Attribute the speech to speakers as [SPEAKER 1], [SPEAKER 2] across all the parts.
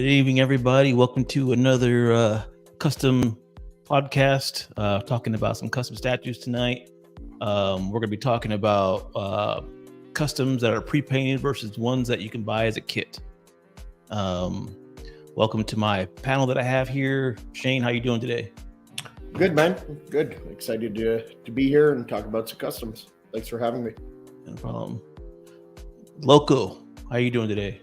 [SPEAKER 1] Good evening, everybody. Welcome to another custom podcast. Talking about some custom statues tonight. We're going to be talking about customs that are pre-painted versus ones that you can buy as a kit. Welcome to my panel that I have here. Shane, how you doing today?
[SPEAKER 2] Good, man. Good. Excited to be here and talk about some customs. Thanks for having me.
[SPEAKER 1] No problem. Loco, how you doing today?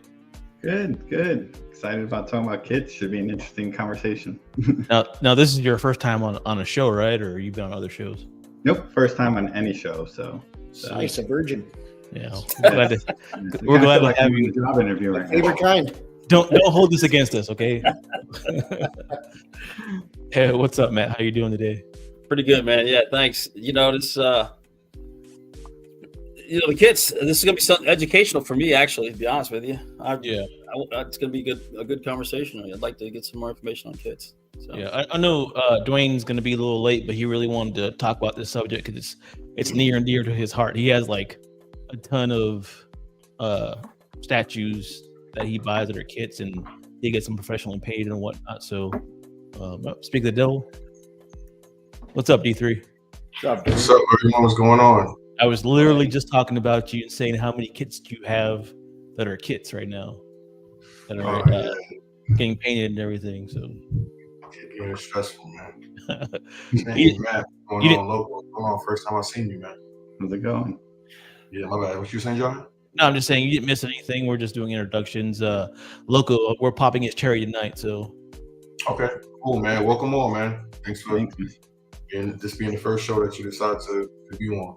[SPEAKER 3] Good. Excited about talking about kits. Should be an interesting conversation.
[SPEAKER 1] Now, this is your first time on a show, right? Or you've been on other shows?
[SPEAKER 3] Nope, first time on any show. So
[SPEAKER 2] Nice, a virgin.
[SPEAKER 1] Yeah, we're glad to have you.
[SPEAKER 3] Job interview right now.
[SPEAKER 2] Favorite kind.
[SPEAKER 1] Don't hold this against us, okay? Hey, what's up, Matt? How you doing today?
[SPEAKER 4] Pretty good, man. Yeah, thanks. The kids. This is gonna be something educational for me, actually. To be honest with you, it's gonna be a good conversation. I'd like to get some more information on kids. So.
[SPEAKER 1] Yeah, I know Dwayne's gonna be a little late, but he really wanted to talk about this subject because it's near and dear to his heart. He has like a ton of statues that he buys that are kits, and he gets them professionally paid and whatnot. So, speak of the devil. What's up, D3?
[SPEAKER 5] What's up, everyone? What's going on?
[SPEAKER 1] I was literally just talking about you and saying how many kits do you have that are kits right now that are getting painted and everything. So
[SPEAKER 5] getting stressful, man. Matt, going on local. Going on first time I seen you, man.
[SPEAKER 3] How's it going?
[SPEAKER 5] Yeah, my bad. What you saying, John?
[SPEAKER 1] No, I'm just saying you didn't miss anything. We're just doing introductions. Loco, we're popping his cherry tonight. So
[SPEAKER 5] okay, cool, man. Welcome on, man. Thanks for this being the first show that you decided to be on.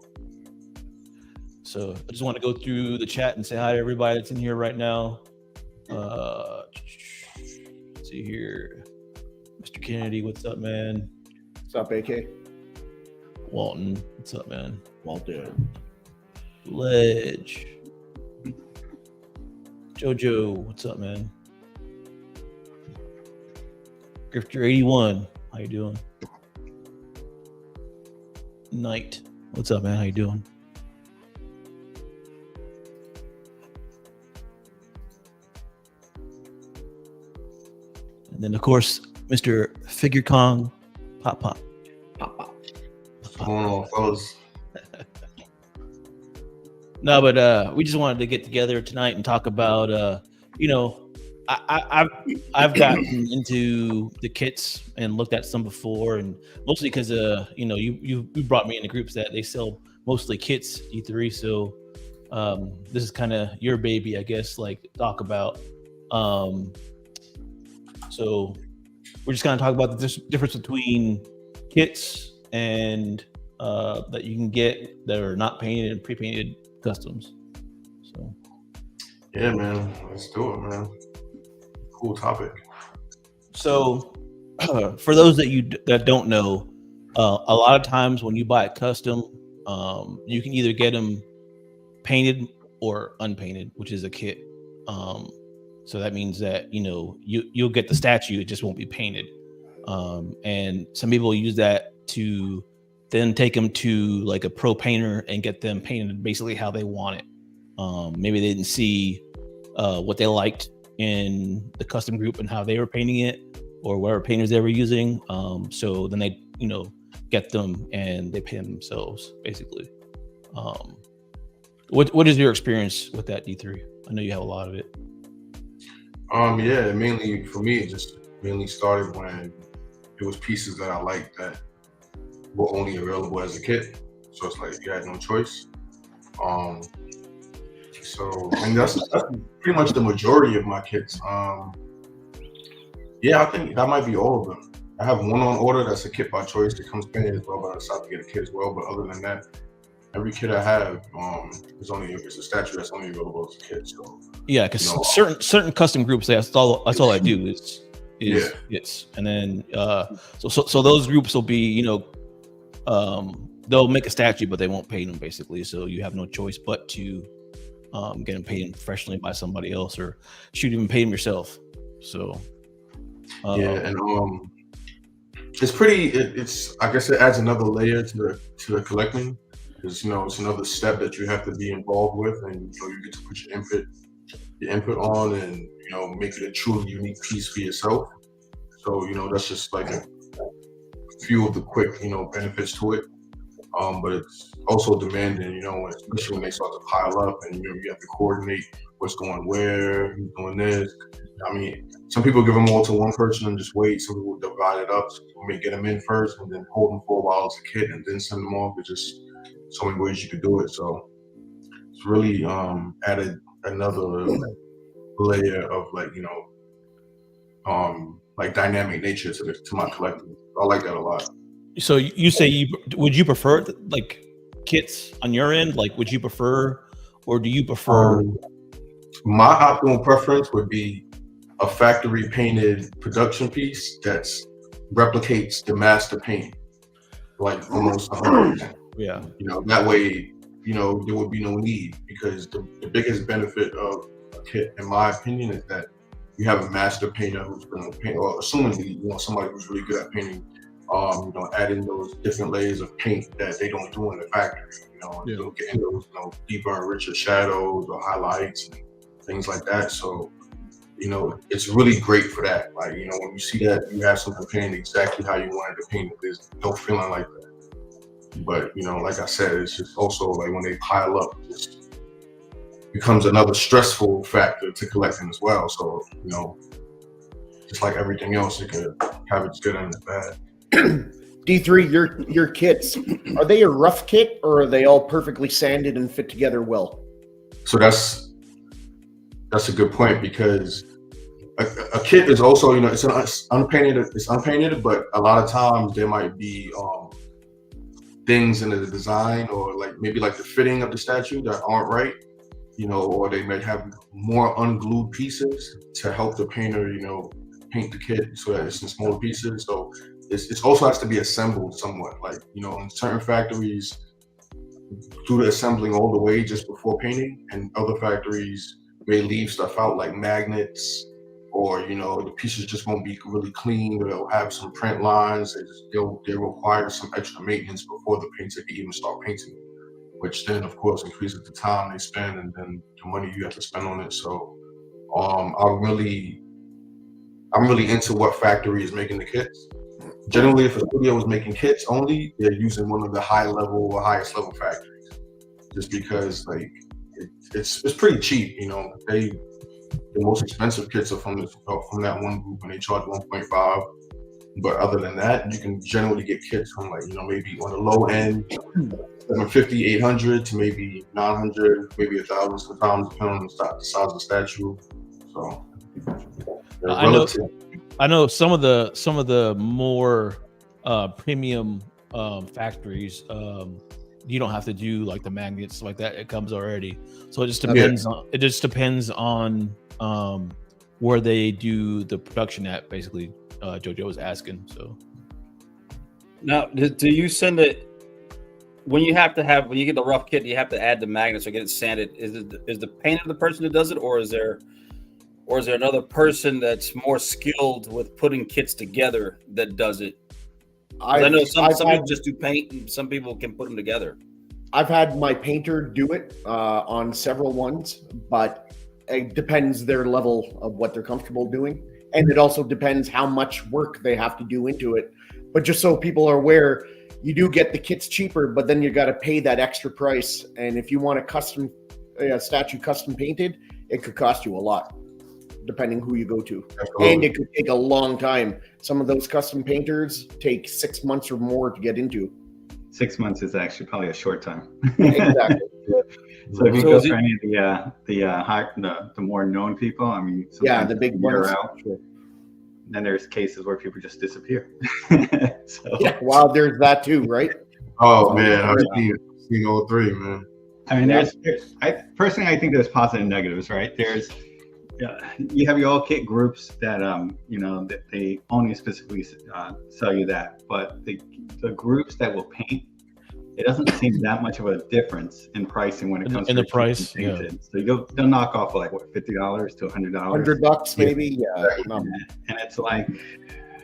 [SPEAKER 1] So I just want to go through the chat and say hi to everybody that's in here right now. Let's see here. Mr. Kennedy, what's up, man?
[SPEAKER 2] What's up, AK?
[SPEAKER 1] Walton, what's up, man?
[SPEAKER 2] Walton.
[SPEAKER 1] Ledge. Jojo, what's up, man? Grifter 81, how you doing? Knight, what's up, man? How you doing? And then, of course, Mr. Figure Kong, Pop.
[SPEAKER 5] What's going on, fellas?
[SPEAKER 1] No, but we just wanted to get together tonight and talk about, I've gotten into the kits and looked at some before, and mostly because, you brought me into groups that they sell mostly kits, D3. So this is kind of your baby, I guess, like talk about. So we're just going to talk about the difference between kits and that you can get that are not painted and pre-painted customs. So
[SPEAKER 5] yeah, man, let's do it, man. Cool topic.
[SPEAKER 1] So for those that don't know, a lot of times when you buy a custom, you can either get them painted or unpainted, which is a kit. So that means that, you'll get the statue, it just won't be painted. And some people use that to then take them to like a pro painter and get them painted basically how they want it. Maybe they didn't see what they liked in the custom group and how they were painting it or whatever painters they were using. So then they, get them and they paint them themselves, basically. What is your experience with that, D3? I know you have a lot of it.
[SPEAKER 5] Yeah, mainly for me, it just mainly started when it was pieces that I liked that were only available as a kit. So it's like you had no choice. And that's pretty much the majority of my kits. Yeah, I think that might be all of them. I have one on order that's a kit by choice. It comes painted as well, but I decided to get a kit as well. But other than that, every kit I have it's a statue that's only available as a kit. So
[SPEAKER 1] yeah, because certain custom groups, that's all I do is kits, and then so those groups will be they'll make a statue, but they won't paint them basically. So you have no choice but to get them painted professionally by somebody else, or shoot even paint them yourself. So
[SPEAKER 5] and it's pretty. It's I guess it adds another layer to the collecting. Because it's another step that you have to be involved with, and you get to put your input on, and make it a truly unique piece for yourself. So, that's just like a few of the quick, benefits to it. But it's also demanding, especially when they start to pile up and you have to coordinate what's going where, who's doing this. I mean, some people give them all to one person and just wait. Some people divide it up. So you may get them in first and then hold them for a while as a kid and then send them off. It's just so many ways you could do it. So it's really added another layer of like dynamic nature to my collective. I like that a lot.
[SPEAKER 1] So you say would you prefer like kits on your end? Like, would you prefer, or do you prefer?
[SPEAKER 5] My optimal preference would be a factory painted production piece that replicates the master paint, like almost 100%.
[SPEAKER 1] Yeah.
[SPEAKER 5] That way, there would be no need, because the biggest benefit of a kit, in my opinion, is that you have a master painter who's going to paint, or assuming somebody who's really good at painting, add in those different layers of paint that they don't do in the factory, they'll get in those, deeper and richer shadows or highlights and things like that. So, it's really great for that. Like, when you see that you have something painted exactly how you wanted to paint it, there's no feeling like that. But, like I said, it's just also like when they pile up, it just becomes another stressful factor to collecting as well. So, just like everything else, it could have its good and its bad.
[SPEAKER 2] D3, your kits, are they a rough kit or are they all perfectly sanded and fit together well?
[SPEAKER 5] So that's a good point, because a kit is also, it's unpainted, but a lot of times there might be things in the design, or like maybe like the fitting of the statue that aren't right, or they might have more unglued pieces to help the painter, paint the kit so that it's in smaller pieces. So it also has to be assembled somewhat. Like, in certain factories do the assembling all the way just before painting, and other factories may leave stuff out like magnets, or the pieces just won't be really clean, or they'll have some print lines. They'll require some extra maintenance before the painter can even start painting, which then of course increases the time they spend and then the money you have to spend on it. So I'm really into what factory is making the kits. Generally, if a studio is making kits only, they're using one of the highest level factories, just because like it's pretty cheap. The most expensive kits are from that one group, and they charge 1.5. But other than that, you can generally get kits from like maybe on the low end, 750, 800 to maybe 900, maybe 1,000 sometimes, depending on the size of the statue. So
[SPEAKER 1] I know some of the more premium factories, you don't have to do like the magnets like that. It comes already. So it just depends on where they do the production at, basically. Jojo was asking. So
[SPEAKER 4] now, do you send it when you get the rough kit? You have to add the magnets or get it sanded. Is the painter the person who does it, or is there another person that's more skilled with putting kits together that does it? I know some people just do paint, and some people can put them together.
[SPEAKER 2] I've had my painter do it on several ones, but it depends their level of what they're comfortable doing. And it also depends how much work they have to do into it. But just so people are aware, you do get the kits cheaper, but then you got to pay that extra price. And if you want a statue custom painted, it could cost you a lot, depending who you go to. Absolutely. And it could take a long time. Some of those custom painters take 6 months or more to get into.
[SPEAKER 3] 6 months is actually probably a short time.
[SPEAKER 2] Exactly.
[SPEAKER 3] So if you go for any of the more known people, I mean,
[SPEAKER 2] the big ones.
[SPEAKER 3] Sure. Then there's cases where people just disappear.
[SPEAKER 2] Well, there's that too, right?
[SPEAKER 5] Oh man, I've seen all three, man.
[SPEAKER 3] I mean, I think there's positive and negatives, right? You have your all kit groups that that they only specifically sell you that, but the groups that will paint, it doesn't seem that much of a difference in pricing when it comes to the price. Painted. So they'll knock off like what, $50 to $100,
[SPEAKER 2] $100 maybe,
[SPEAKER 3] and it's like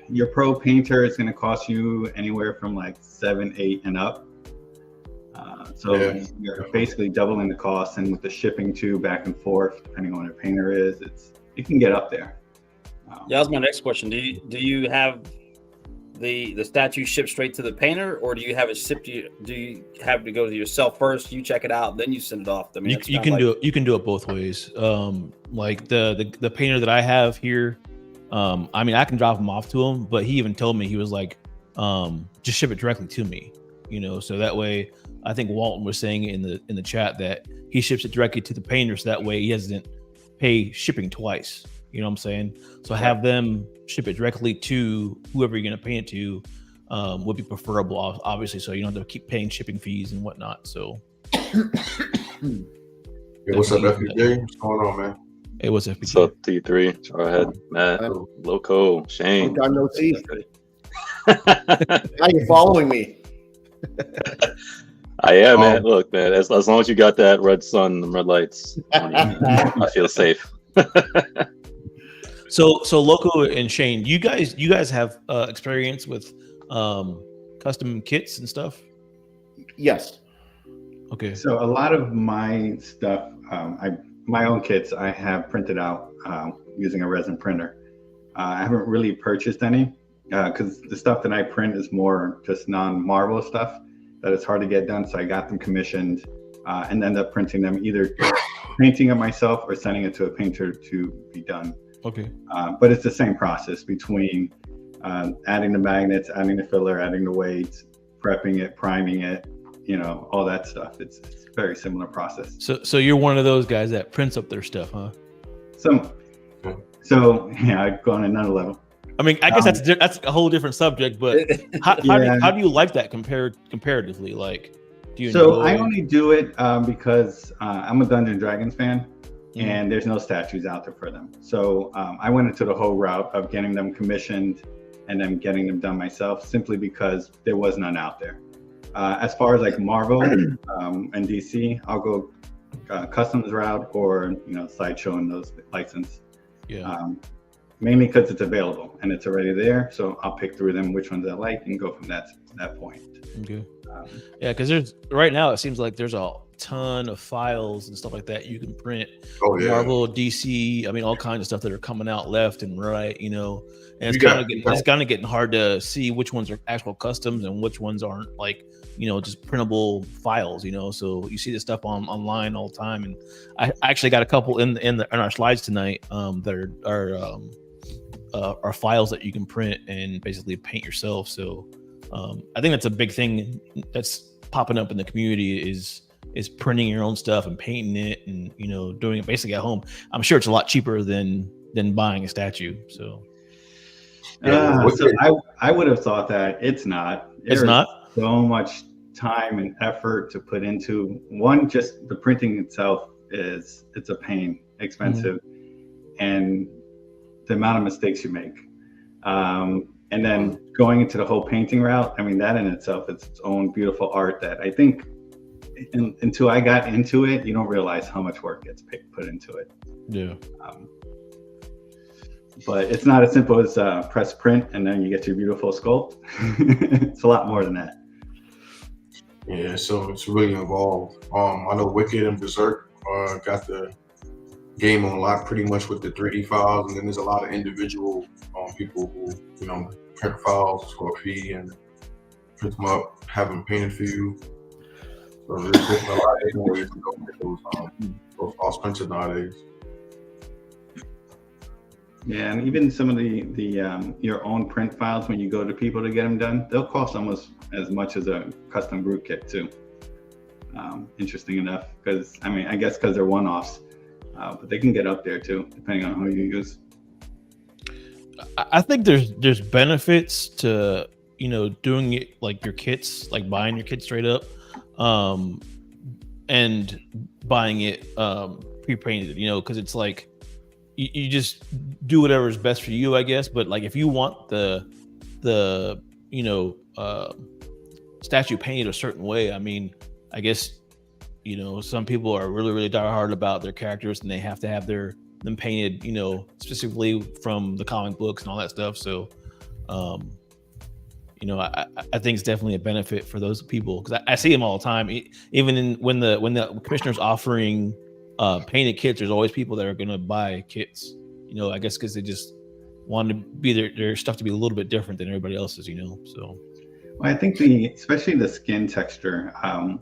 [SPEAKER 3] your pro painter is going to cost you anywhere from like 7, 8 and up. You're basically doubling the cost, and with the shipping too, back and forth, depending on what a painter is, it can get up there.
[SPEAKER 4] Yeah, that was my next question. Do you have the statue shipped straight to the painter, or do you have it shipped to you? Do you have to go to yourself first? You check it out, then you send it off. I mean,
[SPEAKER 1] you can do it. You can do it both ways. Like the painter that I have here, I mean, I can drop him off to him, but he even told me, he was like, just ship it directly to me. So that way, I think Walton was saying in the chat that he ships it directly to the painter, so that way he doesn't pay shipping twice. You know what I'm saying? So have them ship it directly to whoever you're going to paint it to, would be preferable, obviously, so you don't have to keep paying shipping fees and whatnot. So,
[SPEAKER 5] hey, what's up, FPJ? What's going on, man?
[SPEAKER 1] Hey, what's up,
[SPEAKER 6] What's up, T3? Go ahead, Matt, Loco, Shane.
[SPEAKER 2] Long time no see. Now you're following me.
[SPEAKER 6] I am, man. Look, man, as long as you got that red sun and red lights, I feel safe.
[SPEAKER 1] So Loco and Shane, you guys have experience with custom kits and stuff?
[SPEAKER 2] Yes.
[SPEAKER 1] Okay.
[SPEAKER 3] So a lot of my stuff, my own kits, I have printed out using a resin printer. I haven't really purchased any because the stuff that I print is more just non-Marvel stuff that it's hard to get done. So I got them commissioned and end up printing them, either painting it myself or sending it to a painter to be done.
[SPEAKER 1] Okay.
[SPEAKER 3] But it's the same process between adding the magnets, adding the filler, adding the weights, prepping it, priming it, all that stuff. It's a very similar process.
[SPEAKER 1] So you're one of those guys that prints up their stuff, huh?
[SPEAKER 3] So yeah, I've gone another level.
[SPEAKER 1] I mean, I guess that's a whole different subject, but how do you like that comparatively? Like, do you?
[SPEAKER 3] So I only do it because I'm a Dungeons and Dragons fan. And there's no statues out there for them. So I went into the whole route of getting them commissioned and then getting them done myself, simply because there was none out there. As far as like Marvel and DC, I'll go customs route or Sideshow and those license.
[SPEAKER 1] Yeah.
[SPEAKER 3] Mainly because it's available and it's already there. So I'll pick through them which ones I like and go from that point.
[SPEAKER 1] Okay. Yeah, because right now it seems like there's a ton of files and stuff like that you can print.
[SPEAKER 5] Oh yeah.
[SPEAKER 1] Marvel, DC, I mean, all kinds of stuff that are coming out left and right, and it's kind of getting hard to see which ones are actual customs and which ones aren't, like, just printable files, so you see this stuff online all the time. And I actually got a couple in our slides tonight that are files that you can print and basically paint yourself. So I think that's a big thing that's popping up in the community is printing your own stuff and painting it and doing it basically at home. I'm sure it's a lot cheaper than buying a statue. So
[SPEAKER 3] I would have thought that it's not.
[SPEAKER 1] It's not
[SPEAKER 3] so much time and effort to put into one. Just the printing itself it's a pain, expensive, and the amount of mistakes you make. And then going into the whole painting route, I mean, that in itself is its own beautiful art that I think until I got into it, you don't realize how much work gets put into it.
[SPEAKER 1] Yeah.
[SPEAKER 3] But it's not as simple as press print and then you get your beautiful sculpt. It's a lot more than that.
[SPEAKER 5] Yeah, so it's really involved. I know Wicked and Berserk got the game on lock pretty much with the 3D files, and then there's a lot of individual people who print files for a fee and print them up, have them painted for you. So there's a lot of different ways to go get those files printed nowadays.
[SPEAKER 3] Yeah, and even some of the your own print files, when you go to people to get them done, they'll cost almost as much as a custom group kit too. Interesting enough, because I guess because they're one-offs, but they can get up there too, depending on who you use.
[SPEAKER 1] I think there's benefits to doing it like your kits, like buying your kit straight up, and buying it pre-painted, because it's like you just do whatever is best for you, I guess. But like if you want the statue painted a certain way, I guess some people are really, really diehard about their characters and they have to have them painted, specifically from the comic books and all that stuff. So, I think it's definitely a benefit for those people, because I see them all the time. Even when the commissioner's offering painted kits, there's always people that are going to buy kits, I guess because they just want to be their stuff to be a little bit different than everybody else's, so.
[SPEAKER 3] Well, I think especially the skin texture,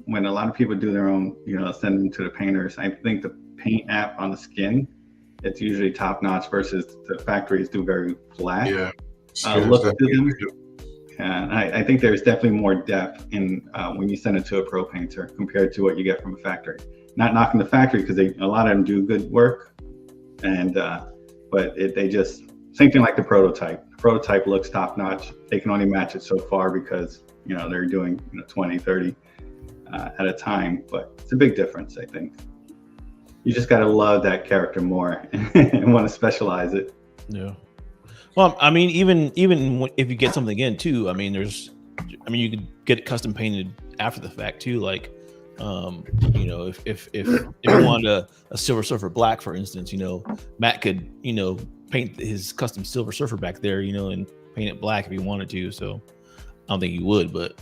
[SPEAKER 3] when a lot of people do their own, send them to the painters, I think the paint app on the skin, it's usually top notch versus the factories do very flat look to them. And I think there's definitely more depth in when you send it to a pro painter compared to what you get from a factory. Not knocking the factory, because a lot of them do good work, but they just, same thing like the prototype. The prototype looks top notch. They can only match it so far because they're doing 20, 30 at a time. But it's a big difference, I think. You just got to love that character more and want to specialize it.
[SPEAKER 1] Yeah. Well, I mean, even if you get something in too, you could get it custom painted after the fact too. Like, if you wanted a Silver Surfer black, for instance, Matt could, paint his custom Silver Surfer back there, and paint it black if he wanted to. So I don't think he would, but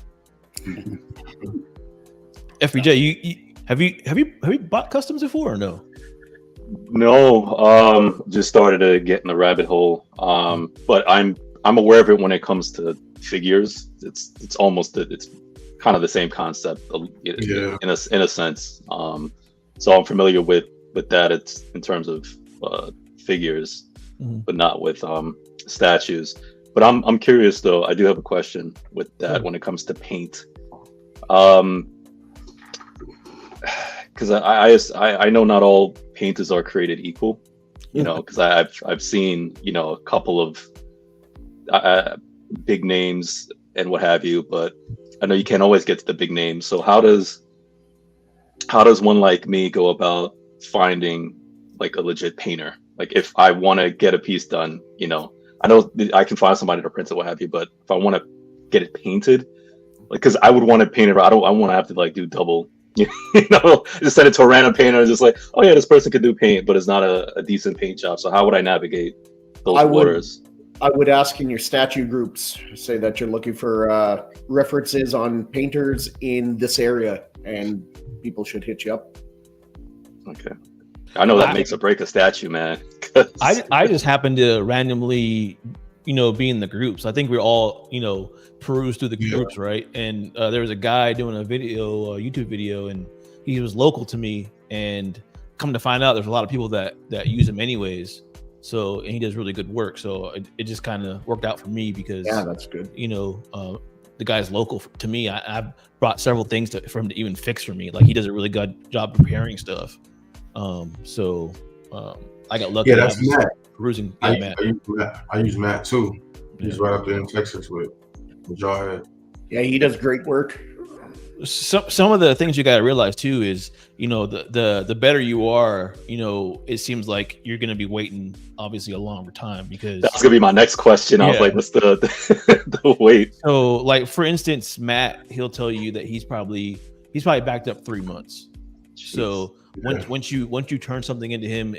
[SPEAKER 1] FBJ, have you bought customs before or no?
[SPEAKER 6] No, just started to get in the rabbit hole. But I'm aware of it when it comes to figures. It's kind of the same concept in a sense. So I'm familiar with that. It's in terms of figures, but not with statues. But I'm curious though. I do have a question with that when it comes to paint. Because I know not all painters are created equal, because I've seen a couple of big names and what have you, but I know you can't always get to the big names. So how does one like me go about finding like a legit painter? Like if I want to get a piece done, I know I can find somebody to print it, what have you, but if I want to get it painted, like, because I would want to paint it, I want to have to like do double. Just send it to a random painter and just like, oh yeah, this person could do paint, but it's not a decent paint job. So how would I navigate those waters?
[SPEAKER 2] I would ask in your statue groups, say that you're looking for references on painters in this area, and people should hit you up.
[SPEAKER 6] Okay. I know that makes or break a statue, man.
[SPEAKER 1] I just happen to randomly, be in the groups. I think we're all, peruse through the groups, right? And there was a guy doing a YouTube video, and he was local to me. And come to find out, there's a lot of people that use him anyways. So, and he does really good work. So it just kind of worked out for me because
[SPEAKER 2] that's good.
[SPEAKER 1] The guy's local to me. I've brought several things for him to even fix for me. Like he does a really good job preparing stuff. I got lucky.
[SPEAKER 5] Yeah, that's Matt.
[SPEAKER 1] Perusing.
[SPEAKER 5] Matt. I use Matt too. He's right up there in Texas with Jawhead.
[SPEAKER 2] Yeah, he does great work.
[SPEAKER 1] Some of the things you got to realize too is, the better you are, it seems like you're going to be waiting obviously a longer time, because
[SPEAKER 6] that's going to be my next question. I was like, what's the wait?
[SPEAKER 1] So like, for instance, Matt, he'll tell you that he's probably backed up 3 months. Jeez. So once you turn something into him,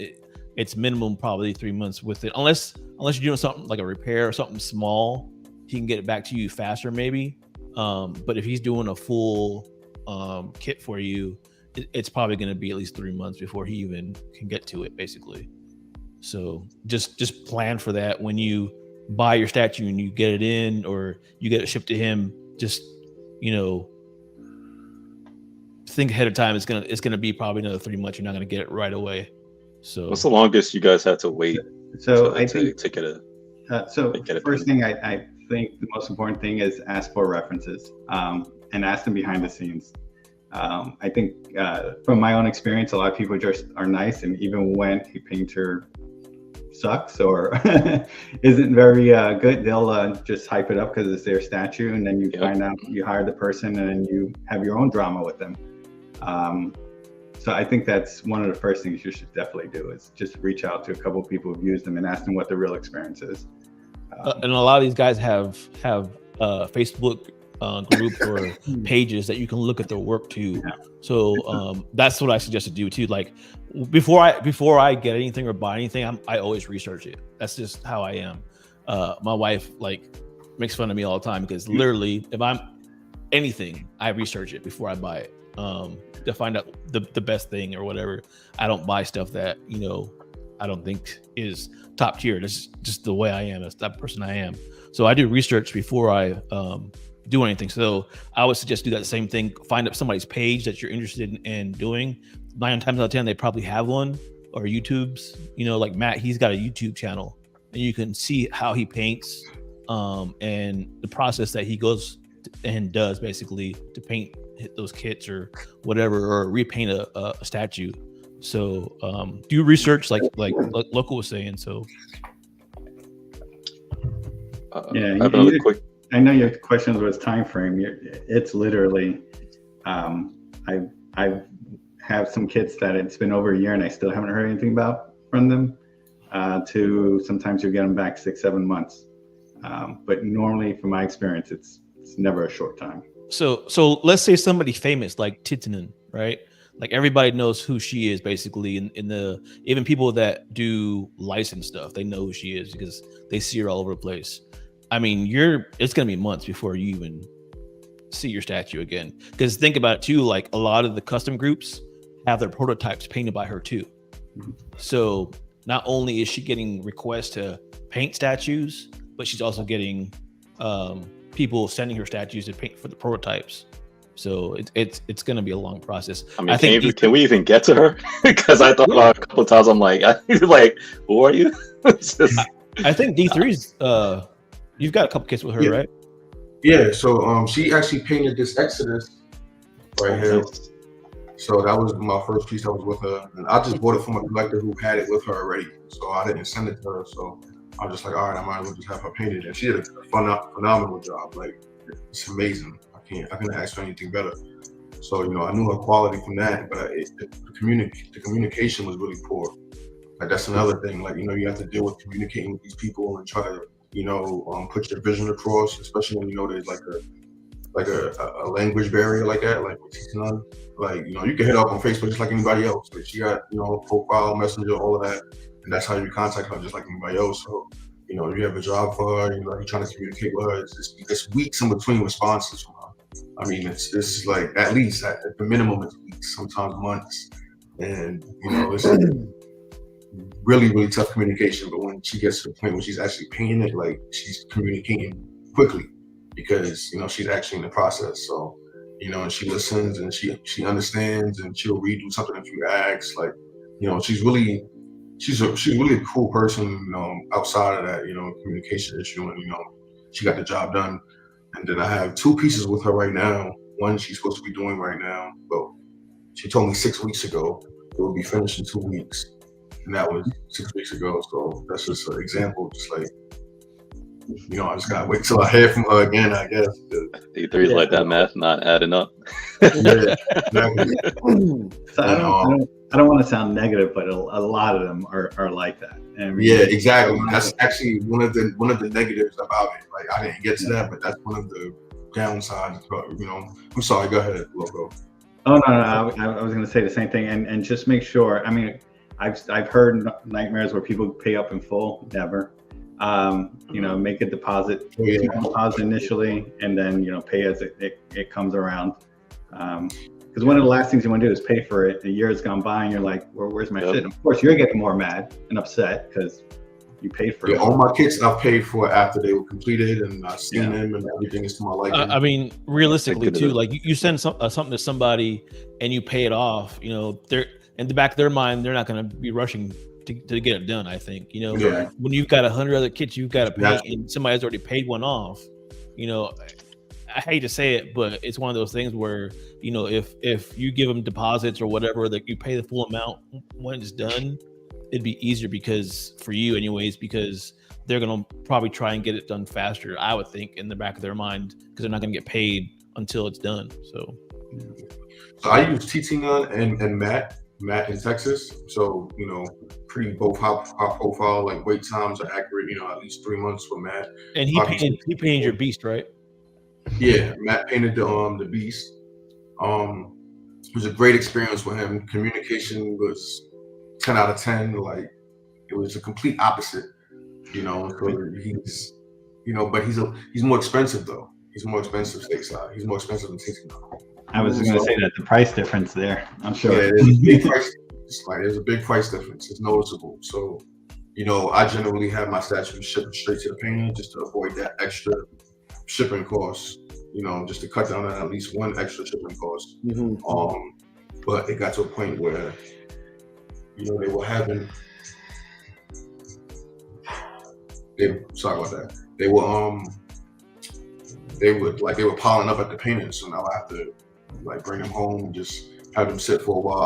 [SPEAKER 1] it's minimum probably 3 months with it, unless you're doing something like a repair or something small, he can get it back to you faster maybe. But if he's doing a full kit for you, it's probably going to be at least 3 months before he even can get to it, basically. So just plan for that when you buy your statue and you get it in or you get it shipped to him. Just think ahead of time. It's gonna be probably another 3 months. You're not gonna get it right away. So
[SPEAKER 6] what's the longest you guys had to wait?
[SPEAKER 3] So I think
[SPEAKER 6] to get it.
[SPEAKER 3] First thing I think the most important thing is ask for references and ask them behind the scenes. I think from my own experience, a lot of people just are nice, and even when a painter sucks or isn't very good, they'll just hype it up because it's their statue, and then you find out you hire the person and then you have your own drama with them. So I think that's one of the first things you should definitely do, is just reach out to a couple of people who've used them and ask them what their real experience is.
[SPEAKER 1] And a lot of these guys have Facebook groups or pages that you can look at their work too. So that's what I suggest to do too. Like before I get anything or buy anything, I always research it. That's just how I am. My wife makes fun of me all the time because literally if I'm anything, I research it before I buy it to find out the best thing or whatever. I don't buy stuff that I I don't think is top tier. That's just the way I am. That's that person I am. So I do research before I do anything. So I would suggest do that same thing. Find up somebody's page that you're interested in doing. 9 times out of 10, they probably have one, or YouTube's. Like Matt, he's got a YouTube channel, and you can see how he paints and the process that he goes and does basically to paint those kits or whatever, or repaint a statue. So do research like Local was saying. So
[SPEAKER 3] yeah,
[SPEAKER 6] I have another quick.
[SPEAKER 3] I know your question was time frame. It's literally, I have some kits that it's been over a year and I still haven't heard anything from them. To sometimes you get them back 6-7 months. But normally, from my experience, it's never a short time.
[SPEAKER 1] So let's say somebody famous like Titinan, right? Like everybody knows who she is basically in the, even people that do licensed stuff, they know who she is because they see her all over the place. I mean, it's going to be months before you even see your statue again. Because think about it too, like a lot of the custom groups have their prototypes painted by her too. So not only is she getting requests to paint statues, but she's also getting people sending her statues to paint for the prototypes. So it's going to be a long process.
[SPEAKER 6] I mean, can we even get to her? Because I thought about it a couple of times. I'm like, who are you?
[SPEAKER 1] I think D3's. You've got a couple kits with her, right?
[SPEAKER 5] Yeah. So she actually painted this Exodus right here. So that was my first piece that was with her, and I just bought it from a collector who had it with her already. So I didn't send it to her. So I'm just like, all right, I might as well just have her painted, and she did a phenomenal job. Like, it's amazing. I couldn't ask for anything better. So I knew her quality from that, but the communication was really poor. Like that's another thing. Like you have to deal with communicating with these people and try to put your vision across, especially when there's like a language barrier like that. Like with Titinan, like you can hit her up on Facebook just like anybody else. Like she got profile, messenger, all of that, and that's how you contact her just like anybody else. So you have a job for her. You're trying to communicate with her. It's weeks in between responses from her. I mean, it's like at least at the minimum it's weeks, sometimes months, and it's really, really tough communication. But when she gets to the point where she's actually painting it, like she's communicating quickly because she's actually in the process. So and she listens and she understands and she'll redo something if you ask. Like she's really a cool person. Outside of that communication issue, and she got the job done. And then I have 2 pieces with her right now. One she's supposed to be doing right now, but she told me 6 weeks ago it will be finished in 2 weeks, and that was 6 weeks ago. So that's just an example. Just like I just gotta wait till I hear from her again, I guess.
[SPEAKER 6] D3's like that math not adding up.
[SPEAKER 5] Yeah, exactly.
[SPEAKER 3] So I don't want to sound negative, but a lot of them are like that. And
[SPEAKER 5] yeah, exactly. That's actually one of the negatives about it. Like I didn't get to that, but that's one of the downsides. I'm sorry. Go ahead, Loco.
[SPEAKER 3] Oh no, I was going to say the same thing, and just make sure. I mean, I've heard nightmares where people pay up in full. Never. Make a deposit, deposit initially, and then pay as it comes around. Because one of the last things you want to do is pay for it. A year has gone by, and you're like, well, "Where's my shit?" And of course, you're getting more mad and upset because you paid for it.
[SPEAKER 5] All my kits I've paid for after they were completed, and I've seen them, and everything is to my liking.
[SPEAKER 1] I mean, realistically too, like you send something to somebody and you pay it off. They're in the back of their mind, they're not going to be rushing to get it done. I think when you've got 100 other kits you've got to pay, and somebody's already paid one off. I hate to say it, but it's one of those things where if you give them deposits or whatever, that you pay the full amount when it's done, it'd be easier for you anyways, because they're gonna probably try and get it done faster. I would think in the back of their mind, because they're not gonna get paid until it's done. So
[SPEAKER 5] I use Titinan and Matt in Texas. So pretty both high profile. Like wait times are accurate. At least 3 months for Matt.
[SPEAKER 1] And he painted your beast, right?
[SPEAKER 5] Yeah, Matt painted the beast. It was a great experience with him. Communication was 10 out of 10. Like it was a complete opposite. So he's but he's more expensive though. He's more expensive stateside. He's more expensive than Titinan.
[SPEAKER 3] I was going to say that the price difference there. I'm sure.
[SPEAKER 5] Yeah, there's a big price. difference. Like there's a big price difference. It's noticeable. So, I generally have my statues shipped straight to the painter just to avoid that extra shipping cost. Just to cut down on at least one extra shipping cost. But it got to a point where, they were having. Sorry about that. They were piling up at the painter, so now I have to bring them home and just have them sit for a while.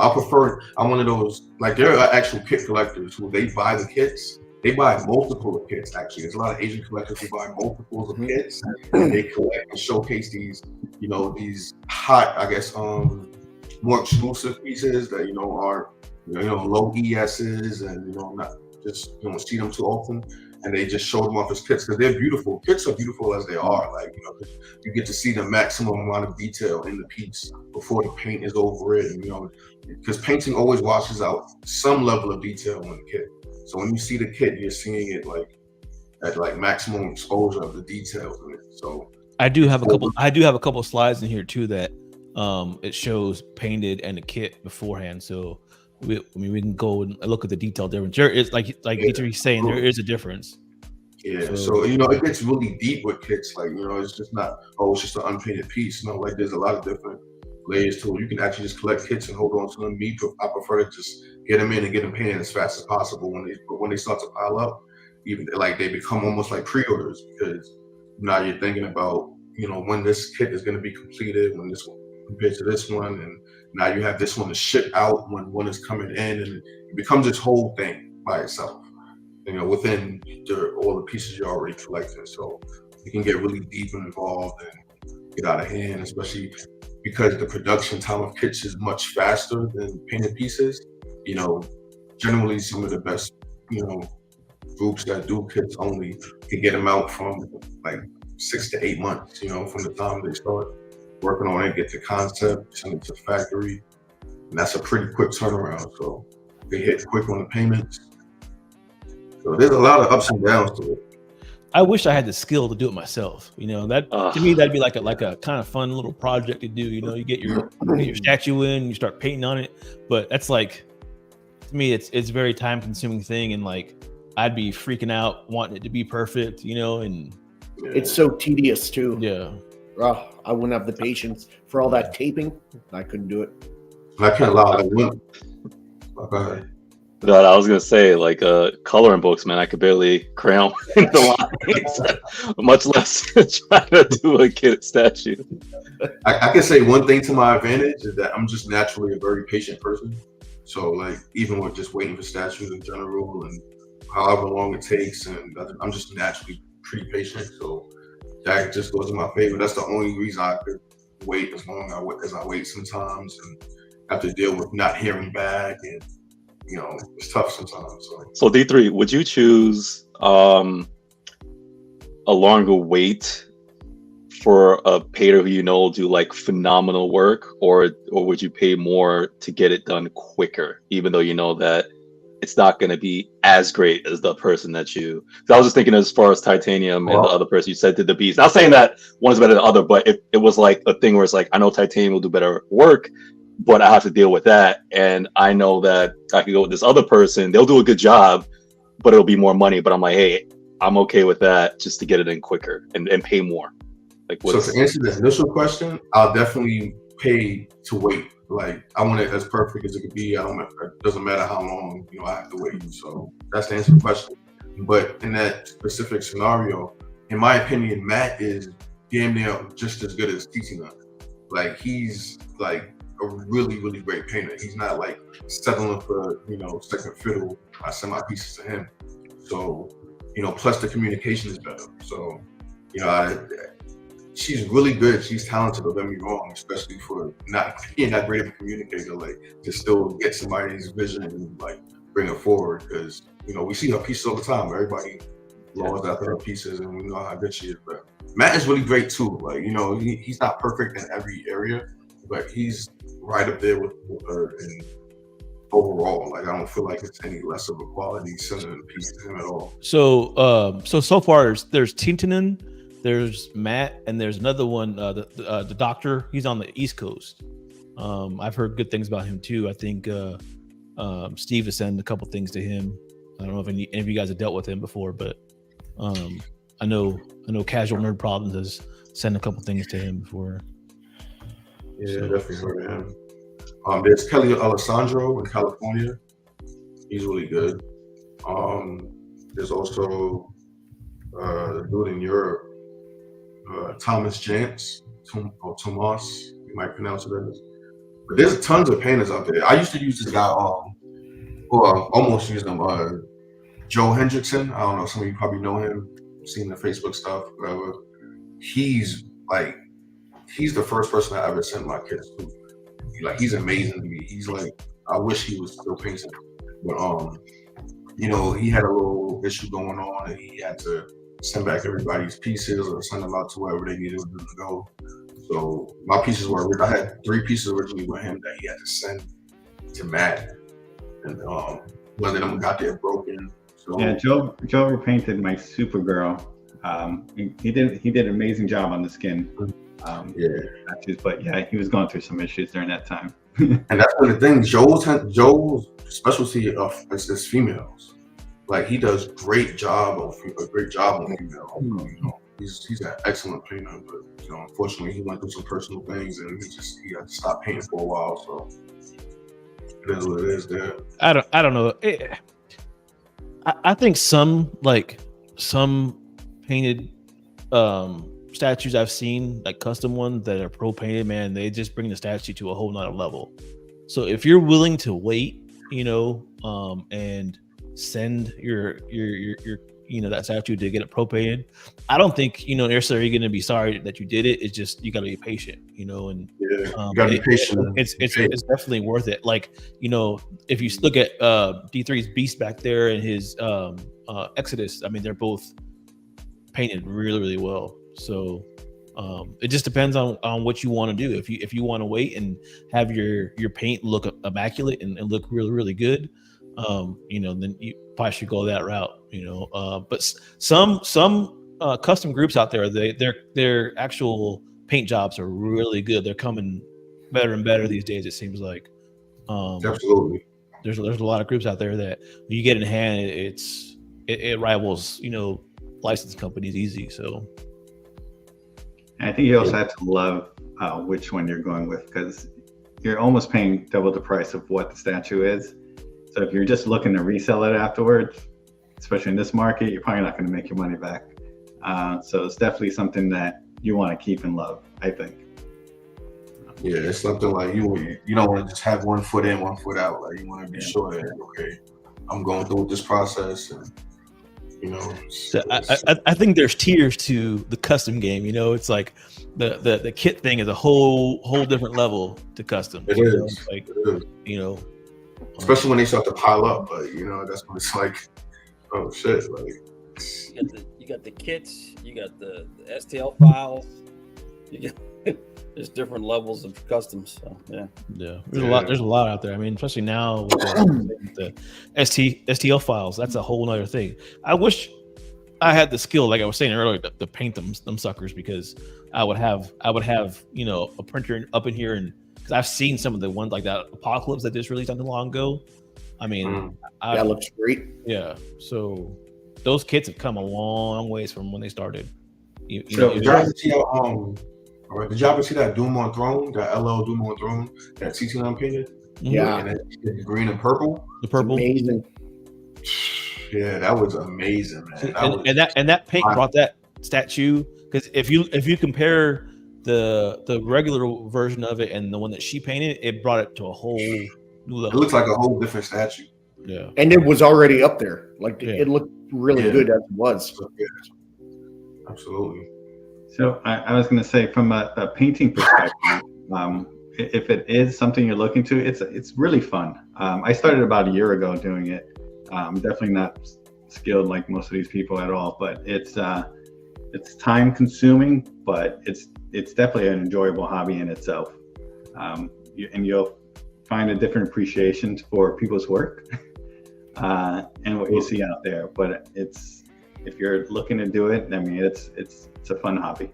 [SPEAKER 5] I'm one of those, there are actual kit collectors who they buy the kits. They buy multiple of kits, actually. There's a lot of Asian collectors who buy multiples of kits, and they collect and showcase these, these hot, I guess, more exclusive pieces that, are, low ESs and, not just, you don't see them too often. And they just show them off as kits because they're beautiful. Kits are beautiful as they are. You get to see the maximum amount of detail in the piece before the paint is over it. And, because painting always washes out some level of detail in the kit. So when you see the kit, you're seeing it at maximum exposure of the details in it. So
[SPEAKER 1] I do have a couple slides in here too that it shows painted and the kit beforehand. So we can go and look at the detail difference. There is Dietrich's saying there is a difference.
[SPEAKER 5] Yeah, so it gets really deep with kits. It's just not it's just an unpainted piece. No, there's a lot of different layers to it. You can actually just collect kits and hold on to them. I prefer to just get them in and get them painted as fast as possible. When they start to pile up, even they become almost like pre-orders because now you're thinking about when this kit is going to be completed, when this one compared to this one, and now you have this one to ship out when one is coming in, and it becomes this whole thing by itself. Within all the pieces you're already collecting, so you can get really deep and involved and get out of hand, especially because the production time of kits is much faster than painted pieces. Generally some of the best, groups that do kits only can get them out from 6 to 8 months, from the time they start working on it, get the concept, send it to the factory. And that's a pretty quick turnaround. So they hit quick on the payments. So there's a lot of ups and downs to it.
[SPEAKER 1] I wish I had the skill to do it myself. That to me that'd be like a kind of fun little project to do. You get your statue in, you start painting on it, but that's to me it's very time consuming thing, and I'd be freaking out wanting it to be perfect. And
[SPEAKER 2] it's so tedious too.
[SPEAKER 1] Yeah.
[SPEAKER 2] I wouldn't have the patience for all that taping. I couldn't do it.
[SPEAKER 5] I can't lie. Go ahead.
[SPEAKER 6] No, I was gonna say coloring books, man. I could barely crayon in the lines, much less try to do a kid statue.
[SPEAKER 5] I can say one thing to my advantage is that I'm just naturally a very patient person. So even with just waiting for statues in general and however long it takes, and I'm just naturally pretty patient. So that just goes in my favor. That's the only reason I could wait as long as I wait sometimes, and have to deal with not hearing back, and it's tough sometimes.
[SPEAKER 6] So D3, would you choose a longer wait for a painter who will do phenomenal work, or would you pay more to get it done quicker, even though that it's not going to be as great as the person that you? I was just thinking as far as Titanium and the other person you said did the beast. Not saying that one is better than the other, but it was a thing where it's I know Titanium will do better work, but I have to deal with that. And I know that I can go with this other person. They'll do a good job, but it'll be more money. But I'm hey, I'm okay with that just to get it in quicker and pay more.
[SPEAKER 5] So to answer the initial question, I'll definitely pay to wait. I want it as perfect as it could be. It doesn't matter how long, I have to wait. So that's the answer to the question. But in that specific scenario, in my opinion, Matt is damn near just as good as Titina. He's a really, really great painter. He's not settling for, second fiddle. I send my pieces to him. So, plus the communication is better. So, she's really good. She's talented, don't get me wrong, especially for not being that great of a communicator, to still get somebody's vision and bring it forward. Because, we see her pieces all the time. Everybody loves after her pieces, and we know how good she is. But Matt is really great too. He's not perfect in every area, but he's right up there with her. And overall, I don't feel like it's any less of a quality sending a piece to him at all.
[SPEAKER 1] So far there's Tintinen, there's Matt, and there's another one, the doctor. He's on the East Coast. I've heard good things about him too. I think Steve has sent a couple things to him. I don't know if any of you guys have dealt with him before, but I know Casual Nerd Problems has sent a couple things to him before.
[SPEAKER 5] Yeah,
[SPEAKER 1] So-
[SPEAKER 5] definitely heard of him. There's Kelly Alessandro in California. He's really good. There's also the dude in Europe, Thomas Jantz, Tomas, you might pronounce it as. But there's tons of painters out there. I used to use this guy, almost used him, Joe Hendrickson. I don't know, some of you probably know him, seen the Facebook stuff, whatever. He's the first person I ever sent my kids to. Like, he's amazing to me. He's like, I wish he was still painting. But he had a little issue going on, and he had to send back everybody's pieces or send them out to wherever they needed them to go. So my pieces were, I had 3 pieces originally with him that he had to send to Matt, and one of them got there broken. So
[SPEAKER 3] Yeah, Joe repainted my Supergirl. He did an amazing job on the skin. But yeah, he was going through some issues during that time.
[SPEAKER 5] And that's one of the things. Joe's specialty is females. Like, he does a great job on female. He's an excellent painter, but unfortunately, he went through some personal things, and he had to stop painting for a while. So it is what it is. There.
[SPEAKER 1] I don't know. I think some painted statues I've seen, like custom ones that are pro painted, man, they just bring the statue to a whole nother level. So if you're willing to wait, and send your that statue to get it pro painted, I don't think necessarily going to be sorry that you did it. It's just you got to be patient, and
[SPEAKER 5] you got to be patient.
[SPEAKER 1] It's definitely worth it. Like, if you look at D3's Beast back there and his Exodus, I mean, they're both painted really, really well. So it just depends on what you want to do. If you want to wait and have your paint look immaculate and look really, really good, then you probably should go that route. But some custom groups out there, their actual paint jobs are really good. They're coming better and better these days, it seems like.
[SPEAKER 5] Absolutely.
[SPEAKER 1] There's a lot of groups out there that when you get in hand, it rivals licensed companies easy. So
[SPEAKER 3] I think you also have to love which one you're going with, because you're almost paying double the price of what the statue is. So if you're just looking to resell it afterwards, especially in this market, you're probably not going to make your money back. So it's definitely something that you want to keep and love, I think.
[SPEAKER 5] Yeah, it's something like you don't want to just have one foot in, one foot out. Like, you want to be sure that, okay, I'm going through this process, and
[SPEAKER 1] So I think there's tiers to the custom game. It's like the kit thing is a whole different level to custom.
[SPEAKER 5] It is.
[SPEAKER 1] Like,
[SPEAKER 5] it is. Especially when they start to pile up, but that's when it's like, oh shit! Like,
[SPEAKER 4] you got the kits, you got the STL files. There's different levels of customs. So yeah.
[SPEAKER 1] There's a lot out there. I mean, especially now with the STL files. That's a whole other thing. I wish I had the skill, like I was saying earlier, to paint them suckers, because I would have a printer up in here, and because I've seen some of the ones like that Apocalypse that just released not too long ago. I mean,
[SPEAKER 2] that looks great.
[SPEAKER 1] Yeah. So those kits have come a long ways from when they started.
[SPEAKER 5] Did y'all ever see that Doom on Throne, that LL Doom on Throne, that CT9 painted?
[SPEAKER 2] Yeah.
[SPEAKER 5] And it's green and purple.
[SPEAKER 1] The purple.
[SPEAKER 2] Amazing.
[SPEAKER 5] Yeah, that was amazing, man.
[SPEAKER 1] That paint brought that statue, because if you compare the regular version of it and the one that she painted, it brought it to a whole new level.
[SPEAKER 5] It looks like a whole different statue.
[SPEAKER 1] Yeah.
[SPEAKER 2] And it was already up there. Like, it looked really good as it was.
[SPEAKER 5] Absolutely.
[SPEAKER 3] So I was going to say, from a painting perspective, if it is something you're looking to, it's really fun. I started about a year ago doing it. I'm definitely not skilled like most of these people at all, but it's time consuming, but it's definitely an enjoyable hobby in itself. And you'll find a different appreciation for people's work and what you see out there. But if you're looking to do it, I mean, it's a fun hobby.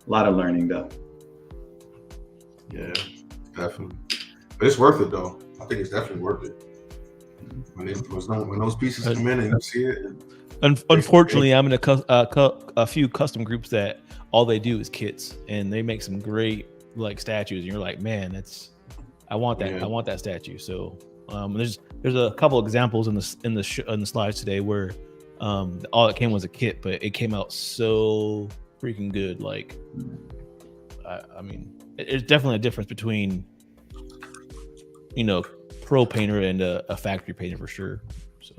[SPEAKER 3] A lot of learning though.
[SPEAKER 5] Yeah, definitely. But it's worth it though. I think it's definitely worth it. When those pieces come in and you see it.
[SPEAKER 1] Unfortunately, I'm in a few custom groups that all they do is kits, and they make some great like statues. And you're like, man, I want that.
[SPEAKER 5] Yeah.
[SPEAKER 1] I want that statue. So there's a couple examples in the slides today where all it came was a kit, but it came out so freaking good. Like, I mean, it's definitely a difference between pro painter and a factory painter for sure. So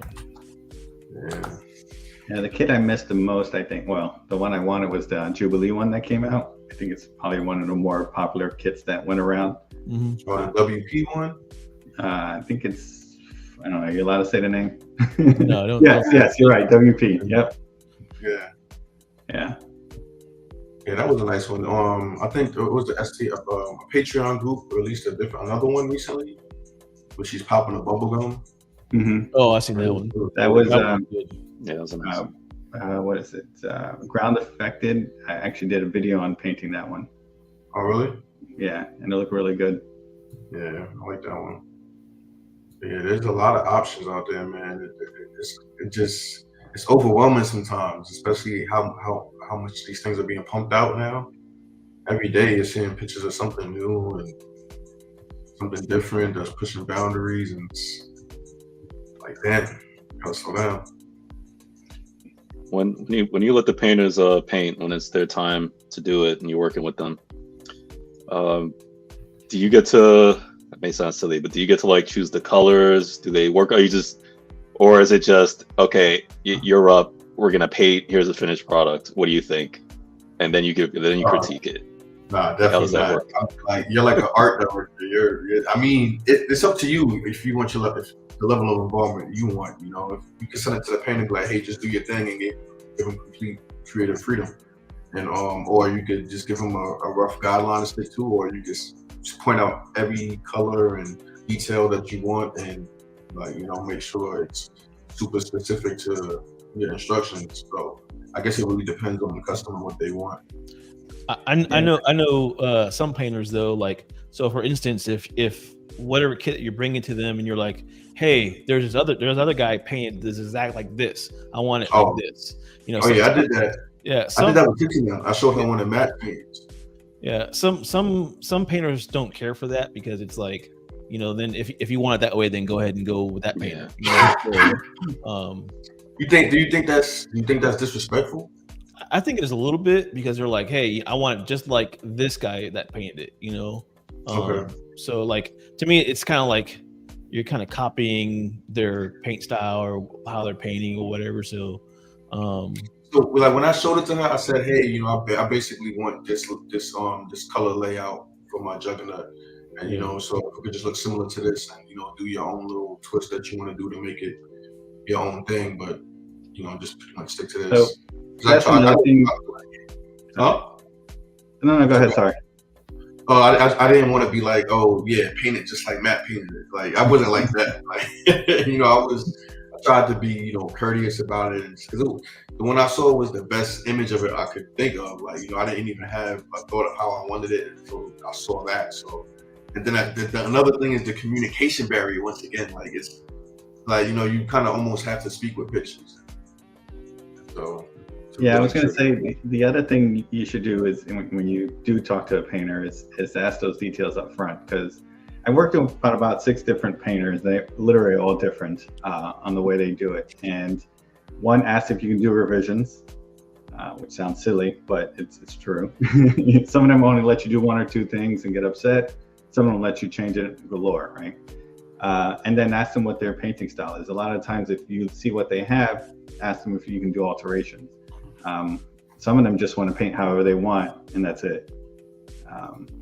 [SPEAKER 3] yeah, the kit I missed the most, I think, well, the one I wanted was the Jubilee one that came out. I think it's probably one of the more popular kits that went around.
[SPEAKER 1] Mm-hmm.
[SPEAKER 5] Or the WP one?
[SPEAKER 3] I think it's, I don't know, are you allowed to say the name?
[SPEAKER 1] No, I don't.
[SPEAKER 3] Yes, you're right, WP. Yep.
[SPEAKER 5] Yeah.
[SPEAKER 3] Yeah.
[SPEAKER 5] Yeah, that was a nice one. I think it was the a Patreon group released another one recently, where she's popping a bubble gum.
[SPEAKER 3] Mm-hmm.
[SPEAKER 1] Oh, I seen that one.
[SPEAKER 3] That was
[SPEAKER 1] good.
[SPEAKER 6] Yeah, that was a nice one.
[SPEAKER 3] what is it? Ground Affected. I actually did a video on painting that one.
[SPEAKER 5] Oh, really?
[SPEAKER 3] Yeah, and it looked really good.
[SPEAKER 5] Yeah, I like that one. Yeah, there's a lot of options out there, man. It's overwhelming sometimes, especially how much these things are being pumped out now. Every day you're seeing pictures of something new and something different that's pushing boundaries, and it's like, damn, gotta slow down.
[SPEAKER 6] When you let the painters paint when it's their time to do it and you're working with them, do you get to, that may sound silly, but do you get to like choose the colors? Do they work? Or is it just, okay, you're up, we're gonna paint, here's the finished product, what do you think? And then you critique it.
[SPEAKER 5] Nah, definitely not. Like, you're like an art director. I mean, it's up to you if you want the level of involvement you want. If you can send it to the painter, like, hey, just do your thing and give them complete creative freedom, and or you could just give them a rough guideline to stick to, or you just point out every color and detail that you want, and make sure it's super specific to your instructions. So I guess it really depends on the customer what they want.
[SPEAKER 1] I know some painters though, like, so for instance, if whatever kit you're bringing to them and you're like, hey, there's other guy painted this exact like this, I want it like this,
[SPEAKER 5] yeah, I did that.
[SPEAKER 1] Yeah,
[SPEAKER 5] I did that with Tiffany. I showed her one of Matt paintings.
[SPEAKER 1] Yeah, some painters don't care for that because it's like, then if you want it that way, then go ahead and go with that painter.
[SPEAKER 5] Do you think that's disrespectful?
[SPEAKER 1] I think it is a little bit, because they're like, hey, I want it just like this guy that painted it,
[SPEAKER 5] Okay.
[SPEAKER 1] So like, to me, it's kind of like you're kind of copying their paint style or how they're painting or whatever. So
[SPEAKER 5] like, when I showed it to her, I said, hey, I basically want this color layout for my juggernaut, and so if it could just look similar to this, and do your own little twist that you want to do to make it your own thing, but just stick to this.
[SPEAKER 3] So that's another thing.
[SPEAKER 5] Huh?
[SPEAKER 3] No, go ahead. Sorry.
[SPEAKER 5] Oh, I didn't want to be like, oh yeah, paint it just like Matt painted it. Like, I wasn't like that. Like, I tried to be courteous about it, because the one I saw was the best image of it I could think of. Like, I didn't even have a thought of how I wanted it until I saw that. So, and then another thing is the communication barrier. Once again, like, it's like, you kind of almost have to speak with pictures. So
[SPEAKER 3] yeah, I was going to say, the other thing you should do is when you do talk to a painter is ask those details up front, because I worked with about 6 different painters. They literally all different on the way they do it. And one asked if you can do revisions, which sounds silly, but it's true. Some of them only let you do 1 or 2 things and get upset. Some of them let you change it galore, right? And then ask them what their painting style is. A lot of times, if you see what they have, ask them if you can do alterations. Some of them just want to paint however they want, and that's it.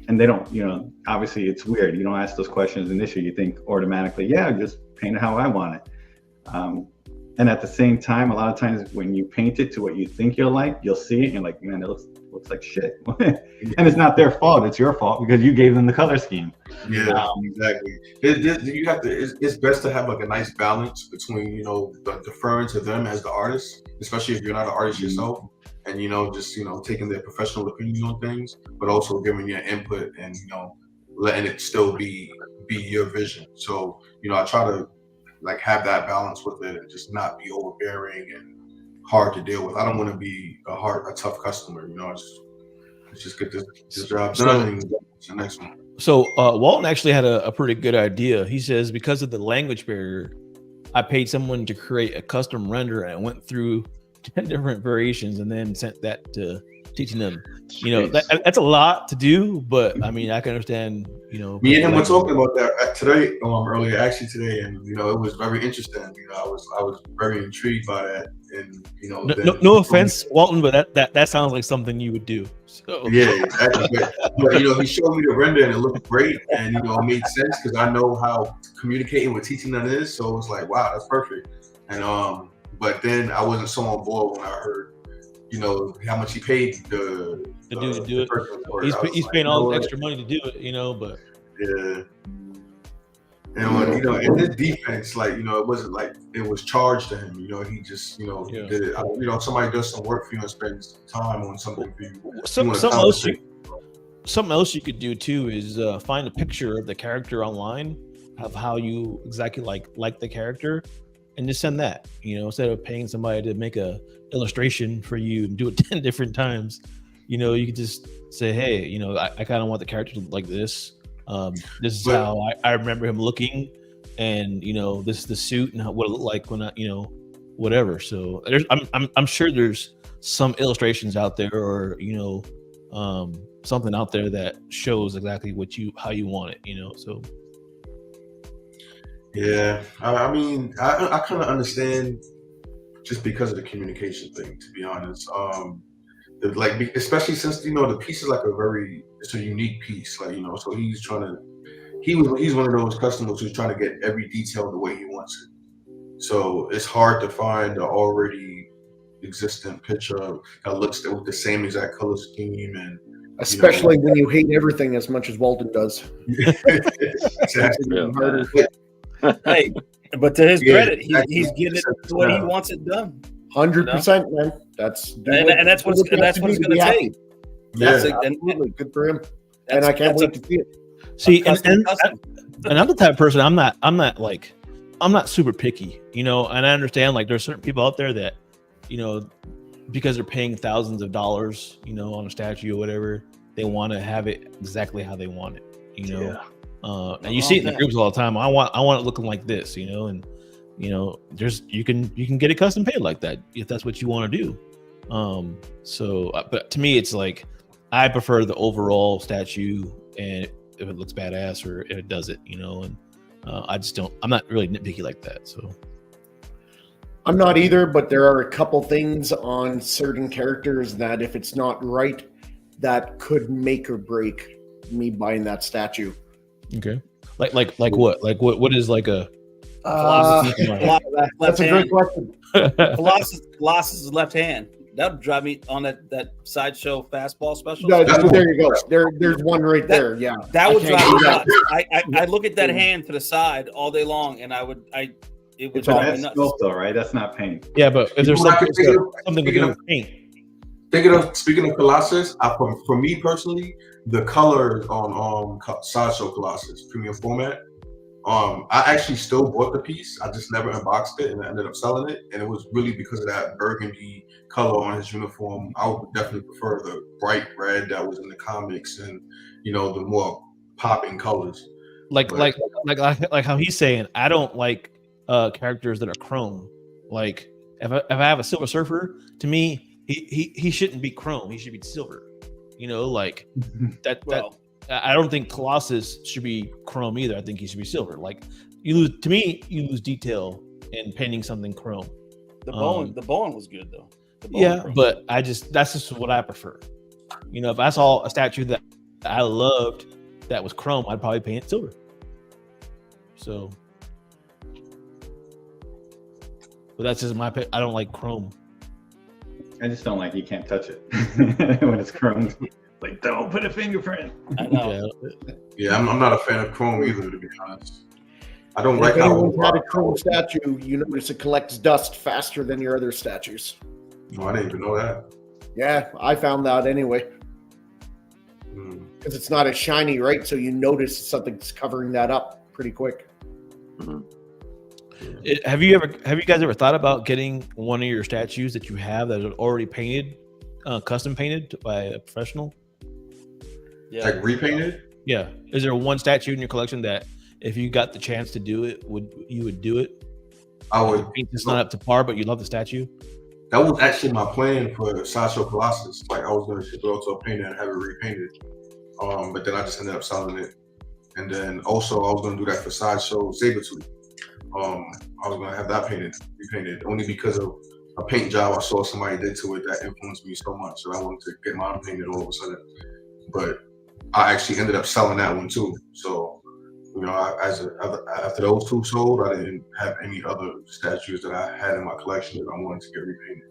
[SPEAKER 3] And they don't, obviously it's weird. You don't ask those questions initially. You think automatically, yeah, just paint it how I want it. And at the same time, a lot of times when you paint it to what you think you'll like, you'll see it and you're like, man, it looks like shit. And it's not their fault. It's your fault because you gave them the color scheme.
[SPEAKER 5] Yeah, exactly. It's best to have like a nice balance between, deferring to them as the artist, especially if you're not an artist yourself, and, taking their professional opinion on things, but also giving your input and, letting it still be your vision. So, I try to like have that balance with it and just not be overbearing and hard to deal with. I don't want to be a tough customer. Let's just get this job done and it's the next one.
[SPEAKER 1] So Walton actually had a pretty good idea. He says because of the language barrier, I paid someone to create a custom render and went through 10 different variations and then sent that to teaching them. That's a lot to do, but I mean, I can understand.
[SPEAKER 5] Me and him were talking about that today, earlier, actually today, and it was very interesting. I was very intrigued by that, and
[SPEAKER 1] no offense, Walton, but that sounds like something you would do. So.
[SPEAKER 5] Yeah, exactly. But he showed me the render and it looked great, and it made sense because I know how communicating with teaching them is. So it was like, wow, that's perfect. And but then I wasn't so on board when I heard, how much he paid the
[SPEAKER 1] dude to do it. He's paying all the extra money to do it, but
[SPEAKER 5] yeah. And in his defense, like, it wasn't like it was charged to him. He just, he did it. Somebody does some work for you and spends time on something for you.
[SPEAKER 1] Something else you could do too is find a picture of the character online of how you exactly like the character, and just send that. Instead of paying somebody to make a illustration for you and do it 10 different times, you could just say, hey, I kind of want the character to look like this. This is how I remember him looking, and this is the suit and what it looked like when I, whatever. So I'm sure there's some illustrations out there, or something out there that shows exactly how you want it. So
[SPEAKER 5] yeah, I mean, I kind of understand just because of the communication thing, to be honest. Especially since the piece is like it's a unique piece, so he's one of those customers who's trying to get every detail the way he wants it. So it's hard to find an already existent picture that looks with the same exact color scheme, and
[SPEAKER 2] especially when you hate everything as much as Walton does.
[SPEAKER 5] Exactly.
[SPEAKER 4] Hey, but to his credit, he's getting it the way he wants it done.
[SPEAKER 2] 100%, man. That's
[SPEAKER 4] what it's going to take.
[SPEAKER 2] That's absolutely good for him, and I can't wait to see it.
[SPEAKER 1] See, and I'm the type of person. I'm not super picky, and I understand like there's certain people out there that, because they're paying thousands of dollars, on a statue or whatever, they want to have it exactly how they want it, and you see it in the groups all the time. I want it looking like this, and there's you can get it custom paid like that if that's what you want to do. But to me, it's like I prefer the overall statue, and if it looks badass or if it does it, and I'm not really nitpicky like that. So
[SPEAKER 2] I'm not either, but there are a couple things on certain characters that if it's not right, that could make or break me buying that statue.
[SPEAKER 1] Okay. Like what? Like what is like a
[SPEAKER 2] that's a great question.
[SPEAKER 4] Colossus' left hand. That would drive me on that sideshow fastball special.
[SPEAKER 2] There you go. There's one right there. Yeah,
[SPEAKER 4] that would drive me nuts. I look at that hand to the side all day long, and it would drive me nuts.
[SPEAKER 3] Sculpt though, right? That's not paint.
[SPEAKER 1] Yeah, but if there's something to do with paint.
[SPEAKER 5] Speaking of Colossus, for me personally, the colors on Sideshow Colossus premium format, I actually still bought the piece. I just never unboxed it, and I ended up selling it. And it was really because of that burgundy color on his uniform. I would definitely prefer the bright red that was in the comics, and the more popping colors.
[SPEAKER 1] Like how he's saying, I don't like characters that are chrome. Like if I have a Silver Surfer, to me, he shouldn't be chrome. He should be silver. Like that. Well, I don't think Colossus should be chrome either. I think he should be silver. Like you lose detail in painting something chrome.
[SPEAKER 4] The bone was good though.
[SPEAKER 1] Yeah, but that's just what I prefer. If I saw a statue that I loved that was chrome, I'd probably paint it silver. So, but that's just my pick. I don't like chrome.
[SPEAKER 3] I just don't like you can't touch it when it's chrome. Like, don't put a fingerprint.
[SPEAKER 4] I know.
[SPEAKER 5] Yeah, I'm not a fan of chrome either, to be honest. I don't
[SPEAKER 2] if
[SPEAKER 5] like how
[SPEAKER 2] anyone's had a chrome statue, you notice it collects dust faster than your other statues.
[SPEAKER 5] No, I didn't even know that.
[SPEAKER 2] Yeah, I found that anyway. because it's not as shiny, right? So you notice something's covering that up pretty quick.
[SPEAKER 1] Have you guys ever thought about getting one of your statues that you have that are already painted, custom painted by a professional?
[SPEAKER 4] Yeah.
[SPEAKER 5] Like repainted?
[SPEAKER 1] Yeah. Is there one statue in your collection that if you got the chance to do it, you would do it?
[SPEAKER 5] I would.
[SPEAKER 1] It's not up to par, but you love the statue.
[SPEAKER 5] That was actually my plan for Sideshow Colossus. Like I was going to ship it out to a painter and have it repainted. But then I just ended up selling it. And then also I was going to do that for Sideshow Sabretooth. I was going to have that repainted, only because of a paint job I saw somebody did to it that influenced me so much that I wanted to get mine painted all of a sudden. But I actually ended up selling that one too. So, after those two sold, I didn't have any other statues that I had in my collection that I wanted to get repainted.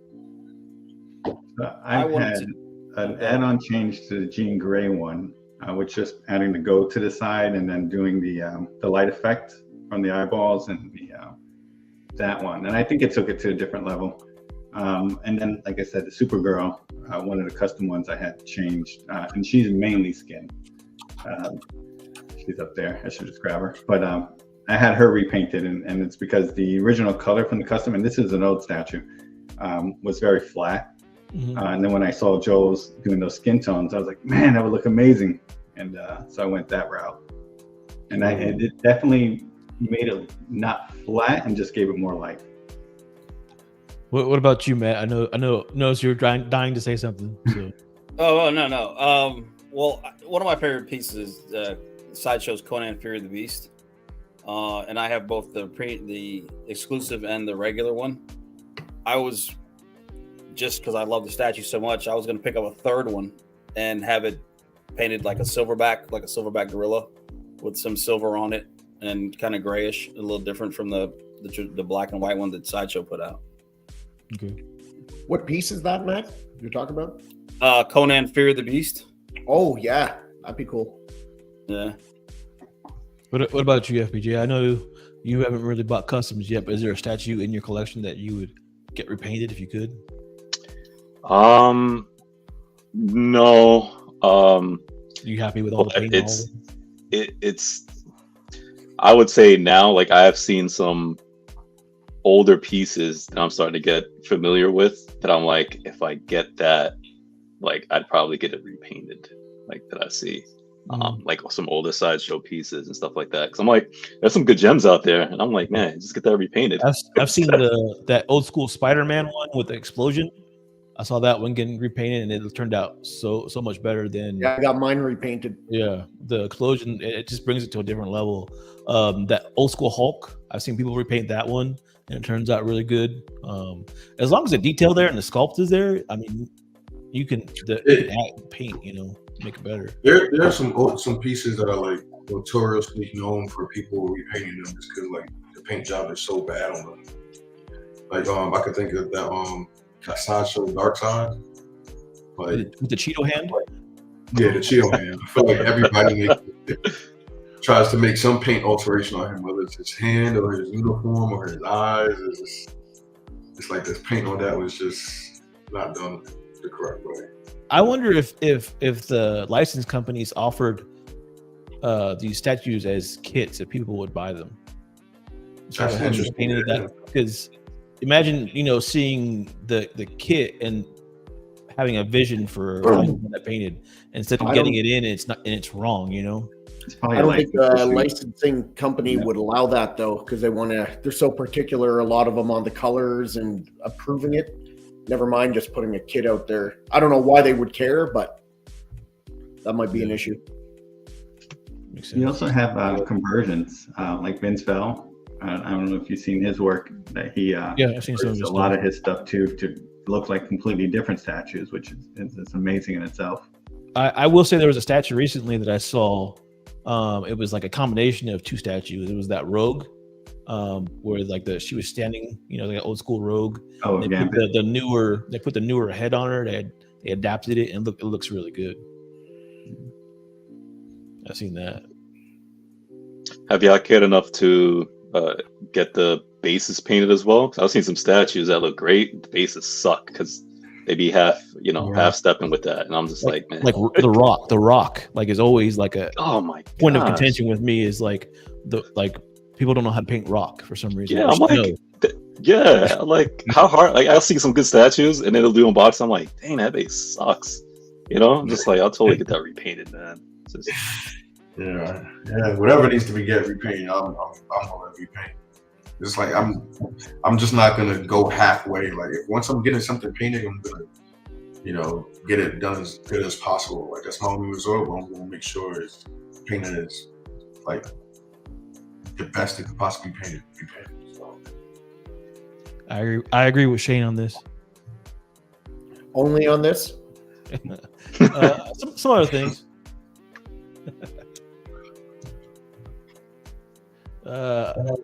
[SPEAKER 3] I've had an add-on change to the Jean Grey one, which just adding the goat to the side and then doing the light effect from the eyeballs and that one. And I think it took it to a different level. And then, like I said, the Supergirl, one of the custom ones I had changed, and she's mainly skin. She's up there. I should just grab her. But I had her repainted, and it's because the original color from the custom, and this is an old statue, was very flat. And then when I saw Joel's doing those skin tones, I was like, man, that would look amazing. And so I went that route. And it definitely made it not flat and just gave it more life.
[SPEAKER 1] What about you, Matt? I know you're dying to say something. So.
[SPEAKER 4] No. Well, one of my favorite pieces is Sideshow's Conan Fury of the Beast, and I have both the exclusive and the regular one. I was, just because I love the statue so much, I was going to pick up a third one and have it painted like a silverback gorilla with some silver on it and kind of grayish, a little different from the black and white one that Sideshow put out.
[SPEAKER 1] Okay.
[SPEAKER 2] What piece is that, Matt, you're talking about?
[SPEAKER 4] Conan Fury of the Beast.
[SPEAKER 2] Oh, yeah. That'd be cool.
[SPEAKER 4] Yeah.
[SPEAKER 1] What about you, FPJ? I know you haven't really bought customs yet, but is there a statue in your collection that you would get repainted if you could?
[SPEAKER 6] No.
[SPEAKER 1] You happy with all the paint?
[SPEAKER 6] It's. I would say now, like I have seen some older pieces that I'm starting to get familiar with. That I'm like, if I get that, like I'd probably get it repainted. Like that I see, like some older Sideshow pieces and stuff like that. Because I'm like, there's some good gems out there, and I'm like, man, just get that repainted.
[SPEAKER 1] I've seen that old school Spider-Man one with the explosion. I saw that one getting repainted, and it turned out so much better than.
[SPEAKER 2] Yeah, I got mine repainted.
[SPEAKER 1] Yeah, the explosion, it just brings it to a different level. That old school Hulk, I've seen people repaint that one, and it turns out really good. As long as the detail there and the sculpt is there, I mean, you can add paint, make it better.
[SPEAKER 5] There are some pieces that are like notoriously known for people repainting them just because like the paint job is so bad on them. Like I could think of that Sideshow Dark Side, like
[SPEAKER 1] with the Cheeto hand.
[SPEAKER 5] Yeah, the Cheeto hand. I feel like everybody tries to make some paint alteration on him, whether it's his hand or his uniform or his eyes. It's like this paint on that was just not done the correct way.
[SPEAKER 1] I wonder if the license companies offered these statues as kits, if people would buy them.
[SPEAKER 5] That's interesting.
[SPEAKER 1] Because imagine, seeing the kit and having a vision for that painted instead of getting it in, it's wrong.
[SPEAKER 2] I don't think the licensing company would allow that though, because they're so particular, a lot of them, on the colors and approving it. Never mind just putting a kit out there. I don't know why they would care, but that might be an issue.
[SPEAKER 3] You also have conversions, like Vince Vell. I don't know if you've seen his work. That he
[SPEAKER 1] I've seen some of his
[SPEAKER 3] a lot of his stuff too to look like completely different statues, which is amazing in itself.
[SPEAKER 1] I will say there was a statue recently that I saw. It was like a combination of two statues. It was that Rogue, where like she was standing, like an old school Rogue.
[SPEAKER 3] Oh,
[SPEAKER 1] they
[SPEAKER 3] yeah.
[SPEAKER 1] Put the newer head on her. They adapted it, and it looks really good. I've seen that.
[SPEAKER 6] Have y'all cared enough to get the bases painted as well? Because I've seen some statues that look great. The bases suck because They be half, half stepping with that, and I'm just like, man,
[SPEAKER 1] like the Rock, like is always like a
[SPEAKER 6] oh my
[SPEAKER 1] point of
[SPEAKER 6] gosh.
[SPEAKER 1] contention with me is like people don't know how to paint rock for some reason.
[SPEAKER 6] Yeah, I'm like, yeah, like how hard? Like I'll see some good statues, and it'll do unbox. I'm like, dang, that base sucks. I'm just like, I'll totally get that repainted, man. It's just...
[SPEAKER 5] Yeah. Whatever needs to be repainted, I'm gonna repaint. It's like I'm just not gonna go halfway. Like once I'm getting something painted, I'm gonna, get it done as good as possible. Like that's my only resort. But I'm gonna make sure it's painted as like the best it could possibly be painted. So.
[SPEAKER 1] I agree with Shane on this.
[SPEAKER 2] Only on this.
[SPEAKER 1] Some other things.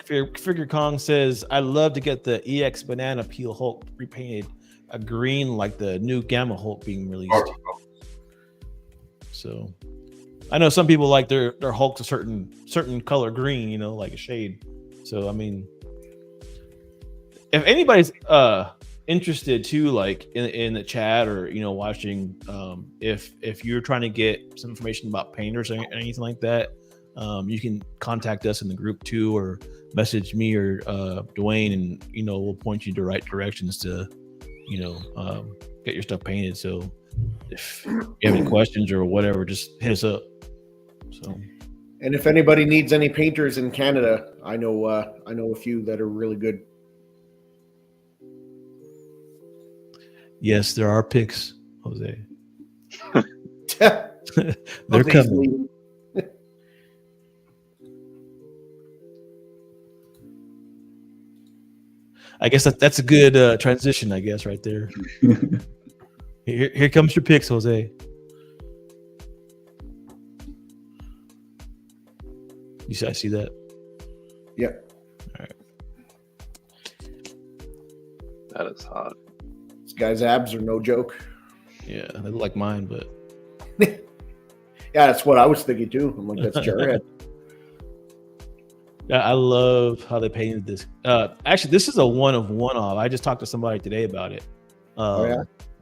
[SPEAKER 1] Figure Kong says, "I'd love to get the EX Banana Peel Hulk repainted a green like the new Gamma Hulk being released." So, I know some people like their Hulk's a certain color green, like a shade. So, I mean, if anybody's interested too, like in the chat or watching, if you're trying to get some information about painters or anything like that, you can contact us in the group too, or message me or Dwayne, and we'll point you to the right directions to get your stuff painted. So if you have any questions or whatever, just hit us up. So,
[SPEAKER 2] and if anybody needs any painters in Canada, I know a few that are really good.
[SPEAKER 1] Yes, there are picks, Jose.
[SPEAKER 2] They're
[SPEAKER 1] coming. I guess that's a good transition, I guess, right there. Here comes your picks, Jose. I see that?
[SPEAKER 2] Yep.
[SPEAKER 1] All right.
[SPEAKER 6] That is hot.
[SPEAKER 2] This guy's abs are no joke.
[SPEAKER 1] Yeah, they look like mine, but...
[SPEAKER 2] Yeah, that's what I was thinking too. I'm like, that's Jarhead.
[SPEAKER 1] Yeah, I love how they painted this. Actually, this is a one of one-off. I just talked to somebody today about it.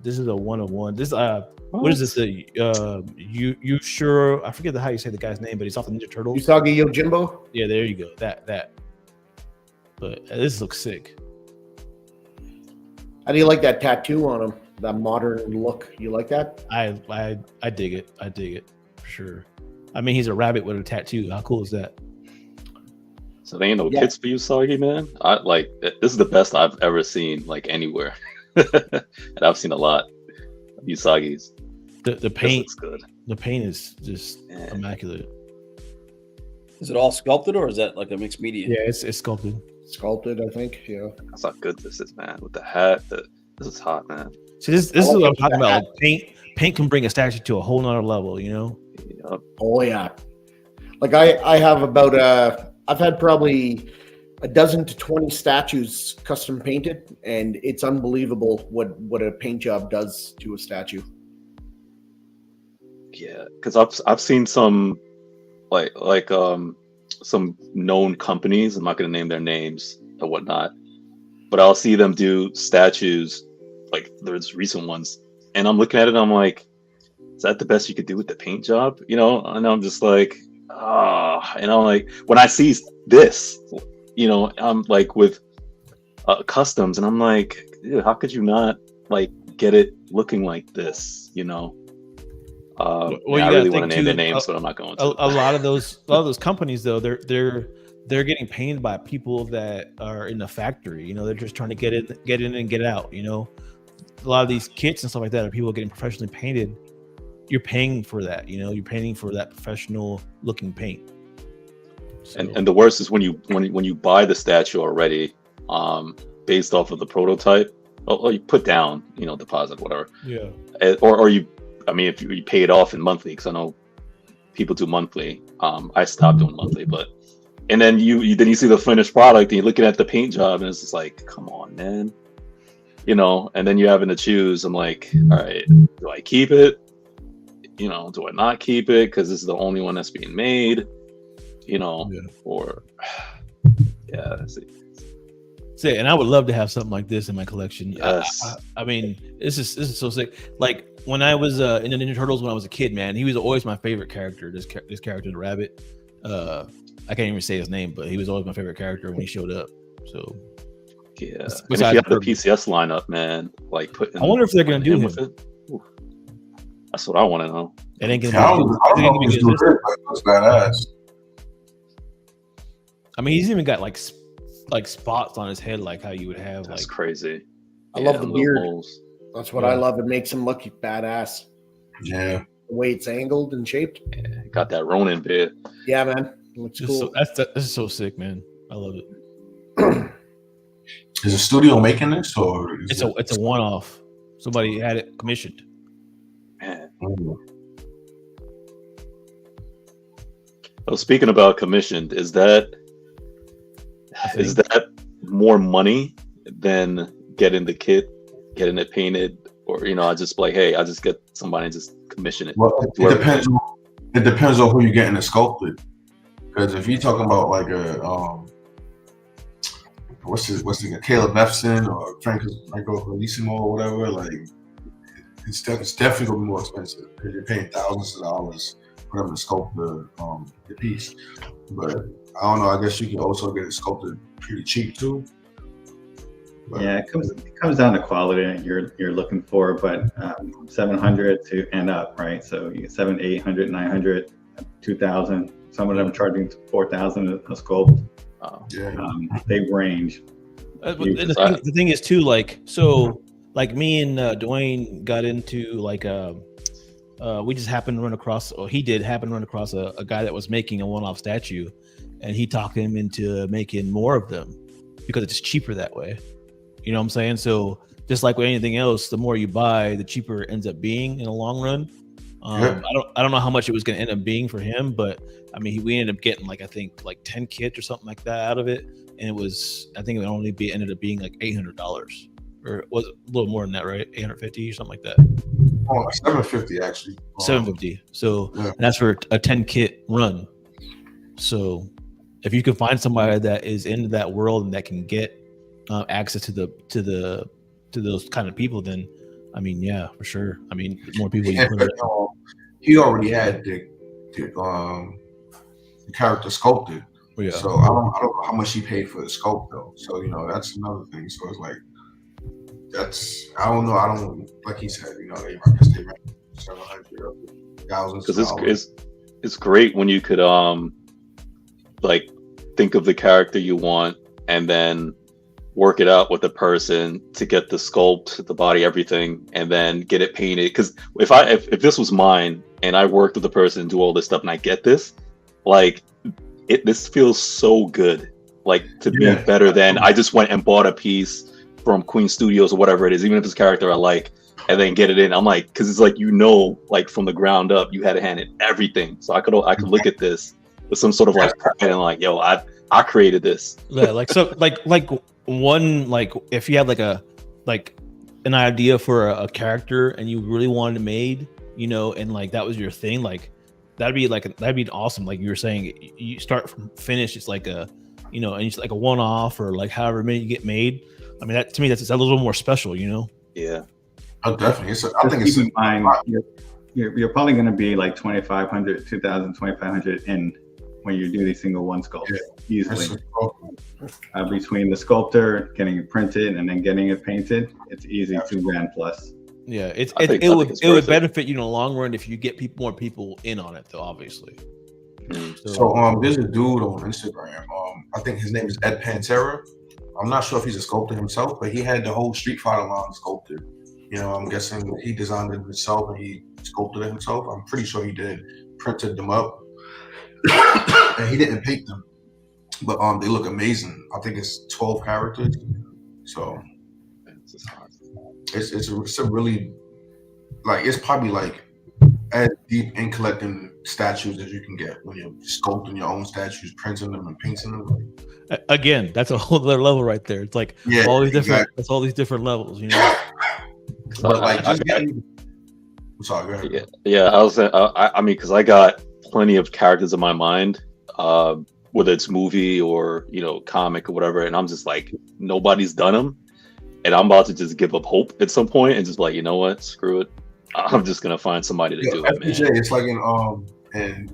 [SPEAKER 1] This is a one of one. This what is this? You sure? I forget how you say the guy's name, but he's off the Ninja Turtles.
[SPEAKER 2] Usagi Yojimbo.
[SPEAKER 1] Yeah, there you go. That. But this looks sick.
[SPEAKER 2] How do you like that tattoo on him? That modern look. You like that?
[SPEAKER 1] I dig it. I dig it for sure. I mean, he's a rabbit with a tattoo. How cool is that?
[SPEAKER 6] So they ain't no kits for you, Soggy, man. I like this is the best I've ever seen, like anywhere, and I've seen a lot of Usagi's.
[SPEAKER 1] The paint
[SPEAKER 6] looks good.
[SPEAKER 1] The paint is just immaculate.
[SPEAKER 4] Is it all sculpted or is that like a mixed media?
[SPEAKER 1] Yeah, it's sculpted.
[SPEAKER 2] Sculpted, I think. Yeah.
[SPEAKER 6] That's how good this is, man. With the hat, this is hot, man.
[SPEAKER 1] See, this is what I'm talking about. Like, paint can bring a statue to a whole nother level,
[SPEAKER 6] Yep.
[SPEAKER 2] Oh yeah. Like I have about I've had probably a dozen to 20 statues custom painted, and it's unbelievable what a paint job does to a statue.
[SPEAKER 6] Yeah, because I've seen some like some known companies. I'm not going to name their names or whatnot, but I'll see them do statues. Like there's recent ones, and I'm looking at it, and I'm like, is that the best you could do with the paint job? And I'm just like, and I'm like, when I see this, I'm like with customs, and I'm like, dude, how could you not like get it looking like this? I really want to name their names, but I'm not going to.
[SPEAKER 1] A lot of those companies, though, they're getting painted by people that are in the factory. They're just trying to get in and get out. A lot of these kits and stuff like that are people getting professionally painted. You're paying for that. You're paying for that professional looking paint. So. And
[SPEAKER 6] the worst is when you buy the statue already, based off of the prototype, or you put down, deposit, whatever.
[SPEAKER 1] Yeah.
[SPEAKER 6] Or you. I mean, if you pay it off in monthly, because I know people do monthly. I stopped doing monthly, and then you see the finished product and you're looking at the paint job and it's just like, come on, man, and then you're having to choose. I'm like, all right, do I keep it? Do I not keep it because this is the only one that's being made? Or yeah,
[SPEAKER 1] Say, and I would love to have something like this in my collection.
[SPEAKER 6] Yes.
[SPEAKER 1] I mean, this is so sick. Like when I was in the Ninja Turtles when I was a kid, man, he was always my favorite character. This character, the rabbit. I can't even say his name, but he was always my favorite character when he showed up. So
[SPEAKER 6] Yeah. And if you have the PCS lineup, man, like putting.
[SPEAKER 1] I wonder if they're gonna do him with
[SPEAKER 6] it. Ooh. That's what I want to know.
[SPEAKER 1] It ain't gonna
[SPEAKER 5] I don't know if he's doing it, but it's badass.
[SPEAKER 1] I mean, he's even got like spots on his head, like how you would have.
[SPEAKER 6] That's
[SPEAKER 1] like
[SPEAKER 6] crazy.
[SPEAKER 2] I love the beard.
[SPEAKER 6] Moles.
[SPEAKER 2] That's what I love. It makes him look badass.
[SPEAKER 5] Yeah.
[SPEAKER 2] The way it's angled and shaped.
[SPEAKER 6] Yeah, got that Ronin beard.
[SPEAKER 2] Yeah, man. It looks cool.
[SPEAKER 1] This is so sick, man. I love it.
[SPEAKER 5] Is a studio making this, or
[SPEAKER 1] It's a one-off. Somebody had it commissioned.
[SPEAKER 6] Man.
[SPEAKER 5] Mm.
[SPEAKER 6] Well, speaking about commissioned, is that more money than getting the kit, getting it painted, or I just like, hey, I just get somebody and just commission it?
[SPEAKER 5] Well, it depends. It depends on who you're getting it sculpted. Because if you're talking about like a what's his Caleb Efson or Franco Bellissimo or whatever, like it's definitely gonna be more expensive because you're paying thousands of dollars for them to sculpt the piece. But I don't know. I guess you can also get it sculpted pretty cheap too. But,
[SPEAKER 3] yeah, it comes down to quality you're looking for, but 700 to and up, right? So you get 700, 800, 900, 2,000. Some of them charging 4,000 a sculpt. They range.
[SPEAKER 1] The thing is too, like, so like me and Dwayne got into like we just happened to run across, or he did happen to run across a guy that was making a one-off statue, and he talked him into making more of them because it's cheaper that way. You know what I'm saying? So just like with anything else, the more you buy, the cheaper it ends up being in the long run. I don't know how much it was going to end up being for him, but I mean, we ended up getting like, I think like 10 kits or something like that out of it. And it was, I think it ended up being like $800, or it was a little more than that, right? 850 or something like that.
[SPEAKER 5] Oh, 750 actually.
[SPEAKER 1] 750. So that's for a 10 kit run. So if you can find somebody that is into that world and that can get access to those kind of people, then I mean, yeah, for sure. I mean, the more people you put
[SPEAKER 5] he already had the character sculpted.
[SPEAKER 1] Yeah.
[SPEAKER 5] So I don't know how much he paid for the sculpt though. So that's another thing. So it's like I don't know. I don't, like he said, they rank 700 thousands.
[SPEAKER 6] Because it's great when you could like think of the character you want and then work it out with the person to get the sculpt, the body, everything, and then get it painted. Because if this was mine and I worked with the person and do all this stuff and I get this, like this feels so good, like to be better than I just went and bought a piece from Queen Studios or whatever it is, even if it's a character I like, and then get it in. I'm like, because it's like like from the ground up, you had to hand it everything. So I could look at this with some sort of like pride and like, yo, I created this.
[SPEAKER 1] Yeah, like so, like one, like if you had like an idea for a character and you really wanted it made, and like that was your thing, like that'd be awesome. Like you were saying, you start from finish, it's like a and it's like a one-off or like however many you get made. I mean, that to me, that's a little more special,
[SPEAKER 6] Yeah.
[SPEAKER 5] Oh, definitely. I think it's
[SPEAKER 3] keep in mind you're probably going to be like 2,500, 2,000, 2,500 in when you do these single one sculpts easily. Between the sculptor, getting it printed, and then getting it painted, it's easy, $2,000 plus.
[SPEAKER 1] Yeah, it would benefit you in the long run if you get more people in on it, though. Obviously.
[SPEAKER 5] So there's a dude on Instagram. I think his name is Ed Pantera. I'm not sure if he's a sculptor himself, but he had the whole Street Fighter line sculpted. I'm guessing he designed it himself and he sculpted it himself. I'm pretty sure he did. Printed them up, and he didn't paint them, but they look amazing. I think it's 12 characters. So it's a really, like, it's probably like as deep in collecting statues as you can get when you're sculpting your own statues, printing them and painting them.
[SPEAKER 1] Again, that's a whole other level right there. It's like all these different, it's all these different levels,
[SPEAKER 5] But like, just getting. I'm sorry, go ahead.
[SPEAKER 6] Yeah. I mean, because I got plenty of characters in my mind, whether it's movie or comic or whatever, and I'm just like, nobody's done them, and I'm about to just give up hope at some point and just like, you know what, screw it, I'm just gonna find somebody to do it, man.
[SPEAKER 5] FPJ, it's like in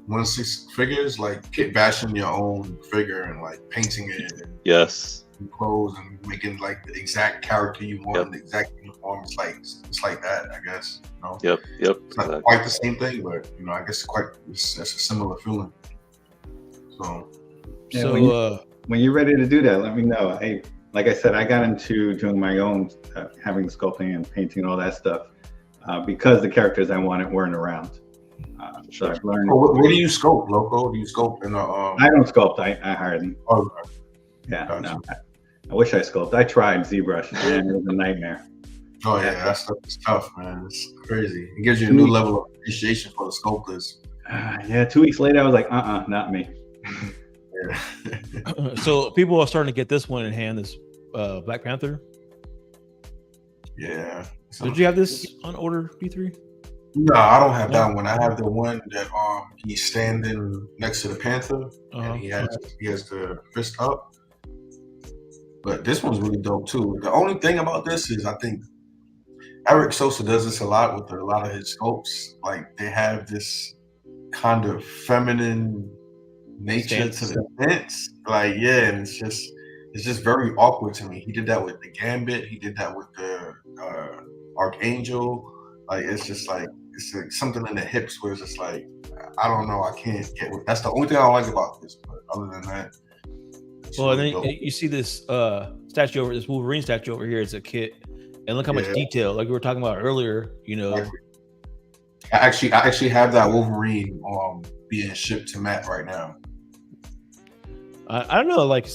[SPEAKER 5] 1/6 figures, like kit bashing your own figure and like painting it and
[SPEAKER 6] Yes.
[SPEAKER 5] clothes and making like the exact character you want, the exact uniform. It's like that, I guess.
[SPEAKER 6] Yep.
[SPEAKER 5] It's not quite the same thing, but I guess it's a similar feeling. So
[SPEAKER 3] when you're ready to do that, let me know. Like I said, I got into doing my own having sculpting and painting and all that stuff because the characters I wanted weren't around. So I've learned.
[SPEAKER 5] Where do you sculpt, Loco? Do you sculpt in a?
[SPEAKER 3] I don't sculpt. I hire them.
[SPEAKER 5] Oh,
[SPEAKER 3] yeah.
[SPEAKER 5] gotcha.
[SPEAKER 3] No, I wish I sculpted. I tried ZBrush, and it was a nightmare.
[SPEAKER 5] Oh yeah, that stuff is tough, man. It's crazy. It gives you a new level of appreciation for the sculptors.
[SPEAKER 3] 2 weeks later, I was like, not me.
[SPEAKER 1] So people are starting to get this one in hand. This Black Panther.
[SPEAKER 5] Yeah.
[SPEAKER 1] Did you have this on order, B3?
[SPEAKER 5] No, I don't have that one. I have the one that he's standing next to the Panther and he has the fist up. But this one's really dope too. The only thing about this is I think Eric Sosa does this a lot with a lot of his sculpts. Like they have this kind of feminine nature to the stance. Like, yeah, and it's just very awkward to me. He did that with the Gambit, he did that with the Archangel. Like it's just like it's like something in the hips where it's just like I don't know, I can't get with. That's the only thing I don't like about this. But other than that,
[SPEAKER 1] well, and then you see this statue over this Wolverine statue over here. It's a kit, and look how much detail. Like we were talking about earlier.
[SPEAKER 5] I actually have that Wolverine being shipped to Matt right now.
[SPEAKER 1] I don't know, like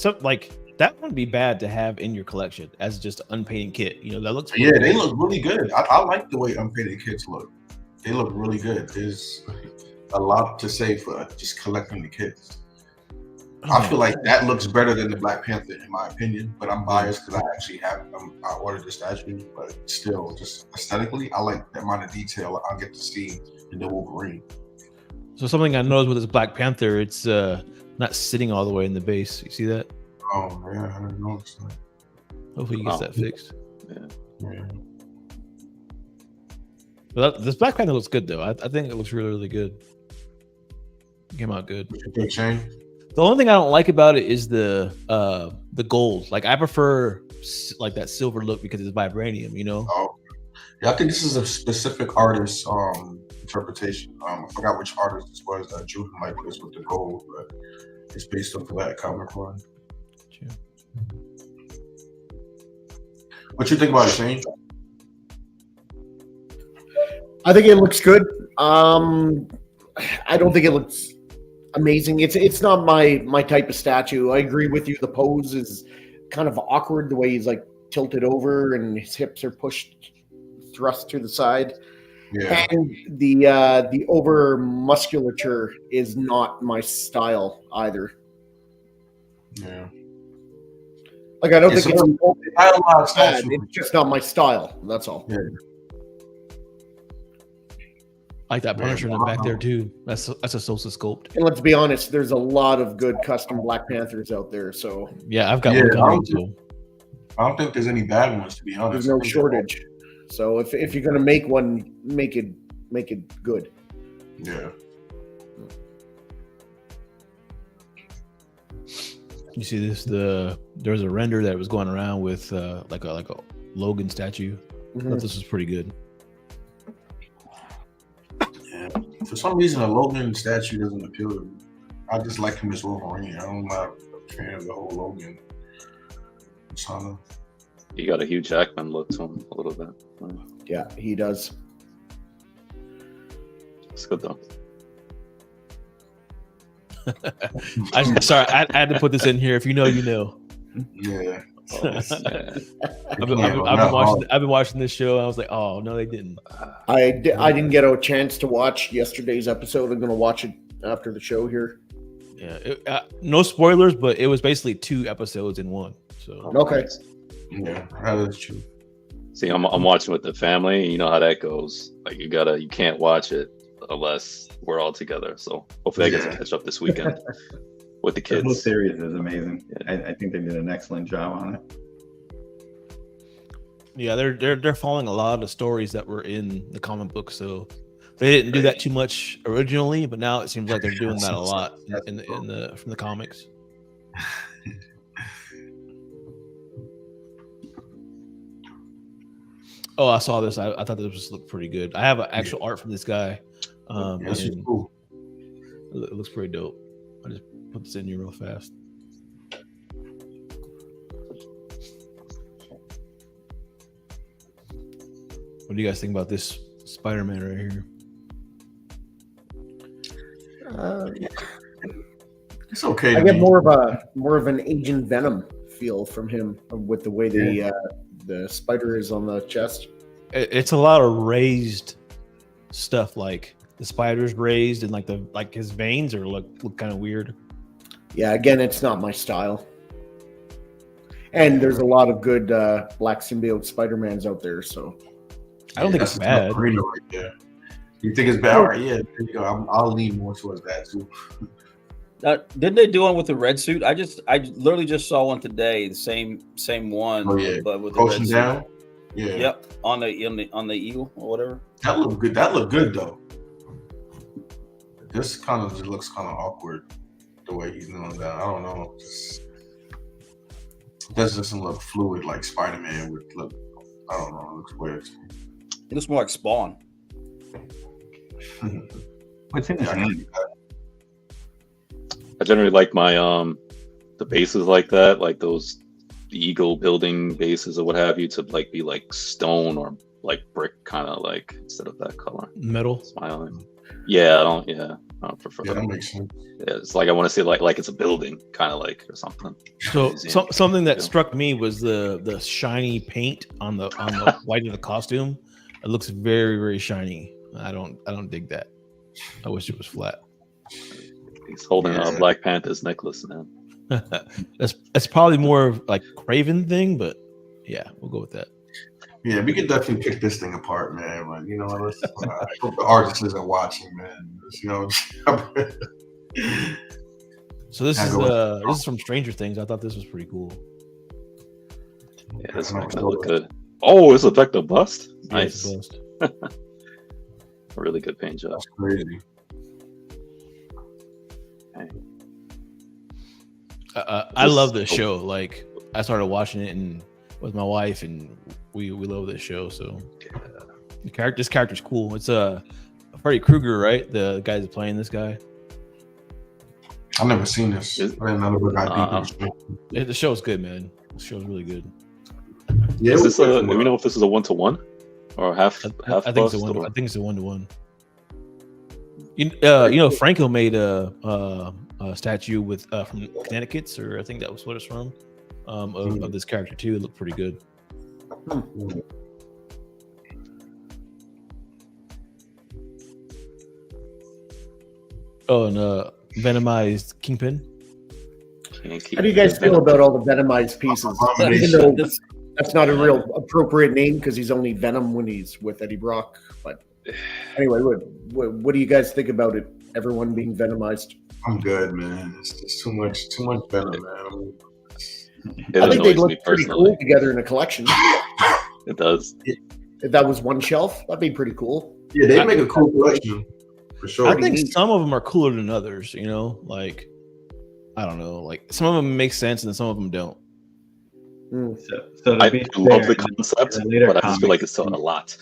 [SPEAKER 1] that wouldn't be bad to have in your collection as just an unpainted kit. That looks
[SPEAKER 5] really good. They look really good. I like the way unpainted kits look. They look really good. There's a lot to say for just collecting the kits. I feel like that looks better than the Black Panther in my opinion, but I'm biased because I actually have I ordered the statue, but still, just aesthetically, I like the amount of detail I get to see in the Wolverine.
[SPEAKER 1] So something I noticed with this Black Panther, it's not sitting all the way in the base. You see that?
[SPEAKER 5] Oh yeah, I didn't notice that.
[SPEAKER 1] Hopefully he gets that fixed.
[SPEAKER 5] Yeah.
[SPEAKER 1] But this Black Panther looks good though. I think it looks really, really good. It came out good.
[SPEAKER 5] Big Shane.
[SPEAKER 1] The only thing I don't like about it is the gold. Like I prefer like that silver look because it's vibranium.
[SPEAKER 5] Oh, yeah. I think this is a specific artist interpretation. I forgot which artist this was that drew him like this with the gold, but it's based off of that comic run.
[SPEAKER 1] Sure.
[SPEAKER 5] What you think about it, Shane?
[SPEAKER 2] I think it looks good. I don't think it looks amazing. It's not my type of statue. I agree with you. The pose is kind of awkward. The way he's like tilted over and his hips are thrust to the side.
[SPEAKER 5] Yeah.
[SPEAKER 2] And the over musculature is not my style either.
[SPEAKER 5] Yeah.
[SPEAKER 2] Like I don't think it's
[SPEAKER 5] bad.
[SPEAKER 2] It's just not my style. That's all.
[SPEAKER 5] Yeah.
[SPEAKER 1] I like that Punisher in the back there too. That's a Sosa sculpt.
[SPEAKER 2] And let's be honest, there's a lot of good custom Black Panthers out there. So
[SPEAKER 1] yeah, I've got one coming too.
[SPEAKER 5] I don't think there's any bad ones, to be honest.
[SPEAKER 2] There's no shortage. So if you're gonna make one, make it good.
[SPEAKER 5] Yeah.
[SPEAKER 1] You see this? There's a render that was going around with like a Logan statue. I thought this was pretty good.
[SPEAKER 5] Yeah. For some reason, a Logan statue doesn't appeal to me. I just like him as Wolverine. I'm not a fan of the whole Logan persona.
[SPEAKER 6] He got a Hugh Jackman look to him a little bit.
[SPEAKER 2] Yeah, he does.
[SPEAKER 6] It's good though.
[SPEAKER 1] Sorry, I had to put this in here. If you know, you know.
[SPEAKER 5] Yeah.
[SPEAKER 1] I've been watching this show. And I was like, oh no, they didn't.
[SPEAKER 2] I didn't get a chance to watch yesterday's episode. I'm gonna watch it after the show here.
[SPEAKER 1] Yeah, no spoilers, but it was basically 2 episodes in one. So
[SPEAKER 2] okay.
[SPEAKER 5] Yeah, that is true.
[SPEAKER 6] See, I'm watching with the family, and you know how that goes. Like you can't watch it unless we're all together. So hopefully I get to catch up this weekend with the
[SPEAKER 3] The whole
[SPEAKER 6] kids.
[SPEAKER 3] series is amazing. I think they did an excellent job on it.
[SPEAKER 1] Yeah, they're following a lot of the stories that were in the comic book, so they didn't do that too much originally, but now it seems like they're doing that a lot in the from the comics. Oh, I saw this. I thought this looked pretty good. I have an actual art from this guy.
[SPEAKER 5] This is
[SPEAKER 1] and
[SPEAKER 5] cool.
[SPEAKER 1] it looks pretty dope. I just put this in here real fast. What do you guys think about this Spider-Man right here?
[SPEAKER 5] It's okay.
[SPEAKER 2] I
[SPEAKER 5] to
[SPEAKER 2] get
[SPEAKER 5] me.
[SPEAKER 2] more of an Agent Venom feel from him with the way the spider is on the chest.
[SPEAKER 1] It's a lot of raised stuff, like the spider's raised, and like his veins are look kind of weird.
[SPEAKER 2] Yeah, again, it's not my style. And there's a lot of good black symbiote Spider-Mans out there, so
[SPEAKER 1] I don't think it's bad.
[SPEAKER 5] Right there. You think it's bad, right? Yeah, there you go. I'll lean more towards that too.
[SPEAKER 4] Didn't they do one with the red suit? I literally just saw one today, the same one,
[SPEAKER 5] Oh yeah,
[SPEAKER 4] but with the red
[SPEAKER 5] Ocean
[SPEAKER 4] suit.
[SPEAKER 5] down. Yeah.
[SPEAKER 4] Yep, on the eagle or whatever.
[SPEAKER 5] That looked good. That looked good though. This kind of just looks kind of awkward the way he's doing that. I don't know. It doesn't look fluid like Spider-Man would look. I don't know. It looks weird.
[SPEAKER 4] It looks more like Spawn.
[SPEAKER 3] What's in his hand?
[SPEAKER 6] I generally like my the bases like that, like those eagle building bases or what have you, to like be like stone or like brick, kind of like, instead of that color.
[SPEAKER 1] Metal.
[SPEAKER 6] Smiling. Yeah, I don't prefer
[SPEAKER 5] Yeah,
[SPEAKER 6] that.
[SPEAKER 5] that makes sense.
[SPEAKER 6] Yeah, it's like I want to see like it's a building, kind of like, or something.
[SPEAKER 1] So
[SPEAKER 6] Museum.
[SPEAKER 1] something that
[SPEAKER 6] Yeah.
[SPEAKER 1] struck me was the shiny paint on the white of the costume. It looks very, very shiny. I don't dig that. I wish it was flat.
[SPEAKER 6] He's holding Black Panther's necklace, man.
[SPEAKER 1] That's probably more of like Craven thing, but yeah, we'll go with that.
[SPEAKER 5] Yeah, we could definitely pick this thing apart, man. Like, you know, I hope the artist isn't watching, man. You know.
[SPEAKER 1] So this is from Stranger Things. I thought this was pretty cool.
[SPEAKER 6] Yeah, this makes it look good. Oh, it's effect of bust.
[SPEAKER 1] Yeah, it's
[SPEAKER 6] Nice.
[SPEAKER 1] a bust.
[SPEAKER 6] A really good paint job.
[SPEAKER 5] That's crazy.
[SPEAKER 1] I love this show. Like, I started watching it with my wife, and we love this show. So this character's cool. It's Freddy Krueger, right? The guy that's playing this guy.
[SPEAKER 5] I've never seen this. I didn't know the guy deep in
[SPEAKER 1] The show's good, man. The show's really good.
[SPEAKER 5] Yeah,
[SPEAKER 6] Is this do we know if this is a 1-to-1 or half
[SPEAKER 1] I think
[SPEAKER 6] bust?
[SPEAKER 1] it's a one.
[SPEAKER 6] or-
[SPEAKER 1] I think it's a 1-to-1. You know, Franco made a statue with from Connecticut, or I think that was what it's from, of this character too. It looked pretty good. Oh, and Venomized Kingpin.
[SPEAKER 6] Can't keep
[SPEAKER 2] How do you guys feel about all the Venomized pieces? Even though that's not a real appropriate name because he's only Venom when he's with Eddie Brock. But anyway, what do you guys think about it? Everyone being Venomized.
[SPEAKER 5] I'm good, man. It's just too much venom, man.
[SPEAKER 6] It
[SPEAKER 2] I think they'd
[SPEAKER 6] annoys me
[SPEAKER 2] look pretty
[SPEAKER 6] personally.
[SPEAKER 2] cool together in a collection.
[SPEAKER 6] It does.
[SPEAKER 2] If that was one shelf, that'd be pretty cool.
[SPEAKER 5] Yeah, they make a cool collection for sure.
[SPEAKER 1] I think some of them are cooler than others. You know, like I don't know, like some of them make sense and some of them don't.
[SPEAKER 3] So to
[SPEAKER 6] I
[SPEAKER 3] be
[SPEAKER 6] love
[SPEAKER 3] fair,
[SPEAKER 6] the concept,
[SPEAKER 3] in the later
[SPEAKER 6] but I just feel like
[SPEAKER 3] comics,
[SPEAKER 6] it's still a lot.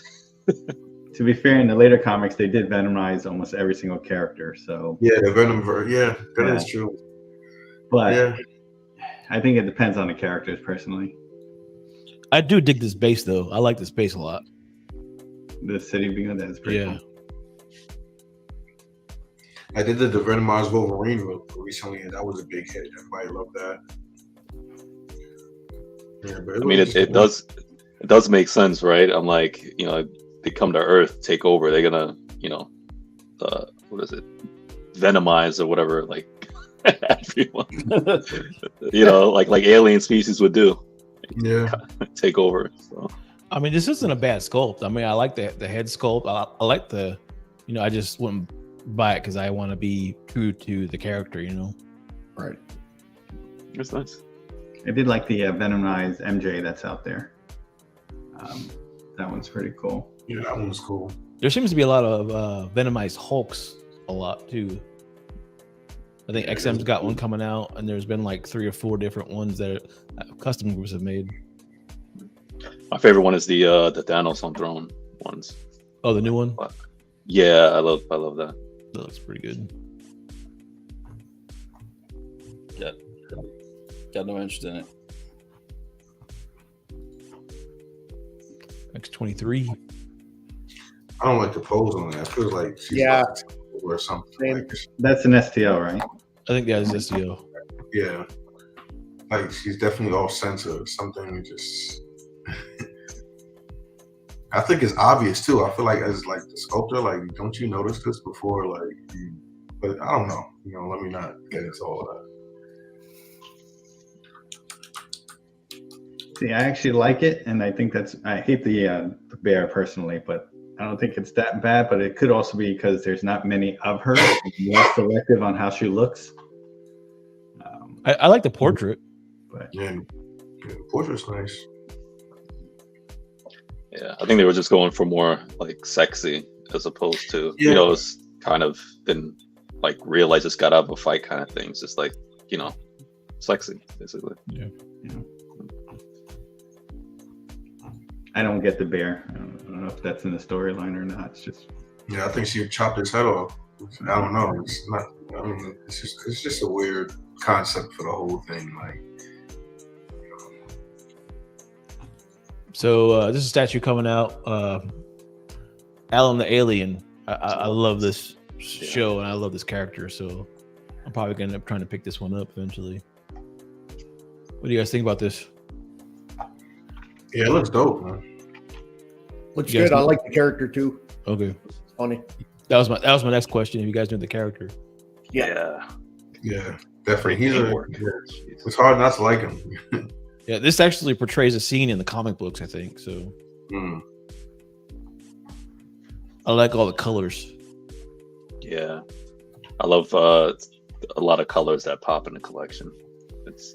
[SPEAKER 3] To be fair, in the later comics, they did venomize almost every single character. So,
[SPEAKER 5] Yeah, the Venom yeah, that is
[SPEAKER 3] Yeah.
[SPEAKER 5] true.
[SPEAKER 3] but
[SPEAKER 5] Yeah.
[SPEAKER 3] I think it depends on the characters personally.
[SPEAKER 1] I do dig this base though. I like this base a lot.
[SPEAKER 3] The city being that is pretty
[SPEAKER 1] Yeah.
[SPEAKER 3] cool.
[SPEAKER 5] I did the Venomized Wolverine recently, and that was a big hit. Everybody loved that. Yeah, but
[SPEAKER 6] I mean, it does make sense, right? I'm like, you know, they come to Earth, take over. They're gonna, you know, what is it, venomize or whatever, like everyone, you know, like alien species would do,
[SPEAKER 5] Yeah,
[SPEAKER 6] take over. So
[SPEAKER 1] I mean, this isn't a bad sculpt. I mean, I like the head sculpt. I like I just wouldn't buy it because I want to be true to the character, you know.
[SPEAKER 2] Right.
[SPEAKER 6] That's nice.
[SPEAKER 3] I did like the Venomized MJ that's out there. That one's pretty cool.
[SPEAKER 5] Yeah, that one's cool.
[SPEAKER 1] There seems to be a lot of Venomized Hulks a lot too. I think XM's got one coming out, and there's been like 3 or 4 different ones that custom groups have made.
[SPEAKER 6] My favorite one is the Thanos on Throne ones.
[SPEAKER 1] Oh, the new one?
[SPEAKER 6] Yeah, I love that.
[SPEAKER 1] That looks pretty good.
[SPEAKER 4] Yeah, got no interest in it.
[SPEAKER 1] X-23.
[SPEAKER 5] I don't like the pose on that. It feels like she's or something. Like,
[SPEAKER 3] That's an STL, right?
[SPEAKER 1] I think that is SEO.
[SPEAKER 5] yeah, like she's definitely off center or something. Just, I think it's obvious too. I feel like as like the sculptor, like, don't you notice this before? Like, but I don't know. Let me not get into all of that.
[SPEAKER 3] See, I actually like it, and I think I hate the bear personally, but I don't think it's that bad. But it could also be because there's not many of her. More selective on how she looks.
[SPEAKER 1] I like the portrait.
[SPEAKER 3] But
[SPEAKER 5] Yeah, the portrait's nice.
[SPEAKER 6] Yeah, I think they were just going for more like sexy as opposed to it's kind of been like real. I just got out of a fight kind of thing. It's just like sexy basically.
[SPEAKER 1] Yeah.
[SPEAKER 3] I don't get the bear. I don't know if that's in the storyline or not. It's just
[SPEAKER 5] I think she chopped his head off. I don't know. It's not. I mean, it's just a weird concept for the whole thing. Like,
[SPEAKER 1] So this is a statue coming out. Alan the Alien. I love this show and I love this character, so I'm probably gonna end up trying to pick this one up eventually. What do you guys think about this?
[SPEAKER 5] yeah, it looks dope, man.
[SPEAKER 2] Looks
[SPEAKER 1] You guys
[SPEAKER 2] good. I
[SPEAKER 1] know-
[SPEAKER 2] like the character too.
[SPEAKER 1] Okay,
[SPEAKER 2] It's funny.
[SPEAKER 1] that was my next question. If you guys knew the character,
[SPEAKER 6] Yeah.
[SPEAKER 5] Yeah, definitely.
[SPEAKER 6] Teamwork.
[SPEAKER 5] It's hard not to like him.
[SPEAKER 1] yeah, this actually portrays a scene in the comic books, I think. So
[SPEAKER 5] Mm.
[SPEAKER 1] I like all the colors.
[SPEAKER 6] Yeah, I love a lot of colors that pop in the collection. It's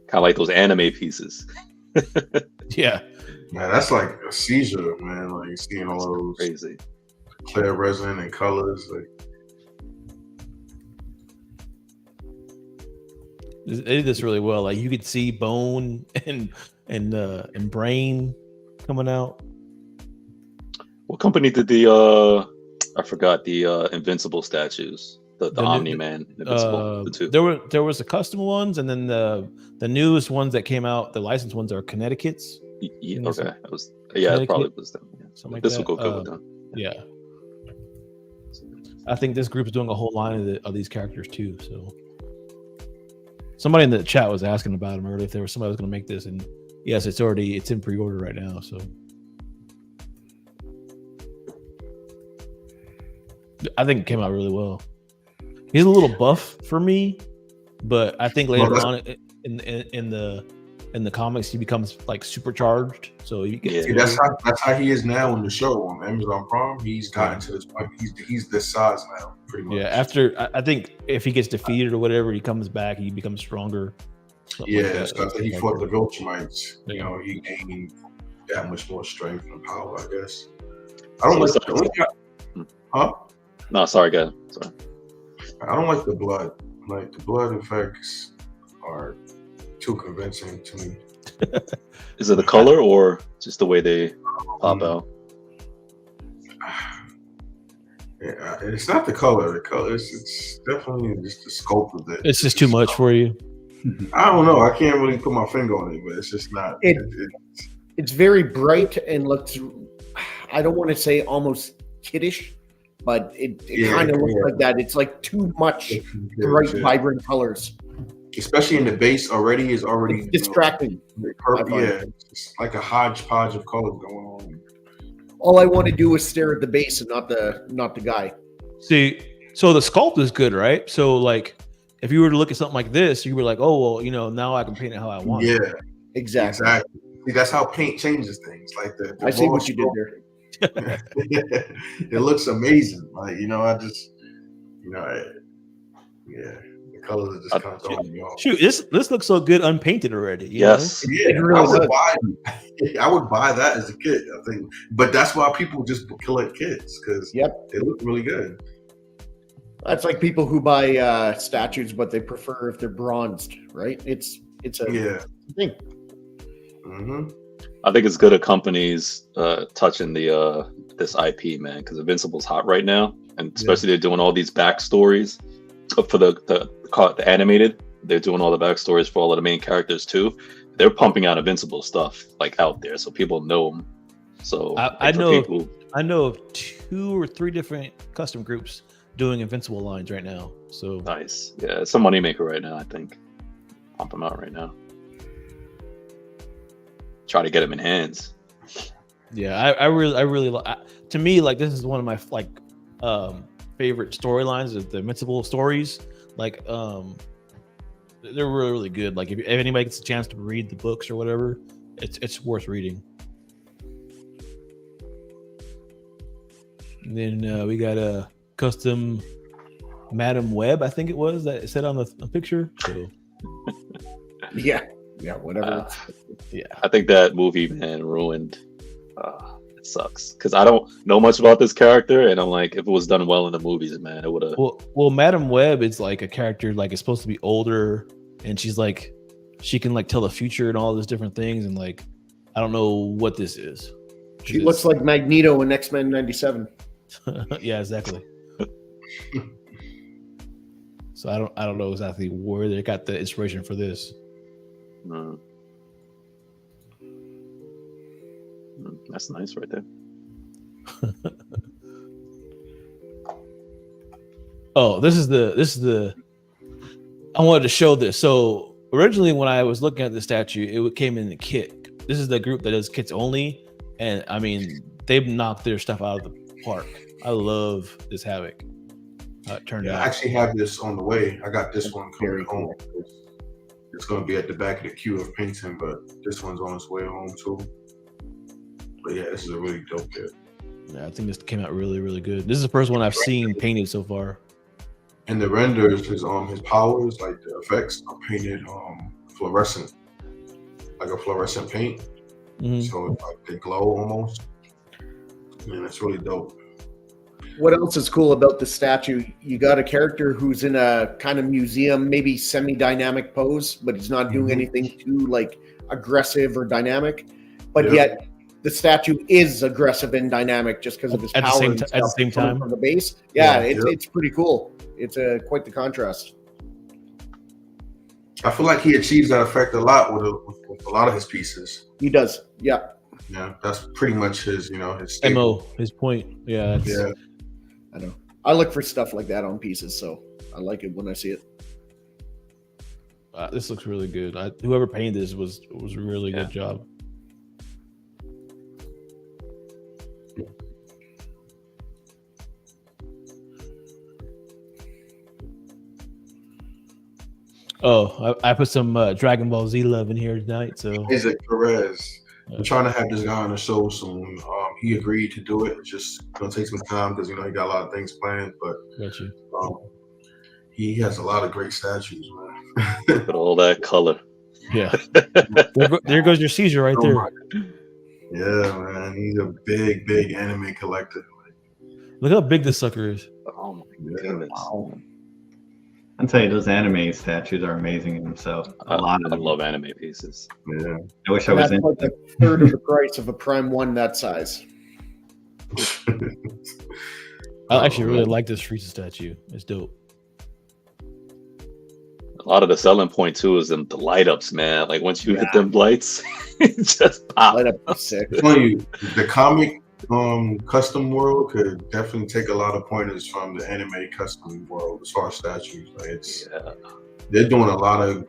[SPEAKER 6] kind of like those anime pieces.
[SPEAKER 1] Yeah,
[SPEAKER 5] Man, that's like a seizure, man. Like seeing all those
[SPEAKER 6] Crazy.
[SPEAKER 5] clear resin and colors. Like,
[SPEAKER 1] they did this really well. Like you could see bone and brain coming out.
[SPEAKER 6] What company did the I forgot the Invincible statues, the
[SPEAKER 1] The new-
[SPEAKER 6] Omni-Man, Invincible, the two.
[SPEAKER 1] There was the custom ones, and then the newest ones that came out. The licensed ones are Connecticut's.
[SPEAKER 6] Yeah,
[SPEAKER 1] Yes.
[SPEAKER 6] okay, it was it probably was them. Yeah.
[SPEAKER 1] Something like
[SPEAKER 6] This
[SPEAKER 1] that.
[SPEAKER 6] will go good with them.
[SPEAKER 1] Yeah, I think this group is doing a whole line of these characters too. So somebody in the chat was asking about them earlier if there was somebody who was going to make this, and yes, it's in pre-order right now. So I think it came out really well. He's a little buff for me, but I think later on in the comics he becomes like supercharged. So you get
[SPEAKER 5] see, that's how he is now in the show on Amazon Prime. He's gotten to this point. He's this size now, pretty much.
[SPEAKER 1] yeah. After I think if he gets defeated or whatever, he comes back. He becomes stronger. Something like
[SPEAKER 5] Yeah,
[SPEAKER 1] that.
[SPEAKER 5] so after he fought the Viltrumites,
[SPEAKER 1] Yeah.
[SPEAKER 5] he gained that much more strength and power, I guess. I don't like huh?
[SPEAKER 6] No, sorry, guys. Sorry.
[SPEAKER 5] I don't like the blood. Like the blood effects are too convincing to me.
[SPEAKER 6] Is it the color or just the way they pop out?
[SPEAKER 5] Yeah, it's not the color. The color, it's definitely just the scope of it.
[SPEAKER 1] It's just too much for you.
[SPEAKER 5] I don't know. I can't really put my finger on it, but it's just not.
[SPEAKER 2] It's very bright and looks, I don't want to say almost kiddish, but it kind of looks like that. It's like too much bright, vibrant colors.
[SPEAKER 5] Especially in the base already is already
[SPEAKER 2] It's distracting.
[SPEAKER 5] Yeah, it's like a hodgepodge of colors going on.
[SPEAKER 2] All I want to do is stare at the base and not the guy.
[SPEAKER 1] See, so the sculpt is good, right? So like, if you were to look at something like this, you were like, oh well, now I can paint it how I want.
[SPEAKER 5] Yeah,
[SPEAKER 2] Exactly.
[SPEAKER 5] See, that's how paint changes things. Like the
[SPEAKER 2] I see
[SPEAKER 5] raw
[SPEAKER 2] what you did there.
[SPEAKER 5] it looks amazing. Like, I just, the colors are just kind of throwing me off.
[SPEAKER 1] Shoot, this looks so good unpainted already. You
[SPEAKER 6] Yes.
[SPEAKER 5] Yeah, I would buy that as a kid, I think. But that's why people just collect kids, because they look really good.
[SPEAKER 2] That's like people who buy statues, but they prefer if they're bronzed, right? It's a thing.
[SPEAKER 5] Mm-hmm.
[SPEAKER 6] I think it's good at companies touching the this IP, man, because Invincible's hot right now, and especially they're doing all these backstories for the animated. They're doing all the backstories for all of the main characters too. They're pumping out Invincible stuff like out there, so people know them. So
[SPEAKER 1] I know of 2 or 3 different custom groups doing Invincible lines right now. So
[SPEAKER 6] nice. Yeah, it's a moneymaker right now, I think. Pump them out right now. Try to get them in hands.
[SPEAKER 1] Yeah, I really to me, like, this is one of my favorite storylines is the Invincible stories. Like, they're really, really good. Like, if anybody gets a chance to read the books or whatever, it's worth reading. And then we got a custom Madam Web, I think it was, that it said on the picture. So
[SPEAKER 2] whatever.
[SPEAKER 6] I think that movie, man, ruined. It sucks because I don't know much about this character, and I'm like, if it was done well in the movies, man, it would have.
[SPEAKER 1] Well, Madam Web is like a character, like, it's supposed to be older, and she's like, she can like tell the future and all these different things, and like, I don't know what this is.
[SPEAKER 2] She looks like Magneto in X-Men '97.
[SPEAKER 1] Yeah, exactly. So I don't know exactly where they got the inspiration for this.
[SPEAKER 6] That's nice right there.
[SPEAKER 1] Oh, this is the I wanted to show this. So originally when I was looking at the statue, it came in the kit. This is the group that does kits only, and I mean, they've knocked their stuff out of the park. I love this Havoc. It turned out.
[SPEAKER 5] I actually have this on the way. I got this one coming home. It's going to be at the back of the queue of painting, but this one's on its way home too. But yeah, this is a really dope kit.
[SPEAKER 1] Yeah, I think this came out really, really good. This is the first one I've seen painted so far.
[SPEAKER 5] And the renders, his powers, like the effects, are painted fluorescent, like a fluorescent paint.
[SPEAKER 1] Mm-hmm.
[SPEAKER 5] So it's like they glow almost. Man, it's really dope.
[SPEAKER 2] What else is cool about the statue? You got a character who's in a kind of museum, maybe semi-dynamic pose, but he's not doing anything too like aggressive or dynamic. But yet the statue is aggressive and dynamic just because of his power at the same time from the base. It's pretty cool. It's quite the contrast.
[SPEAKER 5] I feel like he achieves that effect a lot with a lot of his pieces.
[SPEAKER 2] He does. Yeah.
[SPEAKER 5] Yeah, that's pretty much his, his
[SPEAKER 1] MO, his point. Yeah.
[SPEAKER 2] I know. I look for stuff like that on pieces, so I like it when I see it.
[SPEAKER 1] This looks really good. Whoever painted this was a really good job. Oh, I put some Dragon Ball Z love in here tonight. So
[SPEAKER 5] Isaac Perez. I'm trying to have this guy on the show soon. He agreed to do it. It's just gonna take some time because he got a lot of things planned. But he has a lot of great statues, man.
[SPEAKER 6] Look at all that color.
[SPEAKER 1] Yeah. there goes your Caesar right there.
[SPEAKER 5] Yeah, man. He's a big, big anime collector.
[SPEAKER 1] Look how big this sucker is.
[SPEAKER 6] Oh my goodness. Wow.
[SPEAKER 3] I'll tell you, those anime statues are amazing in themselves.
[SPEAKER 6] I love anime pieces.
[SPEAKER 5] Yeah.
[SPEAKER 3] I wish I was in.
[SPEAKER 2] Like a third of the price of a Prime 1 that size.
[SPEAKER 1] I actually really like this Frieza statue. It's dope.
[SPEAKER 6] A lot of the selling point too is the light ups, man. Like once you hit them lights, it just pop.
[SPEAKER 2] Light up sick.
[SPEAKER 5] The comic custom world could definitely take a lot of pointers from the anime custom world as far as statues. Like they're doing a lot of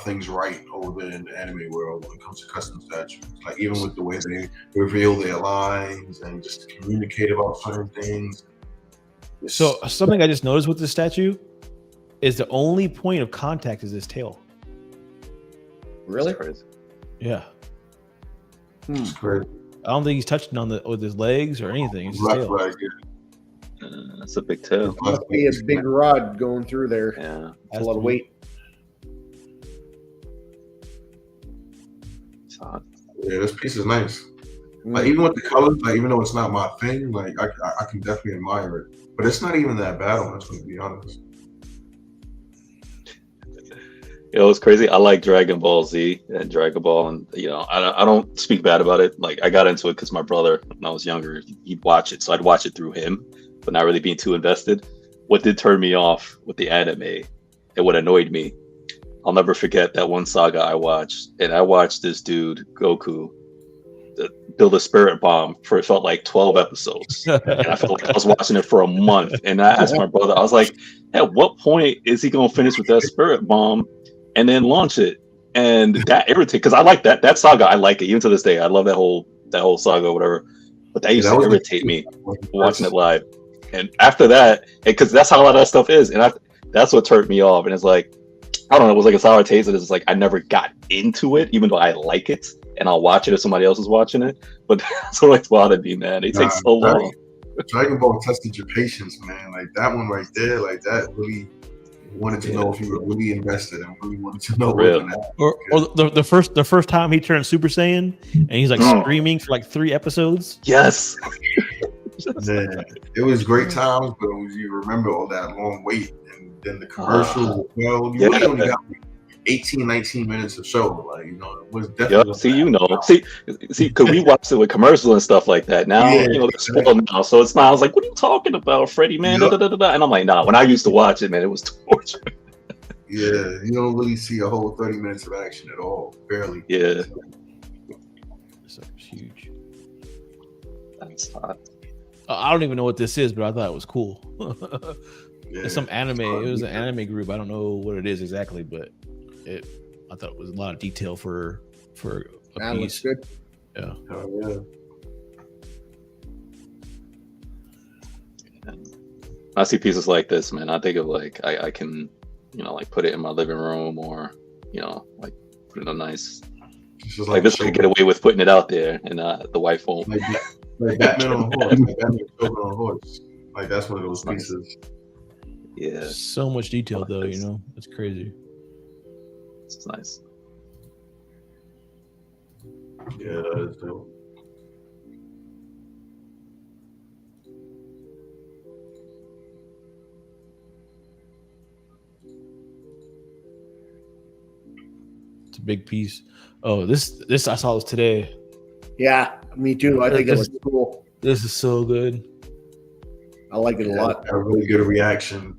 [SPEAKER 5] things right over there in the anime world when it comes to custom statues. Like even with the way they reveal their lines and just communicate about certain things.
[SPEAKER 1] So something I just noticed with this statue is the only point of contact is his tail.
[SPEAKER 2] Really?
[SPEAKER 1] Yeah.
[SPEAKER 5] It's crazy.
[SPEAKER 1] I don't think he's touching with his legs or anything. It's his tail.
[SPEAKER 6] That's a big tail.
[SPEAKER 2] Must be a big rod going through there.
[SPEAKER 6] Yeah.
[SPEAKER 2] That's a lot of weight.
[SPEAKER 5] Yeah, this piece is nice.
[SPEAKER 2] Mm.
[SPEAKER 5] Like even with the colors, like even though it's not my thing, like I can definitely admire it. But it's not even that bad on this one, to be honest.
[SPEAKER 6] It's crazy. I like Dragon Ball Z and Dragon Ball, and I don't speak bad about it. Like I got into it because my brother, when I was younger, he'd watch it, so I'd watch it through him, but not really being too invested. What did turn me off with the anime, and what annoyed me, I'll never forget that one saga I watched, and I watched this dude Goku build a spirit bomb for it felt like 12 episodes, and I felt like I was watching it for a month. And I asked my brother, I was like, "At what point is he gonna finish with that spirit bomb and then launch it?" And that irritated, because I like that saga. I like it even to this day. I love that whole saga or whatever. But that used to irritate me watching it live. And after that, because that's how a lot of that stuff is, and that's what turned me off. And it's like, I don't know, it was like a sour taste. And it's like I never got into it, even though I like it, and I'll watch it if somebody else is watching it. But that's what bothered me, man. It takes so long.
[SPEAKER 5] Dragon Ball tested your patience, man. Like that one right there, like that really wanted to know if you were really invested and really wanted to know what
[SPEAKER 1] or the first time he turned Super Saiyan and he's like screaming for like 3 episodes.
[SPEAKER 6] Yes.
[SPEAKER 5] Yeah, it was great times, but you remember all that long wait, and then the commercial. Well, you really only got 18, 19 minutes of show. Like it was definitely.
[SPEAKER 6] See, because we watched it with commercials and stuff like that. Now they're spoiled now, so it's not. I was like, "What are you talking about, Freddie, man?" And I'm like, "Nah." When I used to watch it, man, it was torture.
[SPEAKER 5] Yeah, you don't really see a whole 30 minutes of action at all, barely.
[SPEAKER 6] Yeah,
[SPEAKER 1] so huge.
[SPEAKER 6] That's hot.
[SPEAKER 1] I don't even know what this is, but I thought it was cool.
[SPEAKER 5] Yeah,
[SPEAKER 1] it's some anime. It was an anime group. I don't know what it is exactly, but I thought it was a lot of detail for a piece.
[SPEAKER 2] Good.
[SPEAKER 1] Yeah.
[SPEAKER 5] Oh,
[SPEAKER 6] yeah. I see pieces like this, man. I think of like I can, like put it in my living room, or like put it in a nice. Like this, I could get away with putting it out there, and the wife won't.
[SPEAKER 5] Like Batman on a horse, like Batman on a horse. Like that's one of those pieces.
[SPEAKER 6] Yeah.
[SPEAKER 1] So much detail, though. It's crazy.
[SPEAKER 6] It's nice.
[SPEAKER 5] Yeah, that is dope.
[SPEAKER 1] It's a big piece. Oh, this I saw this today.
[SPEAKER 2] Yeah, me too. I think it was cool.
[SPEAKER 1] This is so good.
[SPEAKER 2] I like it a lot.
[SPEAKER 5] A really good reaction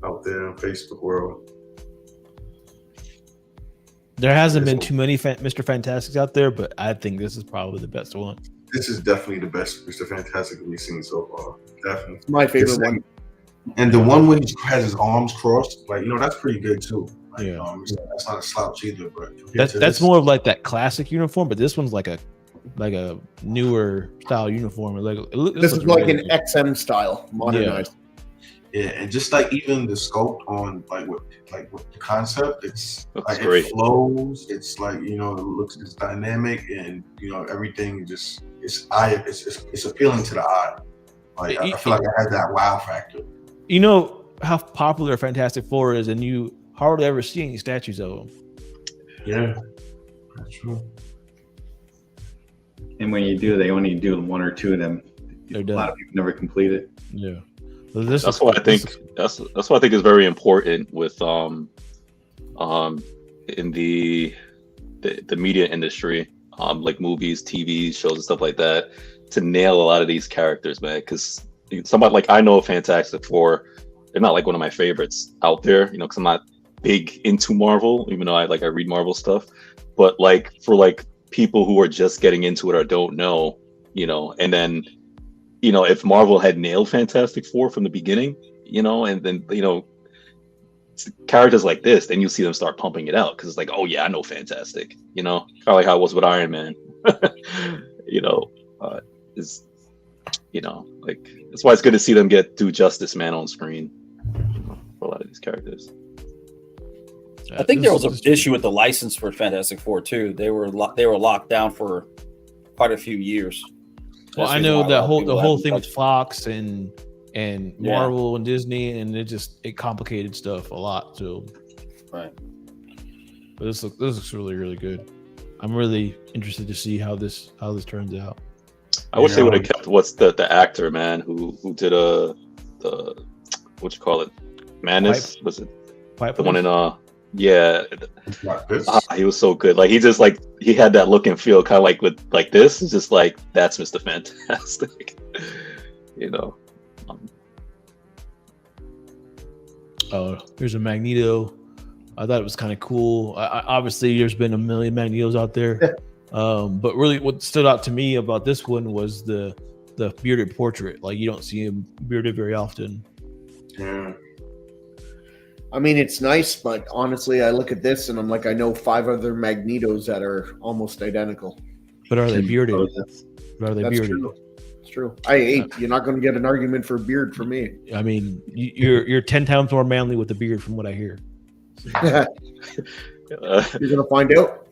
[SPEAKER 5] out there in Facebook world.
[SPEAKER 1] There hasn't been too many Mr. Fantastics out there, but I think this is probably the best one.
[SPEAKER 5] This is definitely the best Mr. Fantastic we've seen so far. Definitely.
[SPEAKER 2] It's my favorite one.
[SPEAKER 5] And the one where he has his arms crossed, like, that's pretty good too. Like,
[SPEAKER 1] Yeah.
[SPEAKER 5] That's not a slouch either, but
[SPEAKER 1] that's more of like that classic uniform, but this one's like a newer style uniform.
[SPEAKER 2] This is like an XM style, modernized.
[SPEAKER 5] Yeah, and just like even the sculpt on with the concept, it's like
[SPEAKER 6] great.
[SPEAKER 5] It flows. It's like it's dynamic, and everything just it's appealing to the eye. Like I feel like it has that wow factor.
[SPEAKER 1] You know how popular Fantastic Four is, and you hardly ever see any statues of them.
[SPEAKER 5] Yeah, that's true.
[SPEAKER 3] And when you do, they only do 1 or 2 of them.
[SPEAKER 1] They're
[SPEAKER 3] A
[SPEAKER 1] done.
[SPEAKER 3] lot of people never complete it.
[SPEAKER 1] Yeah.
[SPEAKER 6] That's why I think is very important with in the media industry, like movies, TV shows, and stuff like that, to nail a lot of these characters, man. Because somebody like I know Fantastic Four, they're not like one of my favorites out there, because I'm not big into Marvel, even though I read Marvel stuff. But like for like people who are just getting into it or don't know, and then. If Marvel had nailed Fantastic Four from the beginning, and then, characters like this, then you see them start pumping it out because it's like, oh yeah, I know Fantastic, kind of like how it was with Iron Man, is, that's why it's good to see them do justice, man, on screen for a lot of these characters.
[SPEAKER 4] I think there was an issue with the license for Fantastic Four too. They were locked down for quite a few years.
[SPEAKER 1] Well, I
[SPEAKER 4] That's
[SPEAKER 1] know
[SPEAKER 4] why a
[SPEAKER 1] that
[SPEAKER 4] lot of
[SPEAKER 1] the
[SPEAKER 4] people
[SPEAKER 1] whole
[SPEAKER 4] haven't
[SPEAKER 1] thing with
[SPEAKER 4] touched
[SPEAKER 1] Fox and
[SPEAKER 4] Yeah.
[SPEAKER 1] Marvel and Disney, and it complicated stuff a lot. So,
[SPEAKER 4] it. Right.
[SPEAKER 1] but this looks really, really good. I'm really interested to see how this turns out.
[SPEAKER 6] I wish they would have
[SPEAKER 5] Yeah.
[SPEAKER 6] kept what's the actor, man, who did the what you call it, Madness? Was it
[SPEAKER 1] Pipe
[SPEAKER 6] the one in
[SPEAKER 1] Boys?
[SPEAKER 6] yeah?
[SPEAKER 5] It's like this.
[SPEAKER 6] He was so good. Like he just like he had that look and feel, kind of like with like this. It's just like that's Mr. Fantastic, you know.
[SPEAKER 1] Here's a Magneto. I thought it was kind of cool. Obviously, there's been a million Magnetos out there, but really, what stood out to me about this one was the bearded portrait. Like you don't see him bearded very often.
[SPEAKER 5] Yeah.
[SPEAKER 2] I mean, it's nice, but honestly, I look at this and I'm like, I know 5 other Magnetos that are almost identical.
[SPEAKER 1] But are they bearded?
[SPEAKER 3] Oh,
[SPEAKER 1] But are they
[SPEAKER 2] That's
[SPEAKER 1] bearded?
[SPEAKER 2] true. It's true. You're not going to get an argument for beard from me.
[SPEAKER 1] I mean, you're 10 times more manly with the beard, from what I hear.
[SPEAKER 2] You're going to find out.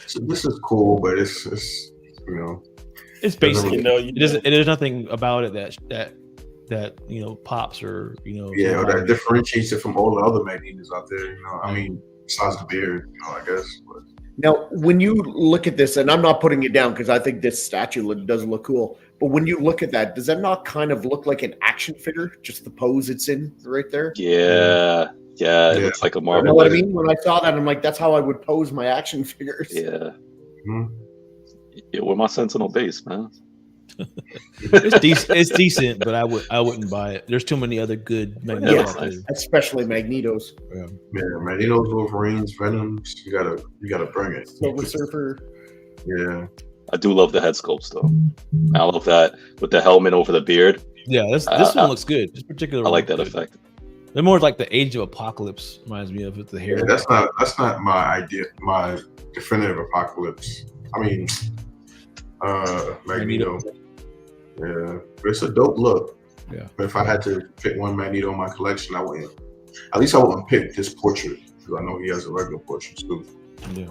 [SPEAKER 5] So this is cool, but it's you know,
[SPEAKER 1] It's basic.
[SPEAKER 4] You know, you
[SPEAKER 1] There's nothing about it that pops or
[SPEAKER 5] yeah, or that differentiates it from all the other Magnetos out there. You know, I mean, besides the beard, I guess. But
[SPEAKER 2] Now, when you look at this, and I'm not putting it down because I think this statue does look cool, but when you look at that, does that not kind of look like an action figure? Just the pose it's in right there?
[SPEAKER 6] Yeah, it
[SPEAKER 5] Yeah.
[SPEAKER 6] looks like a
[SPEAKER 2] You
[SPEAKER 6] Marvel.
[SPEAKER 2] know what I mean? When I saw that, I'm like, that's how I would pose my action figures.
[SPEAKER 6] Yeah.
[SPEAKER 5] hmm.
[SPEAKER 6] Yeah, we're my Sentinel base, man.
[SPEAKER 1] It's decent, but I wouldn't buy it. There's too many other good Magnetos
[SPEAKER 2] Yeah.
[SPEAKER 1] out there.
[SPEAKER 2] Especially Magnetos.
[SPEAKER 5] Yeah, Magnetos, Wolverines, Venoms. You gotta bring it.
[SPEAKER 2] Silver Surfer.
[SPEAKER 5] Yeah.
[SPEAKER 6] I do love the head sculpts though. I love that with the helmet over the beard.
[SPEAKER 1] Yeah, this one looks good. This particular
[SPEAKER 6] I
[SPEAKER 1] one
[SPEAKER 6] like that
[SPEAKER 1] looks good.
[SPEAKER 6] effect.
[SPEAKER 1] They're more like the Age of Apocalypse reminds me of, with the hair.
[SPEAKER 5] Yeah, that's not my idea. My definitive apocalypse. I mean, Magneto. Yeah, but it's a dope look.
[SPEAKER 1] Yeah.
[SPEAKER 5] But if I had to pick one Magneto in my collection, I wouldn't. At least I wouldn't pick this portrait because I know he has a regular portrait too.
[SPEAKER 1] Yeah.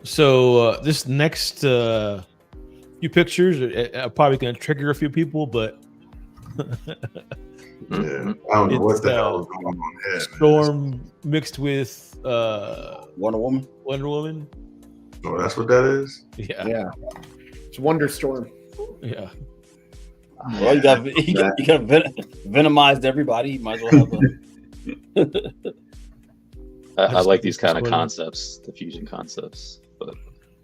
[SPEAKER 1] So this next few pictures are probably going to trigger a few people, but
[SPEAKER 5] Yeah, I don't know what the hell is going on here. man.
[SPEAKER 1] Storm mixed with
[SPEAKER 4] Wonder Woman.
[SPEAKER 1] Wonder Woman.
[SPEAKER 5] Oh, that's what that is.
[SPEAKER 1] Yeah.
[SPEAKER 2] Yeah. It's Wonder Storm.
[SPEAKER 1] Yeah.
[SPEAKER 4] Well, you got venomized everybody. You might as well have a
[SPEAKER 6] I like these kind of
[SPEAKER 1] Funny.
[SPEAKER 6] concepts, the fusion concepts. But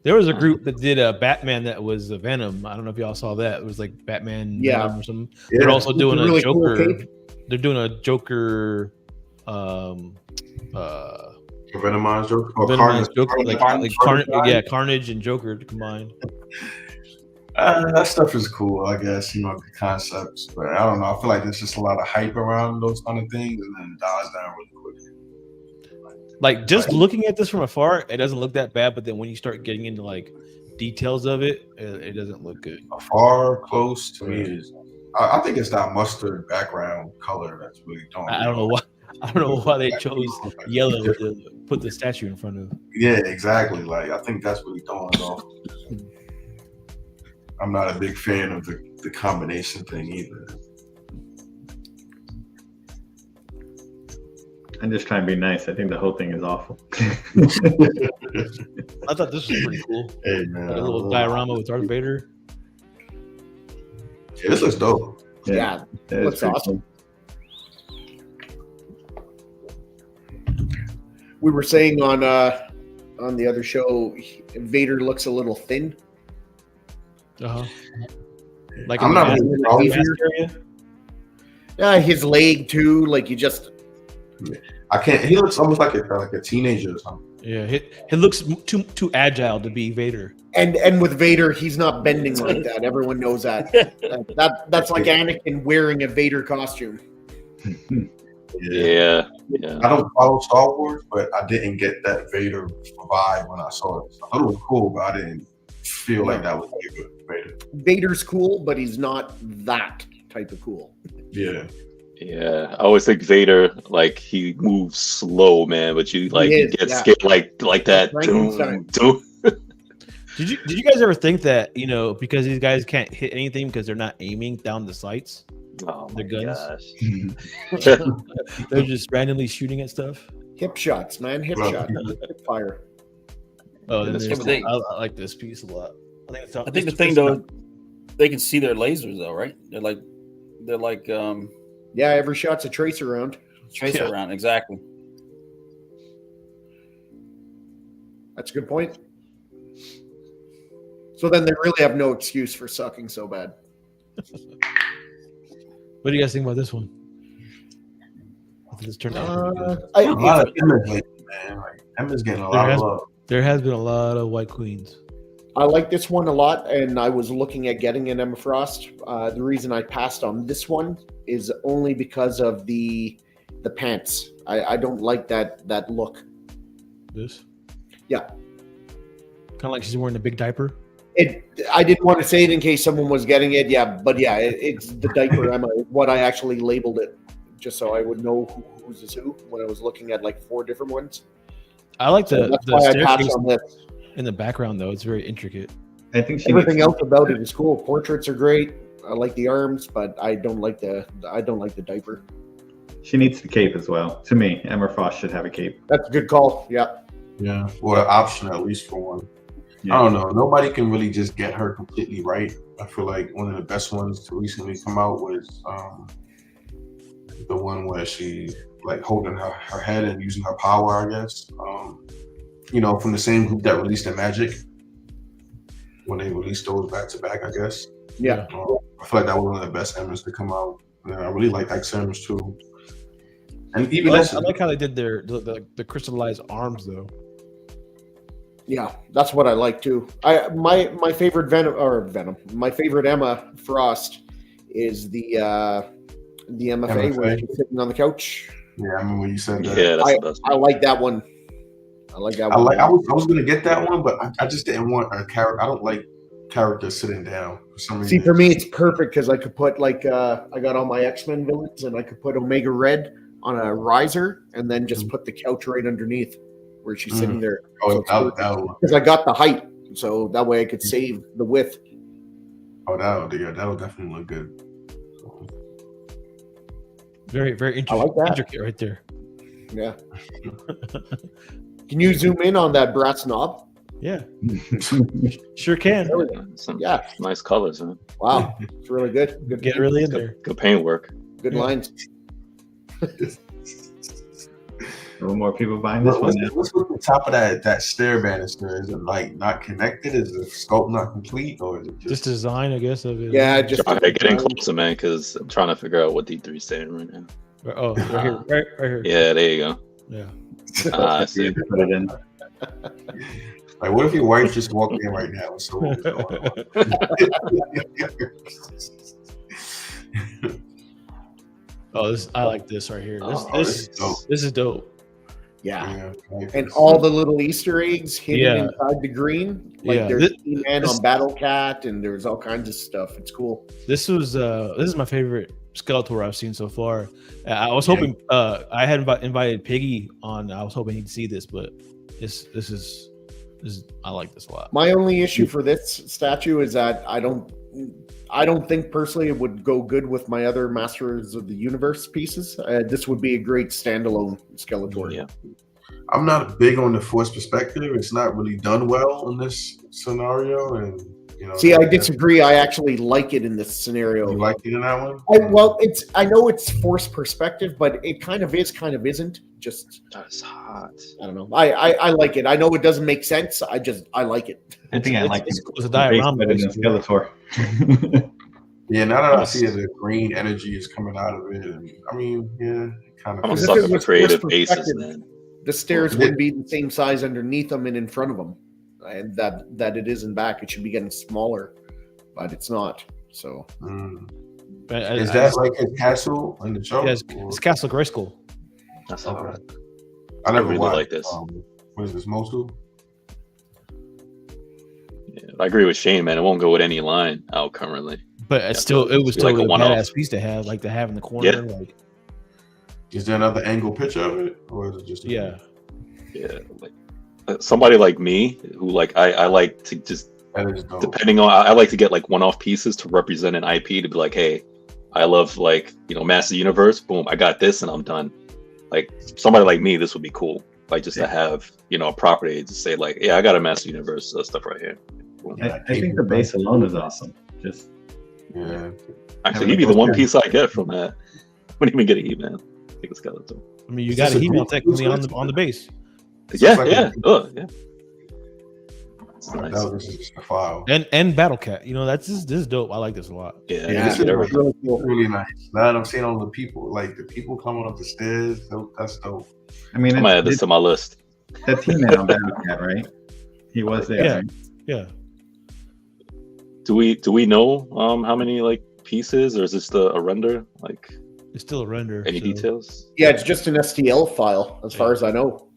[SPEAKER 1] There was a group that did a Batman that was a Venom. I don't know if y'all saw that. It was like Batman
[SPEAKER 2] Yeah.
[SPEAKER 1] Venom or something.
[SPEAKER 5] Yeah.
[SPEAKER 1] They're also doing
[SPEAKER 2] Really
[SPEAKER 1] a
[SPEAKER 2] cool
[SPEAKER 1] Joker.
[SPEAKER 2] cape.
[SPEAKER 1] They're doing a Joker
[SPEAKER 5] Venomized Joker. Oh,
[SPEAKER 1] Venomized Joker,
[SPEAKER 5] Carnage.
[SPEAKER 1] Carnage and Joker combined.
[SPEAKER 5] That stuff is cool, I guess, the concepts. But I don't know. I feel like there's just a lot of hype around those kind of things and then it dies down really quick.
[SPEAKER 1] Like just looking at this from afar, it doesn't look that bad. But then when you start getting into like details of it, it doesn't look good.
[SPEAKER 5] Far close to me is, I think it's that mustard background color that's really throwing
[SPEAKER 1] I
[SPEAKER 5] me
[SPEAKER 1] don't know
[SPEAKER 5] off.
[SPEAKER 1] why. I don't know why they chose yellow to put the statue in front of.
[SPEAKER 5] Yeah, exactly. Like I think that's really throwing it off. I'm not a big fan of the combination thing either.
[SPEAKER 3] I'm just trying to be nice. I think the whole thing is awful.
[SPEAKER 1] I thought this was pretty cool.
[SPEAKER 5] Hey man,
[SPEAKER 1] Like a little diorama with Darth Vader.
[SPEAKER 5] Yeah, this looks dope.
[SPEAKER 2] Yeah.
[SPEAKER 3] That is
[SPEAKER 2] Looks
[SPEAKER 3] pretty
[SPEAKER 2] awesome. We were saying on the other show, Vader looks a little thin.
[SPEAKER 1] Like
[SPEAKER 5] I'm
[SPEAKER 1] in
[SPEAKER 5] not
[SPEAKER 1] the
[SPEAKER 5] really
[SPEAKER 1] mask-
[SPEAKER 5] wrong
[SPEAKER 1] mask
[SPEAKER 5] here.
[SPEAKER 2] Yeah, his leg too. Like you just.
[SPEAKER 5] I can't. He looks almost like a teenager or something.
[SPEAKER 1] Yeah, he looks too agile to be Vader.
[SPEAKER 2] And with Vader, he's not bending like that. Everyone knows that. That's like Anakin wearing a Vader costume.
[SPEAKER 6] yeah.
[SPEAKER 5] I don't follow Star Wars, but I didn't get that Vader vibe when I saw it. I thought it was cool, but I didn't feel like that was Vader.
[SPEAKER 2] Vader's cool, but he's not that type of cool.
[SPEAKER 5] Yeah.
[SPEAKER 6] Yeah, I always think Vader, like he moves slow, man, but you like
[SPEAKER 2] He is,
[SPEAKER 6] get
[SPEAKER 2] yeah.
[SPEAKER 6] scared like that.
[SPEAKER 2] Frankenstein.
[SPEAKER 6] Doom.
[SPEAKER 1] Did you guys ever think that because these guys can't hit anything because they're not aiming down the sights,
[SPEAKER 6] Oh my
[SPEAKER 1] their guns,
[SPEAKER 6] gosh.
[SPEAKER 1] they're just randomly shooting at stuff?
[SPEAKER 2] Hip shots, man. Hip
[SPEAKER 5] Right.
[SPEAKER 2] shots. Hip fire.
[SPEAKER 1] Oh, then
[SPEAKER 6] That's
[SPEAKER 1] there's
[SPEAKER 4] the thing.
[SPEAKER 1] I like this piece a lot.
[SPEAKER 4] I think the thing though, they can see their lasers though, right? They're like
[SPEAKER 2] Yeah, every shot's a tracer round.
[SPEAKER 4] tracer around exactly.
[SPEAKER 2] That's a good point. So then they really have no excuse for sucking so bad.
[SPEAKER 1] What do you guys think about this one? I think this turned out pretty good.
[SPEAKER 5] A lot of Emma's lately, man. Like Emma's getting a lot of love.
[SPEAKER 1] There has been a lot of white queens.
[SPEAKER 2] I like this one a lot, and I was looking at getting an Emma Frost. The reason I passed on this one is only because of the pants. I don't like that look.
[SPEAKER 1] This?
[SPEAKER 2] Yeah.
[SPEAKER 1] Kind of like she's wearing a big diaper.
[SPEAKER 2] I didn't want to say it in case someone was getting it. Yeah, but yeah, it's the diaper Emma. What I actually labeled it, just so I would know who's is who when I was looking at like 4 different ones.
[SPEAKER 1] I like
[SPEAKER 2] So
[SPEAKER 1] the
[SPEAKER 2] that's why I passed
[SPEAKER 1] staircase
[SPEAKER 2] on this.
[SPEAKER 1] in the background though. It's very intricate.
[SPEAKER 3] I think she
[SPEAKER 2] Everything
[SPEAKER 3] needs,
[SPEAKER 2] else about it is cool. Portraits are great. I like the arms, but I don't like the diaper.
[SPEAKER 3] she needs the cape as well. To me, Emma Frost should have a cape.
[SPEAKER 2] That's a good call. Yeah.
[SPEAKER 5] Yeah, or an option at least for one.
[SPEAKER 3] Yeah.
[SPEAKER 5] I don't know. Nobody can really just get her completely right. I feel like one of the best ones to recently come out was the one where she like holding her head and using her power, I guess. From the same group that released the Magic. When they released those back to back, I guess.
[SPEAKER 2] Yeah.
[SPEAKER 5] I feel like that was one of the best Emmys to come out. And I really like Emmys too. And even
[SPEAKER 1] I
[SPEAKER 5] this,
[SPEAKER 1] like how they did the crystallized arms though.
[SPEAKER 2] Yeah, that's what I like too. My favorite Venom. My favorite Emma Frost is the MFA where she's sitting on the couch.
[SPEAKER 5] yeah, I remember when you said that.
[SPEAKER 6] Yeah, that's the best.
[SPEAKER 2] I like that one. I like that
[SPEAKER 5] I
[SPEAKER 2] one.
[SPEAKER 5] was gonna get that one, but I just didn't want a character. I don't like characters sitting down for some reason.
[SPEAKER 2] See, for me, it's perfect because I could put I got all my X-Men villains, and I could put Omega Red on a riser, and then just put the couch right underneath where she's sitting there.
[SPEAKER 5] Oh,
[SPEAKER 2] So because I got the height, so that way I could save the width.
[SPEAKER 5] that'll definitely look good.
[SPEAKER 1] Very, very
[SPEAKER 2] I like that.
[SPEAKER 1] intricate right there.
[SPEAKER 2] Yeah. Can you zoom in on that brass knob?
[SPEAKER 1] Yeah, sure can.
[SPEAKER 2] There we go.
[SPEAKER 6] Some
[SPEAKER 2] Yeah.
[SPEAKER 6] nice colors, man.
[SPEAKER 2] Wow, it's really good. Good,
[SPEAKER 1] Get really in there.
[SPEAKER 6] Good paint work.
[SPEAKER 2] good lines.
[SPEAKER 3] A little more people buying this one now.
[SPEAKER 5] What's with the top of that stair banister? Is it like not connected? Is the scope not complete, or is it
[SPEAKER 1] Just
[SPEAKER 5] just?
[SPEAKER 1] design, I guess, of it.
[SPEAKER 2] Yeah, just
[SPEAKER 6] Okay, getting closer, man, because I'm trying to figure out what D3 is saying right now.
[SPEAKER 1] Oh, right here, right here.
[SPEAKER 6] Yeah, there you go.
[SPEAKER 1] Yeah.
[SPEAKER 6] I see.
[SPEAKER 3] Put it in.
[SPEAKER 5] Like, what if your wife just walked in right now? So what was going on?
[SPEAKER 1] Oh, I like this right here.
[SPEAKER 6] Oh,
[SPEAKER 1] This is dope.
[SPEAKER 2] yeah.
[SPEAKER 5] like
[SPEAKER 2] And
[SPEAKER 5] this.
[SPEAKER 2] all the little Easter eggs hidden
[SPEAKER 1] Yeah.
[SPEAKER 2] inside the green. Like
[SPEAKER 1] Yeah.
[SPEAKER 2] there's
[SPEAKER 1] This-
[SPEAKER 2] He-Man on Battle Cat, and there's all kinds of stuff. It's cool.
[SPEAKER 1] This is my favorite Skeletor I've seen so far. I was hoping I had invited Piggy on. I was hoping he'd see this, but this is I like this a lot.
[SPEAKER 2] My only issue for this statue is that I don't think personally it would go good with my other Masters of the Universe pieces. This would be a great standalone Skeletor.
[SPEAKER 6] Yeah.
[SPEAKER 5] I'm not big on the force perspective. It's not really done well in this scenario, and
[SPEAKER 2] See, I disagree. I actually like it in this scenario.
[SPEAKER 5] You like it in that one?
[SPEAKER 2] I know it's forced perspective, but it kind of is, kind of isn't. Just
[SPEAKER 6] That's hot.
[SPEAKER 2] I don't know. I like it. I know it doesn't make sense. I like it.
[SPEAKER 3] I think I like
[SPEAKER 1] it's
[SPEAKER 3] it.
[SPEAKER 1] a diorama.
[SPEAKER 3] Better than Skeletor.
[SPEAKER 5] Yeah, now that I see it, the green energy is coming out of it, and I mean, yeah, it kind
[SPEAKER 6] I'm a
[SPEAKER 5] of.
[SPEAKER 2] This
[SPEAKER 6] sucker
[SPEAKER 2] is
[SPEAKER 6] for
[SPEAKER 2] what's
[SPEAKER 6] creative
[SPEAKER 2] forced
[SPEAKER 6] aces,
[SPEAKER 2] perspective.
[SPEAKER 6] man.
[SPEAKER 2] The stairs wouldn't be the same size underneath them and in front of them, and that it is in back. It should be getting smaller, but it's not. So
[SPEAKER 5] Is that like his castle in the show?
[SPEAKER 1] Yeah, it's Castle Grayskull.
[SPEAKER 6] That's hot.
[SPEAKER 5] Okay. I never
[SPEAKER 6] really
[SPEAKER 5] watched,
[SPEAKER 6] like this.
[SPEAKER 5] What is this, Mosul?
[SPEAKER 6] Yeah, I agree with Shane, man. It won't go with any line out currently.
[SPEAKER 1] But it was still
[SPEAKER 6] like a
[SPEAKER 1] a
[SPEAKER 6] one-off.
[SPEAKER 1] badass piece to have, like to have in the corner.
[SPEAKER 6] Yeah.
[SPEAKER 1] Like,
[SPEAKER 5] Is there another angle picture of it, or is it just?
[SPEAKER 1] yeah.
[SPEAKER 6] Yeah, like somebody like me who like I like to just depending on I like to get like one-off pieces to represent an IP to be like, hey, I love like Master Universe. Boom, I got this and I'm done. Like somebody like me, this would be cool. Like just to have a property to say like, yeah, I got a Master Universe stuff right here.
[SPEAKER 3] I think the base alone is awesome. Just
[SPEAKER 6] actually, he'd be the one piece I get from that. I wouldn't even get a He-Man. I think a skeleton.
[SPEAKER 1] I mean, you got a He-Man technically on the base.
[SPEAKER 6] Yeah. Yeah. It's
[SPEAKER 5] That
[SPEAKER 6] nice.
[SPEAKER 5] was just a file.
[SPEAKER 1] And Battle Cat. This is dope. I like this a lot.
[SPEAKER 6] Yeah,
[SPEAKER 5] This is
[SPEAKER 6] everything.
[SPEAKER 5] really, cool. Really nice. Now that I'm seeing all the people, like the people coming up the stairs, that's dope.
[SPEAKER 3] I mean,
[SPEAKER 6] I might add this to my list.
[SPEAKER 3] That's He-Man on Battle Cat, right? He was there.
[SPEAKER 1] Yeah.
[SPEAKER 3] Right?
[SPEAKER 1] Yeah.
[SPEAKER 6] Do we know how many like pieces, or is this a render? Like
[SPEAKER 1] It's still a render.
[SPEAKER 6] any
[SPEAKER 1] so-
[SPEAKER 6] details?
[SPEAKER 2] Yeah, it's just an STL file, as far as I know.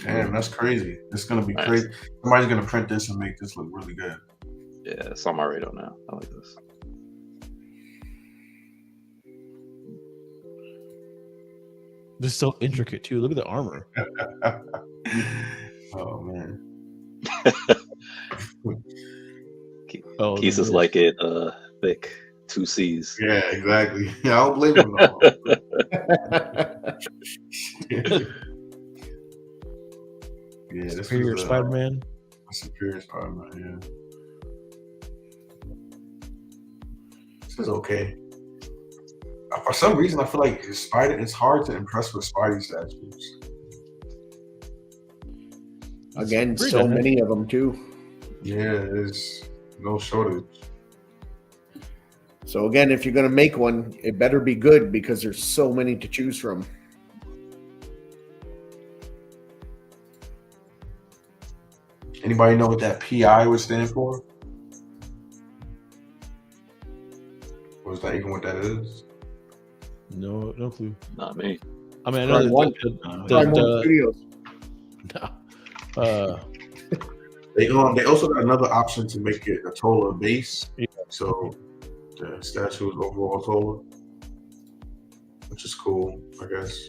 [SPEAKER 5] Damn, that's crazy. It's gonna be
[SPEAKER 6] Nice.
[SPEAKER 5] crazy. Somebody's gonna print this and make this look really good.
[SPEAKER 6] Yeah, it's on my radar now. I like this.
[SPEAKER 1] This is so intricate too. Look at the armor.
[SPEAKER 5] Oh man.
[SPEAKER 1] Oh,
[SPEAKER 6] Pieces
[SPEAKER 1] the-
[SPEAKER 6] like it thick, 2 C's.
[SPEAKER 5] Yeah, exactly. Yeah, I don't blame him. No. Yeah, this
[SPEAKER 1] Superior
[SPEAKER 5] is
[SPEAKER 1] Spider-Man.
[SPEAKER 5] Superior Spider-Man. Yeah. This is okay. For some reason, I feel like it's hard to impress with Spidey statues.
[SPEAKER 2] Again,
[SPEAKER 1] Pretty
[SPEAKER 2] so
[SPEAKER 1] good.
[SPEAKER 2] many of them too.
[SPEAKER 5] Yeah, there's no shortage.
[SPEAKER 2] So again, if you're going to make one, it better be good because there's so many to choose from.
[SPEAKER 5] Anybody know what that PI would stand for? Or is that even what that is?
[SPEAKER 1] No clue.
[SPEAKER 6] Not me.
[SPEAKER 1] I mean, I know
[SPEAKER 2] Prime One. Prime One Studios.
[SPEAKER 5] They also got another option to make it a taller base.
[SPEAKER 1] Yeah.
[SPEAKER 5] So the statue is overall taller, which is cool, I guess.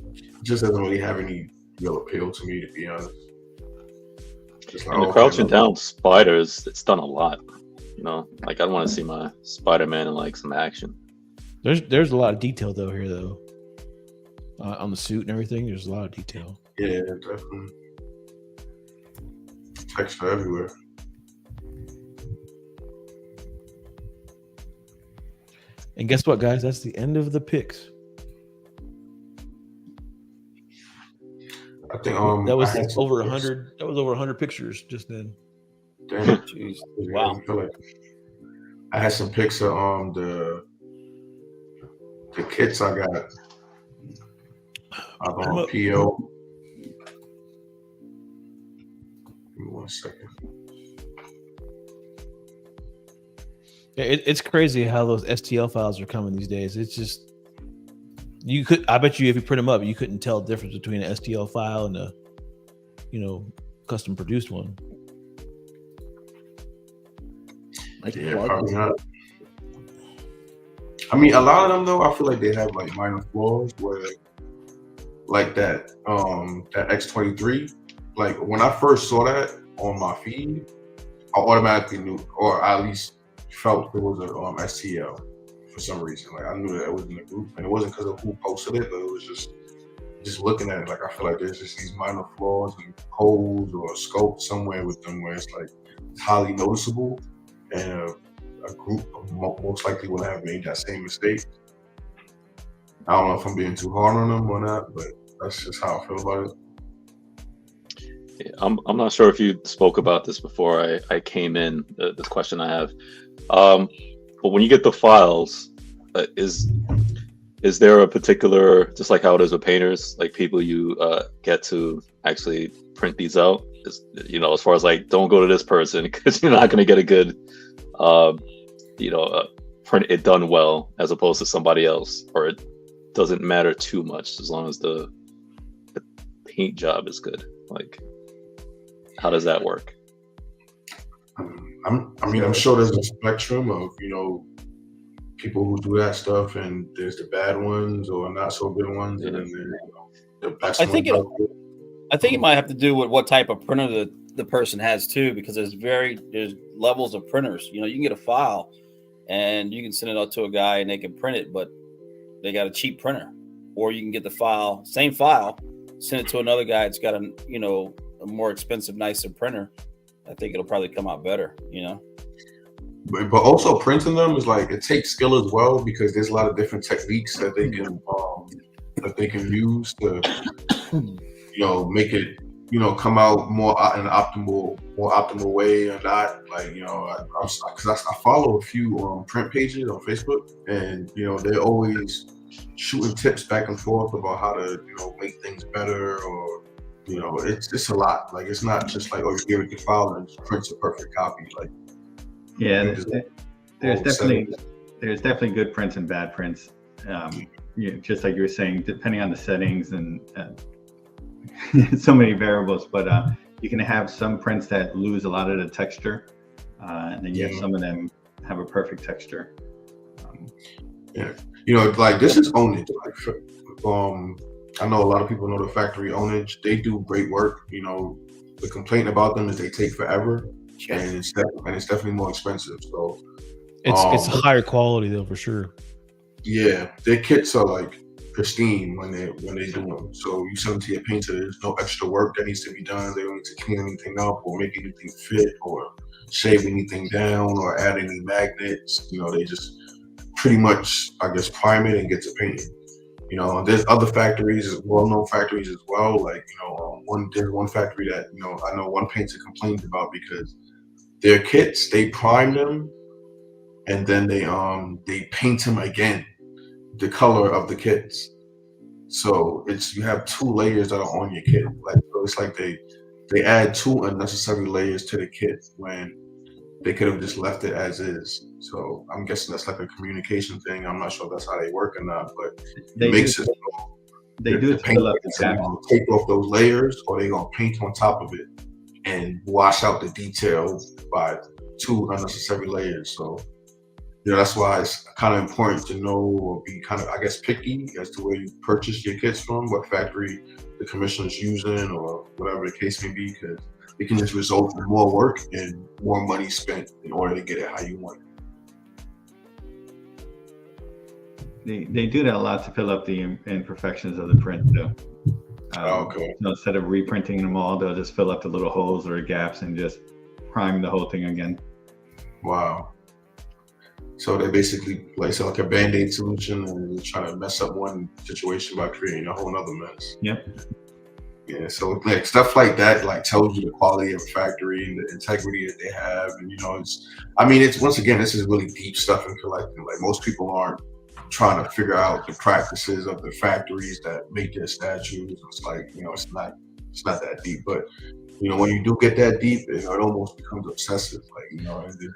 [SPEAKER 5] It just doesn't really have any real appeal to me, to be honest. Just like,
[SPEAKER 6] And the crouching down spiders, it's done a lot. Like I want to see my Spider-Man in like some action.
[SPEAKER 1] There's a lot of detail though here though. On the suit and everything, there's a lot of detail.
[SPEAKER 5] Yeah, definitely. Texture everywhere.
[SPEAKER 1] And guess what, guys? That's the end of the picks.
[SPEAKER 5] I think
[SPEAKER 1] That was
[SPEAKER 5] I had some
[SPEAKER 1] over
[SPEAKER 5] picks.
[SPEAKER 1] 100. That was over 100 pictures just then.
[SPEAKER 5] Damn.
[SPEAKER 4] Jeez.
[SPEAKER 5] Yeah,
[SPEAKER 4] Wow.
[SPEAKER 5] I feel like I had some pics of the kits I got. I'm on PO. Give me 1 second.
[SPEAKER 1] Yeah, it's crazy how those STL files are coming these days. It's just I bet you if you print them up, you couldn't tell the difference between an STL file and a custom produced one.
[SPEAKER 2] Like
[SPEAKER 5] Yeah,
[SPEAKER 2] plug.
[SPEAKER 5] probably not. I mean, a lot of them though, I feel like they have like minor flaws where, like that X-23. Like when I first saw that on my feed, I automatically knew, or at least felt there was a STL for some reason. Like I knew that it was in the group, and it wasn't because of who posted it, but it was just looking at it. Like I feel like there's just these minor flaws and holes or a scope somewhere with them where it's like it's highly noticeable, and a group most likely will have made that same mistake. I don't know if I'm being too hard on them or not, but that's just how I feel about it.
[SPEAKER 6] Yeah, I'm not sure if you spoke about this before I came in. This question I have, but when you get the files, is there a particular, just like how it is with painters, like people you get to actually print these out? As far as like, don't go to this person because you're not going to get a good, print it done well as opposed to somebody else, or it doesn't matter too much as long as the paint job is good. Like, how does that work?
[SPEAKER 5] I'm sure there's a spectrum of, people who do that stuff, and there's the bad ones or not so good ones, and then there's the best
[SPEAKER 4] I think
[SPEAKER 5] ones.
[SPEAKER 4] I think it might have to do with what type of printer the person has too, because there's levels of printers. You know, you can get a file and you can send it out to a guy and they can print it, but they got a cheap printer. Or you can get the file, same file, send it to another guy that's got a more expensive, nicer printer. I think it'll probably come out better, you know.
[SPEAKER 5] But also printing them is like, it takes skill as well, because there's a lot of different techniques that they can use to make it come out more in an optimal way, or not. Like, because I follow a few print pages on Facebook, and they're always shooting tips back and forth about how to make things better, or it's a lot. Like, it's not just like, oh, you give it your file and it prints a perfect copy. Like,
[SPEAKER 3] yeah, there's definitely good prints and bad prints. Just like you were saying, depending on the settings and so many variables. But you can have some prints that lose a lot of the texture, and then you have some of them have a perfect texture.
[SPEAKER 5] Like, this is ownage. Like, I know a lot of people know the factory ownage. They do great work. The complaint about them is they take forever, and it's definitely more expensive. So
[SPEAKER 1] it's higher quality though, for sure.
[SPEAKER 5] Yeah, their kits are like pristine when they do them. So you send them to your painter. There's no extra work that needs to be done. They don't need to clean anything up or make anything fit or shave anything down or add any magnets. They just pretty much, I guess, prime it and get to painting. There's other factories, well-known factories as well. Like, there's one factory that, I know one painter complained about, because their kits, they prime them and then they paint them again, the color of the kits. So you have 2 layers that are on your kit. Like, so it's like they add 2 unnecessary layers to the kit when they could have just left it as is. So I'm guessing that's like a communication thing. I'm not sure if that's how they work or not, but
[SPEAKER 3] They
[SPEAKER 5] it makes it.
[SPEAKER 3] They do it to fill up the gap.
[SPEAKER 5] Take off those layers, or they're gonna paint on top of it and wash out the detail by 2 unnecessary layers. So that's why it's kind of important to know, or be kind of, I guess, picky as to where you purchase your kits from, what factory the commissioner's using, or whatever the case may be, because it can just result in more work and more money spent in order to get it how you want it.
[SPEAKER 3] They do that a lot to fill up the imperfections of the print too.
[SPEAKER 5] Okay.
[SPEAKER 3] So instead of reprinting them all, they'll just fill up the little holes or gaps and just prime the whole thing again.
[SPEAKER 5] Wow. So they basically like a Band-Aid solution, and they're trying to mess up one situation by creating a whole nother mess.
[SPEAKER 3] Yep.
[SPEAKER 5] Yeah, so like stuff like that like tells you the quality of a factory and the integrity that they have, and it's once again, this is really deep stuff in collecting. Like, most people aren't trying to figure out the practices of the factories that make their statues. It's like, it's not that deep, but when you do get that deep, it almost becomes obsessive. Like,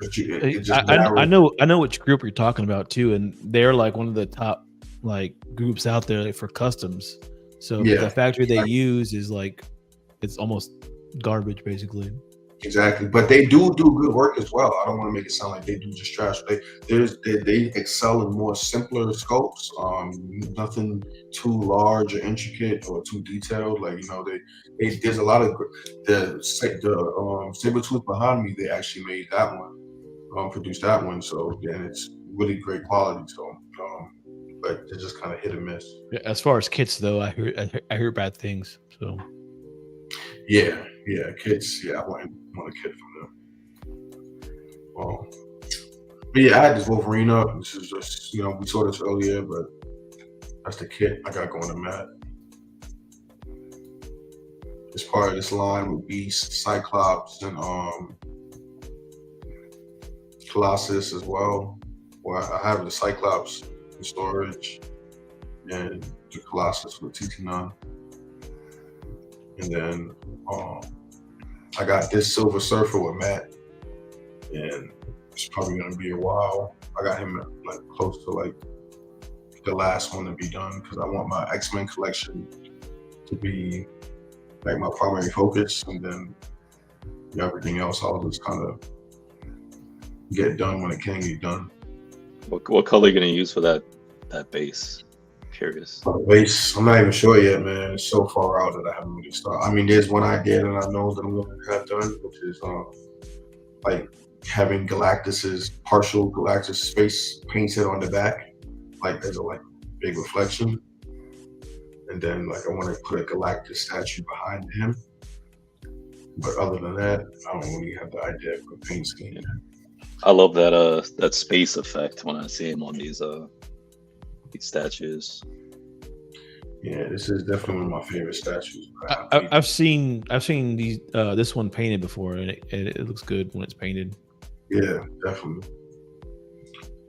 [SPEAKER 5] but it just
[SPEAKER 1] I know which group you're talking about too, and they're like one of the top like groups out there for customs. So the factory they use is like, it's almost garbage basically.
[SPEAKER 5] Exactly, but they do good work as well. I don't want to make it sound like they do just trash. They excel in more simpler scopes. Nothing too large or intricate or too detailed. Like, there's a lot of the Sabertooth behind me. They actually made that one, produced that one. So and it's really great quality. So, but it's just kind of hit or miss.
[SPEAKER 1] Yeah, as far as kits though, I hear bad things. So.
[SPEAKER 5] Yeah, kids. Yeah, I want a kit from them. But yeah, I had this Wolverine up. This is just, we saw this earlier, but that's the kit I got going to Matt. It's part of this line with Beast, Cyclops, and Colossus as well. Well, I have the Cyclops in storage and the Colossus with TT9. And then I got this Silver Surfer with Matt, and it's probably gonna be a while. I got him like close to like the last one to be done, because I want my X-Men collection to be like my primary focus, and then everything else I'll just kind of get done when it can get done.
[SPEAKER 6] What color are you gonna use for that base? Curious.
[SPEAKER 5] Base, I'm not even sure yet, man. It's so far out that I haven't really started. I mean, there's one idea that I know that I'm going to have done, which is like having Galactus's partial Galactus space painted on the back, like there's a like big reflection, and then like I want to put a Galactus statue behind him. But other than that, I don't really have the idea for paint scheme.
[SPEAKER 6] I love that space effect when I see him on these statues.
[SPEAKER 5] Yeah, this is definitely one of my favorite statues.
[SPEAKER 1] I've seen these this one painted before, and it looks good when it's painted.
[SPEAKER 5] Yeah, definitely.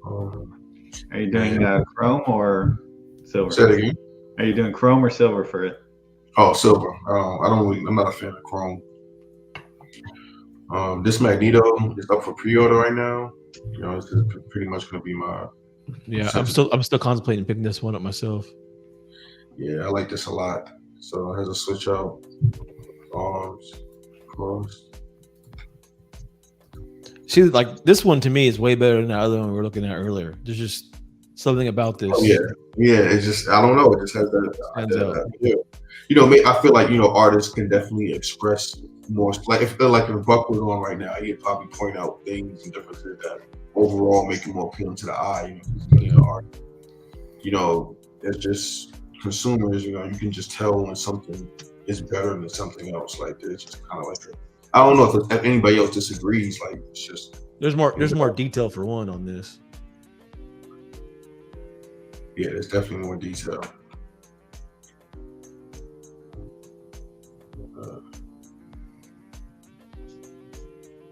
[SPEAKER 3] Are you doing chrome or silver?
[SPEAKER 5] Say it again.
[SPEAKER 3] Are you doing chrome or silver for it?
[SPEAKER 5] Oh, silver. I'm not a fan of chrome. This Magneto is up for pre-order right now. You know, this is pretty much going to be my.
[SPEAKER 1] Yeah, I'm still contemplating picking this one up myself.
[SPEAKER 5] Yeah, I like this a lot. So it has a switch out, arms, close.
[SPEAKER 1] See, like this one to me is way better than the other one we were looking at earlier. There's just something about this.
[SPEAKER 5] Oh, yeah. It's just I don't know. It just has that yeah. You know, I feel like artists can definitely express more. Like if Buck was on right now, he'd probably point out things and differences that overall make it more appealing to the eye. Art. It's just consumers. You can just tell when something is better than something else. Like it's just kind of like I don't know if anybody else disagrees. Like it's just
[SPEAKER 1] there's more detail for one on this.
[SPEAKER 5] Yeah, there's definitely more detail.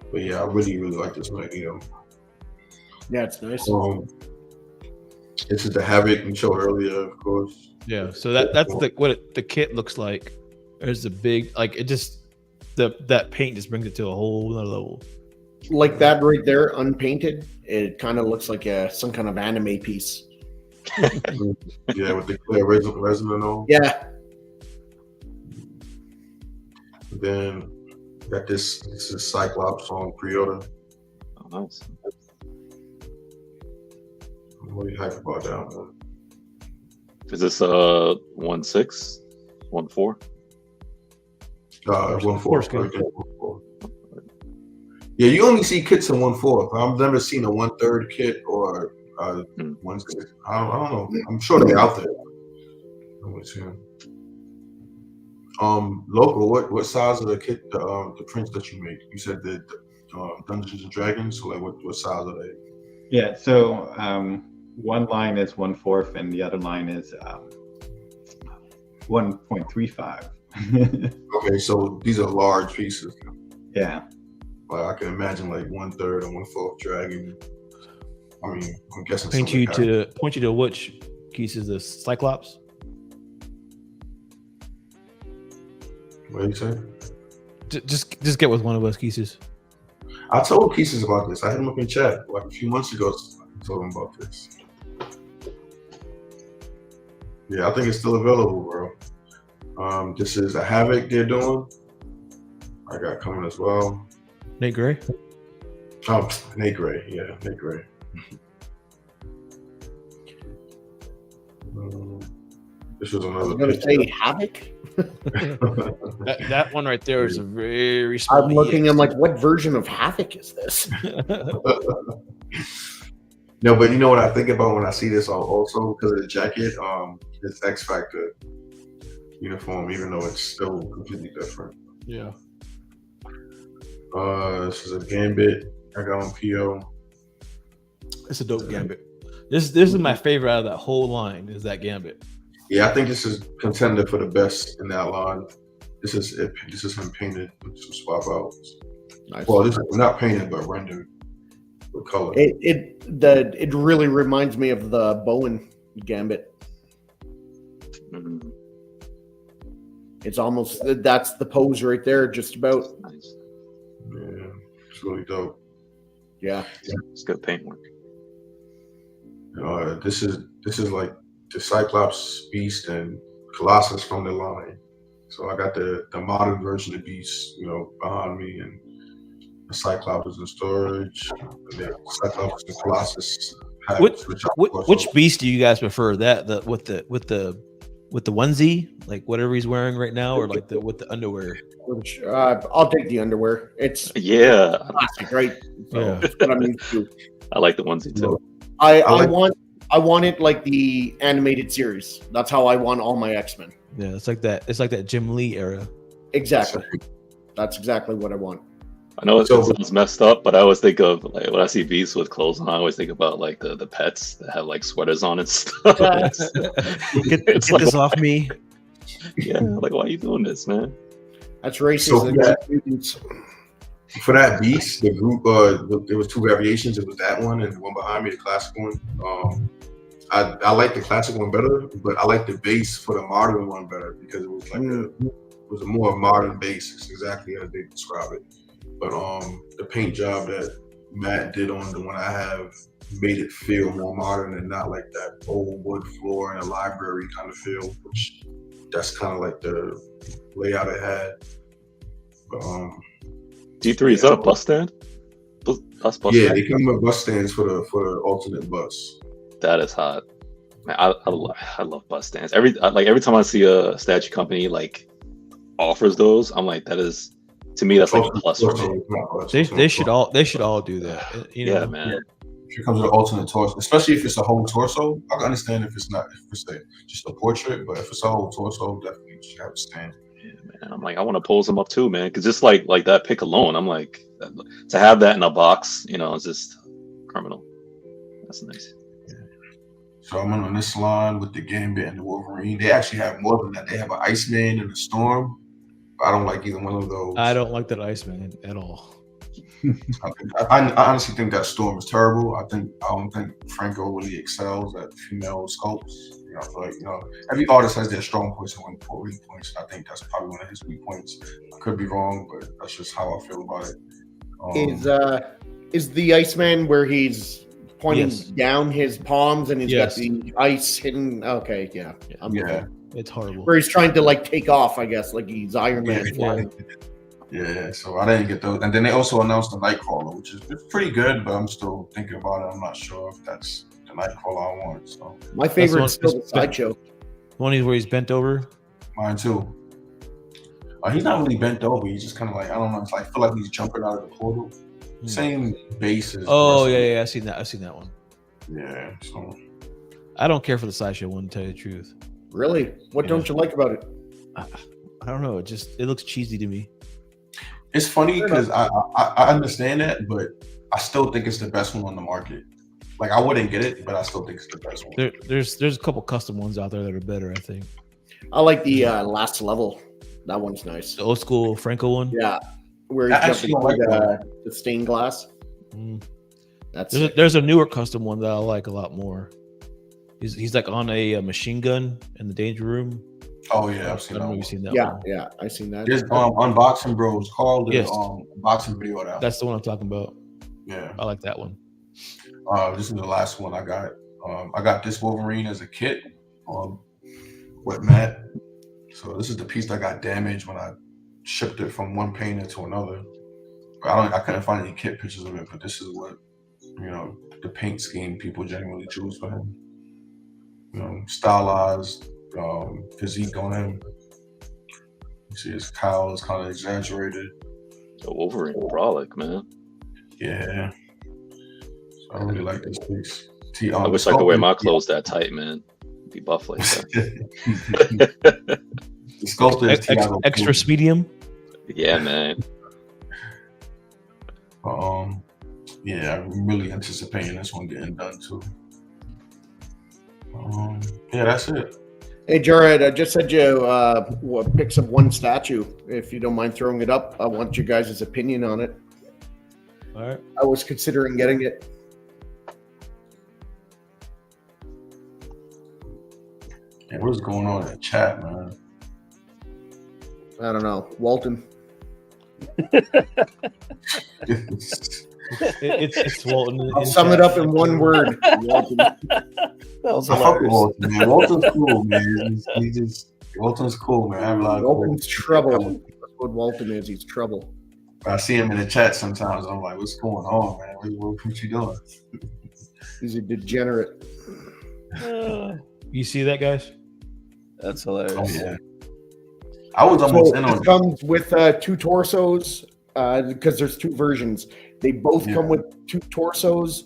[SPEAKER 5] But yeah, I really like this Magneto.
[SPEAKER 2] Yeah, it's nice.
[SPEAKER 5] This is the Havoc we showed earlier, of course.
[SPEAKER 1] Yeah, so that's what the kit looks like. There's a big that paint just brings it to a whole other level.
[SPEAKER 2] Like that right there, unpainted, it kind of looks like some kind of anime piece.
[SPEAKER 5] Yeah, with the clear resin and all.
[SPEAKER 2] Yeah.
[SPEAKER 5] Then got this is Cyclops on pre-order.
[SPEAKER 6] Oh, nice.
[SPEAKER 5] I'm really hyped about that one.
[SPEAKER 6] Is this 1/6, 1/4?
[SPEAKER 5] 1/4. Yeah, you only see kits in 1/4. I've never seen a 1/3 kit or 1/6. I don't know. I'm sure they're out there. Local. What size of the kit? The prints that you make? You said the Dungeons and Dragons. So like, what size are they?
[SPEAKER 3] Yeah. So one line is 1/4, and the other line is 1.35.
[SPEAKER 5] Okay, so these are large pieces.
[SPEAKER 3] Yeah.
[SPEAKER 5] Like I can imagine like 1/3 and 1/4 dragon. I mean, I'm guessing.
[SPEAKER 1] Point you to which piece is the Cyclops?
[SPEAKER 5] What did you say?
[SPEAKER 1] Just get with one of us, Keeses.
[SPEAKER 5] I told Keeses about this. I hit him up in chat like a few months ago. I told him about this. Yeah, I think it's still available, bro. This is a Havoc they're doing. I got coming as well.
[SPEAKER 1] Nate Gray?
[SPEAKER 5] Oh, Nate Gray. Yeah, Nate Gray. This was another.
[SPEAKER 2] I'm going to say Havoc.
[SPEAKER 1] that one right there is a very small.
[SPEAKER 2] I'm looking. I'm like, what version of Havoc is this?
[SPEAKER 5] No, but you know what I think about when I see this also because of the jacket, it's X Factor uniform, even though it's still completely different.
[SPEAKER 1] Yeah.
[SPEAKER 5] This is a Gambit I got on PO.
[SPEAKER 1] It's a dope Gambit. This is my favorite out of that whole line. Is that Gambit?
[SPEAKER 5] Yeah, I think this is contender for the best in that line. This is it. This is him painted with some swap outs. Nice. Well, this is not painted but rendered with color.
[SPEAKER 2] It really reminds me of the Bowen Gambit.
[SPEAKER 6] Mm-hmm.
[SPEAKER 2] It's almost that's the pose right there, just about.
[SPEAKER 6] Nice.
[SPEAKER 5] Yeah, it's really dope.
[SPEAKER 2] Yeah,
[SPEAKER 6] it's good paint work.
[SPEAKER 5] This is like the Cyclops, Beast, and Colossus from the line. So I got the modern version of Beast, behind me, and the Cyclops is in storage, and then Cyclops and Colossus have
[SPEAKER 1] Which
[SPEAKER 5] switch out
[SPEAKER 1] which beast do you guys prefer? That with the onesie, like whatever he's wearing right now, or like with the underwear?
[SPEAKER 2] Which I'll take the underwear. It's
[SPEAKER 6] Yeah,
[SPEAKER 2] classic, right? So
[SPEAKER 1] Yeah.
[SPEAKER 2] that's what I'm used to.
[SPEAKER 6] I like the onesie too.
[SPEAKER 2] I
[SPEAKER 5] like-
[SPEAKER 2] want it like the animated series. That's how I want all my X-Men.
[SPEAKER 1] Yeah, it's like that. It's like that Jim Lee era.
[SPEAKER 2] Exactly. That's exactly what I want.
[SPEAKER 6] I know it
[SPEAKER 5] So-
[SPEAKER 6] sounds messed up, but I always think of like when I see beasts with clothes on, I always think about like the pets that have like sweaters on and stuff.
[SPEAKER 1] Get
[SPEAKER 6] It's like-
[SPEAKER 1] this off me.
[SPEAKER 6] Yeah, like why are you doing this, man?
[SPEAKER 2] That's racist.
[SPEAKER 5] So,
[SPEAKER 2] against mutants.
[SPEAKER 5] For that beast, the group, there was 2 variations. It was that one and the one behind me, the classic one. I like the classic one better, but I like the base for the modern one better because it was like it was a more modern base. It's exactly as they describe it. But the paint job that Matt did on the one I have made it feel more modern and not like that old wood floor in a library kind of feel, which that's kind of like the layout it had. But,
[SPEAKER 6] D3 is that a bus stand? Bus
[SPEAKER 5] yeah,
[SPEAKER 6] stand?
[SPEAKER 5] they come with bus stands for the alternate bus.
[SPEAKER 6] That is hot. Man, I love bus stands. Every time I see a statue company like offers those, I'm like, that is, to me, that's like a plus for me.
[SPEAKER 1] They should all do that. You know?
[SPEAKER 6] Yeah, man.
[SPEAKER 5] If it comes with an alternate torso, especially if it's a whole torso, I can understand if it's just a portrait, but if it's a whole torso, definitely should have a stand.
[SPEAKER 6] Yeah, man. I'm like, I want to pose them up too, man. Because just like that pick alone, I'm like, to have that in a box, it's just criminal. That's nice.
[SPEAKER 5] So I'm on this line with the Gambit and the Wolverine. They actually have more than that. They have an Iceman and a Storm. I don't like either one of those.
[SPEAKER 1] I don't like that Iceman at all.
[SPEAKER 5] I honestly think that Storm is terrible. I don't think Franco really excels at female sculpts. I feel like every artist has their strong points and weak points. I think that's probably one of his weak points. I could be wrong, but that's just how I feel about it.
[SPEAKER 2] Is the Iceman where he's pointing
[SPEAKER 1] Yes.
[SPEAKER 2] down his palms and he's
[SPEAKER 1] Yes.
[SPEAKER 2] got the ice hidden? Okay, yeah.
[SPEAKER 5] Yeah.
[SPEAKER 1] It's horrible.
[SPEAKER 2] Where he's trying to like take off, I guess, like he's Iron Man flying.
[SPEAKER 5] Yeah, so I didn't get those. And then they also announced the Nightcrawler, which is pretty good, but I'm still thinking about it. I'm not sure if that's the Nightcrawler I want. So
[SPEAKER 2] My favorite is
[SPEAKER 1] That's
[SPEAKER 2] still
[SPEAKER 1] the
[SPEAKER 2] the Sideshow.
[SPEAKER 1] One where he's bent over.
[SPEAKER 5] mine too. He's not really bent over. He's just kind of like, I don't know. It's like, I feel like he's jumping out of the portal. Same basis.
[SPEAKER 1] Oh yeah, I've seen that one.
[SPEAKER 5] Yeah. So
[SPEAKER 1] I don't care for the sideshow one, to tell you the truth.
[SPEAKER 2] Really? What
[SPEAKER 1] Yeah.
[SPEAKER 2] don't you like about it?
[SPEAKER 1] I don't know. It looks cheesy to me.
[SPEAKER 5] it's funny because I understand that, but I still think it's the best one on the market. Like I wouldn't get it, but I still think it's the best one.
[SPEAKER 1] There's a couple custom ones out there that are better, I think.
[SPEAKER 2] I like the last level. That one's nice.
[SPEAKER 1] The old school Franco one.
[SPEAKER 2] Yeah, where
[SPEAKER 5] I
[SPEAKER 2] he's
[SPEAKER 5] actually
[SPEAKER 2] jumping
[SPEAKER 5] don't like
[SPEAKER 2] through the stained glass.
[SPEAKER 1] Mm.
[SPEAKER 2] That's
[SPEAKER 1] There's a newer custom one that I like a lot more. He's like on a machine gun in the danger room.
[SPEAKER 5] Oh yeah, I've
[SPEAKER 1] I
[SPEAKER 5] seen
[SPEAKER 1] don't
[SPEAKER 5] that
[SPEAKER 1] know if
[SPEAKER 5] one.
[SPEAKER 1] you've seen that
[SPEAKER 2] yeah,
[SPEAKER 1] one.
[SPEAKER 2] yeah. I seen that.
[SPEAKER 5] There's Unboxing Bros. Carl did
[SPEAKER 1] Yes.
[SPEAKER 5] unboxing video of that.
[SPEAKER 1] That's the one I'm talking about.
[SPEAKER 5] Yeah.
[SPEAKER 1] I like that one.
[SPEAKER 5] This is the last one I got. I got this Wolverine as a kit with Matt. So this is the piece that got damaged when I shipped it from one painter to another. But I couldn't find any kit pictures of it, but this is what the paint scheme people generally choose for him. Stylized physique on him. You see his cowl is kind of exaggerated.
[SPEAKER 6] The Wolverine brolic, man.
[SPEAKER 5] Yeah. So I really like this piece.
[SPEAKER 6] I wish I could wear my clothes that tight, man. Be buff like that.
[SPEAKER 5] The sculptor is Thiago
[SPEAKER 1] Extra
[SPEAKER 5] Cruz.
[SPEAKER 1] medium.
[SPEAKER 6] Yeah, man.
[SPEAKER 5] Yeah, I'm really anticipating this one getting done too. Yeah, that's it.
[SPEAKER 2] Hey, Jared, I just sent you pics of one statue. If you don't mind throwing it up, I want you guys' opinion on it.
[SPEAKER 1] All right.
[SPEAKER 2] I was considering getting it.
[SPEAKER 5] Yeah, what is going on in the chat, man?
[SPEAKER 2] I don't know. Walton.
[SPEAKER 1] It's Walton.
[SPEAKER 2] I'll sum it up in one word. Walton.
[SPEAKER 4] That was
[SPEAKER 5] I fuck with
[SPEAKER 4] hilarious.
[SPEAKER 5] Walton, man. Walton's cool, man. Walton's cool, man. I have a lot of
[SPEAKER 2] Walton's trouble. That's what Walton is. He's trouble.
[SPEAKER 5] I see him in the chat sometimes. I'm like, what's going on, man? What you doing?
[SPEAKER 2] He's a degenerate.
[SPEAKER 1] You see that, guys?
[SPEAKER 4] That's hilarious.
[SPEAKER 5] Oh, yeah. I was almost in on
[SPEAKER 2] it
[SPEAKER 5] it.
[SPEAKER 2] comes with 2 torsos because there's 2 versions. They both come with 2 torsos,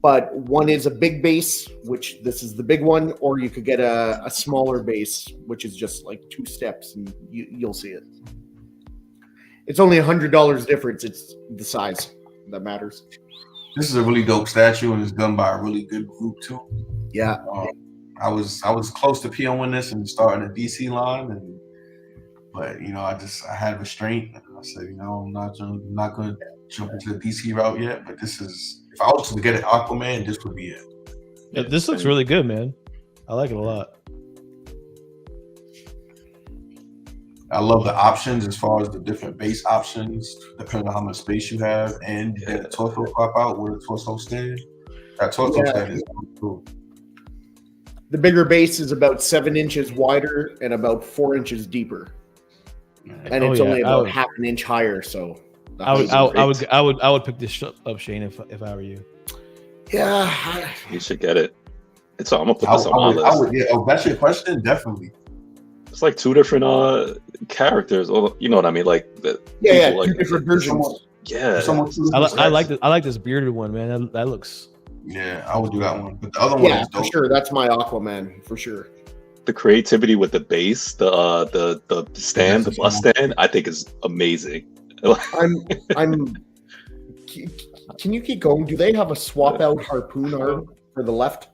[SPEAKER 2] but one is a big base, which this is the big one, or you could get a smaller base, which is just like 2 steps, and you'll see it. It's only $100 difference. It's the size that matters.
[SPEAKER 5] This is a really dope statue, and it's done by a really good group too.
[SPEAKER 2] Yeah.
[SPEAKER 5] I was close to POing this and starting a DC line, but I had restraint. And I said, I'm not going to jump into the DC route yet. But this is, if I was to get an Aquaman, this would be it.
[SPEAKER 1] Yeah, this looks really good, man. I like it a lot.
[SPEAKER 5] I love the options as far as the different base options, depending on how much space you have, and you get the torso pop out where the torso stand. That torso stand is cool.
[SPEAKER 2] The bigger base is about 7 inches wider and about 4 inches deeper, and it's only about half an inch higher. So
[SPEAKER 1] I would pick this up, Shane, if I were you.
[SPEAKER 2] Yeah,
[SPEAKER 6] you should get it. So I'm gonna put this on my list.
[SPEAKER 5] That's your question, definitely.
[SPEAKER 6] It's like 2 different characters, or you know what I mean, like
[SPEAKER 2] two different versions.
[SPEAKER 6] Yeah,
[SPEAKER 1] I like this bearded one, man. That looks.
[SPEAKER 5] Yeah, I would do that one, but the other one is dope.
[SPEAKER 2] For sure. That's my Aquaman for sure.
[SPEAKER 6] The creativity with the base, the stand, the bus stand, I think is amazing.
[SPEAKER 2] I'm. Can you keep going? Do they have a swap out harpoon arm for the left?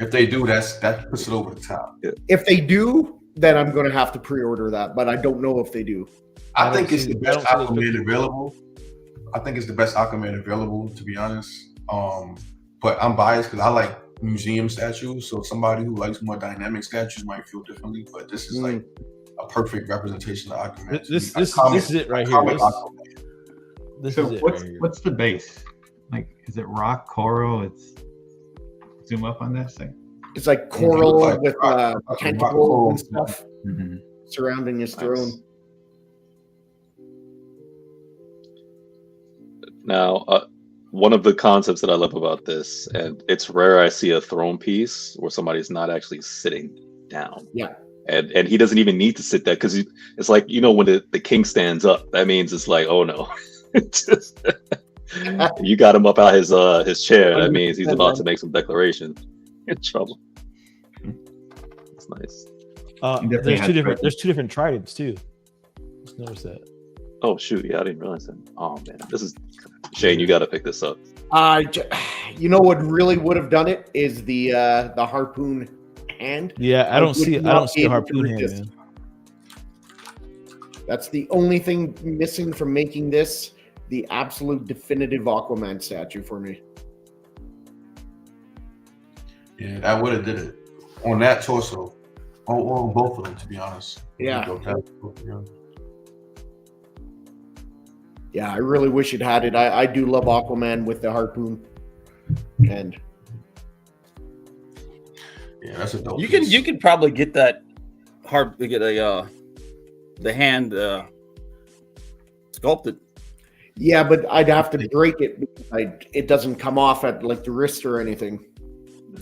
[SPEAKER 5] If they do, that puts it over the top.
[SPEAKER 6] Yeah.
[SPEAKER 2] If they do, then I'm going to have to pre-order that, but I don't know if they do.
[SPEAKER 5] I think it's the best Aquaman available. I think it's the best Aquaman available, to be honest. But I'm biased because I like museum statues. So somebody who likes more dynamic statues might feel differently. But this is like a perfect representation of Aquaman.
[SPEAKER 1] This is it right here.
[SPEAKER 3] What's the base? Like, is it rock, coral? It's zoom up on this thing.
[SPEAKER 2] It's like coral with tentacles and stuff surrounding his throne.
[SPEAKER 6] Now, one of the concepts that I love about this, and it's rare I see a throne piece where somebody's not actually sitting down.
[SPEAKER 2] Yeah.
[SPEAKER 6] And he doesn't even need to sit there because it's like, when the king stands up, that means it's like, oh no. You got him up out his chair. That means he's about to make some declaration. In trouble. That's nice.
[SPEAKER 1] There's two different tridents too. Just notice that.
[SPEAKER 6] Oh shoot! Yeah, I didn't realize that. Oh man, this is Shane. You got to pick this up.
[SPEAKER 2] What really would have done it is the harpoon hand.
[SPEAKER 1] Yeah, I don't see the harpoon hand, man.
[SPEAKER 2] That's the only thing missing from making this the absolute definitive Aquaman statue for me.
[SPEAKER 5] Yeah, that would have did it on that torso, on both of them, to be honest.
[SPEAKER 2] Yeah. Yeah, I really wish it had it. I do love Aquaman with the harpoon, and
[SPEAKER 5] yeah, that's a dope.
[SPEAKER 4] You can probably get that the hand sculpted.
[SPEAKER 2] Yeah, but I'd have to break it because it doesn't come off at like the wrist or anything.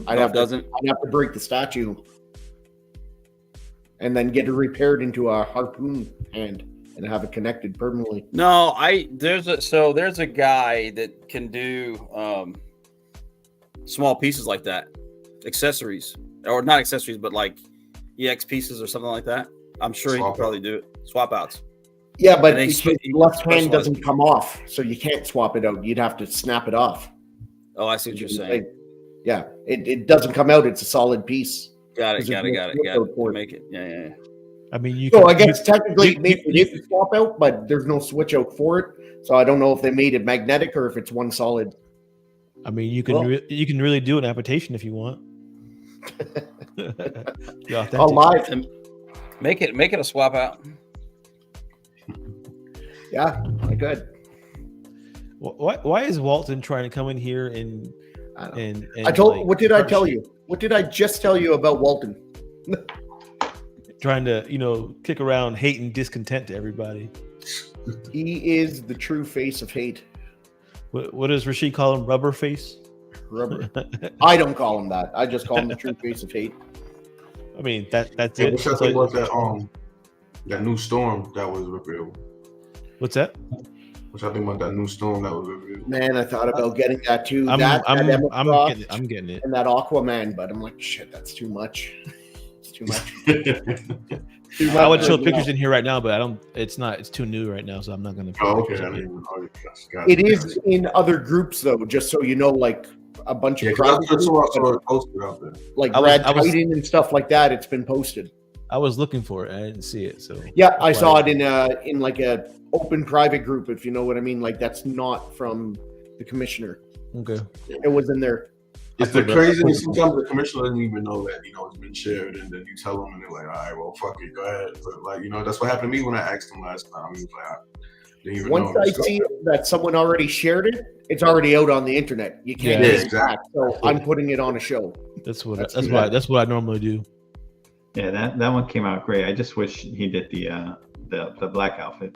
[SPEAKER 2] I'd have to break the statue and then get it repaired into a harpoon hand and have it connected permanently.
[SPEAKER 4] No, there's a guy that can do small pieces like that, accessories, or not accessories, but like EX pieces or something like that. I'm sure he could probably do it. Swap outs.
[SPEAKER 2] Yeah, but his left hand doesn't come off, so you can't swap it out. You'd have to snap it off.
[SPEAKER 4] Oh, I see what you're saying.
[SPEAKER 2] Yeah, it doesn't come out. It's a solid piece.
[SPEAKER 4] Got it. Make it. Yeah.
[SPEAKER 1] I mean,
[SPEAKER 2] I guess technically maybe it is swap out, but there's no switch out for it. So I don't know if they made it magnetic or if it's one solid.
[SPEAKER 1] I mean, you can really do an amputation if you want.
[SPEAKER 2] I'll lie.
[SPEAKER 4] Make it a swap out.
[SPEAKER 2] Yeah, I could.
[SPEAKER 1] Why is Walton trying to come in here and
[SPEAKER 2] what did I tell you? What did I just tell you about Walton?
[SPEAKER 1] Trying to, kick around hate and discontent to everybody.
[SPEAKER 2] He is the true face of hate.
[SPEAKER 1] What does Rashid call him? Rubber face?
[SPEAKER 2] Rubber. I don't call him that. I just call him the true face of hate.
[SPEAKER 1] I mean, that's
[SPEAKER 5] Hey,
[SPEAKER 1] it.
[SPEAKER 5] what's that thing about that new storm that was revealed?
[SPEAKER 1] What's that?
[SPEAKER 5] Which I think about that new storm that was revealed.
[SPEAKER 2] Man, I thought about getting that too.
[SPEAKER 1] I'm
[SPEAKER 2] Emma
[SPEAKER 1] getting it.
[SPEAKER 2] and that Aquaman, but I'm like, shit, that's too much. It's too much. Too much
[SPEAKER 1] I would show
[SPEAKER 2] for
[SPEAKER 1] pictures
[SPEAKER 2] now.
[SPEAKER 1] in here right now, but I don't. It's not. It's too new right now, so I'm not gonna. put
[SPEAKER 5] Oh,
[SPEAKER 1] pictures
[SPEAKER 5] okay. I
[SPEAKER 1] in
[SPEAKER 5] didn't
[SPEAKER 1] here.
[SPEAKER 5] even know. Got
[SPEAKER 2] It is in other groups though, just so you know, like a bunch
[SPEAKER 5] Yeah,
[SPEAKER 2] of
[SPEAKER 5] because I
[SPEAKER 2] private
[SPEAKER 5] saw
[SPEAKER 2] groups,
[SPEAKER 5] it posted out there.
[SPEAKER 2] like
[SPEAKER 1] I was-
[SPEAKER 2] Brad
[SPEAKER 1] I was-
[SPEAKER 2] Titan and stuff like that. It's been posted.
[SPEAKER 1] I was looking for it. I didn't see it. So
[SPEAKER 2] Yeah, I
[SPEAKER 1] That's
[SPEAKER 2] saw
[SPEAKER 1] why-
[SPEAKER 2] it in like a open private group, if you know what I mean. Like that's not from the commissioner.
[SPEAKER 1] okay.
[SPEAKER 2] It was in there.
[SPEAKER 5] It's the craziness. Sometimes the commissioner doesn't even know that, it's been shared, and then you tell them, and they're like, all right, well, fuck it, go ahead. But, like, that's what happened to me when I asked him last time. He was like, I didn't even
[SPEAKER 2] Once
[SPEAKER 5] know.
[SPEAKER 2] I see that someone already shared it, it's already out on the internet. You can't
[SPEAKER 1] Yeah,
[SPEAKER 2] take it
[SPEAKER 5] exactly.
[SPEAKER 2] back. So I'm putting it on a show.
[SPEAKER 1] That's what.
[SPEAKER 2] That's
[SPEAKER 1] That's what I normally do.
[SPEAKER 4] Yeah, that one came out great. I just wish he did the black outfit.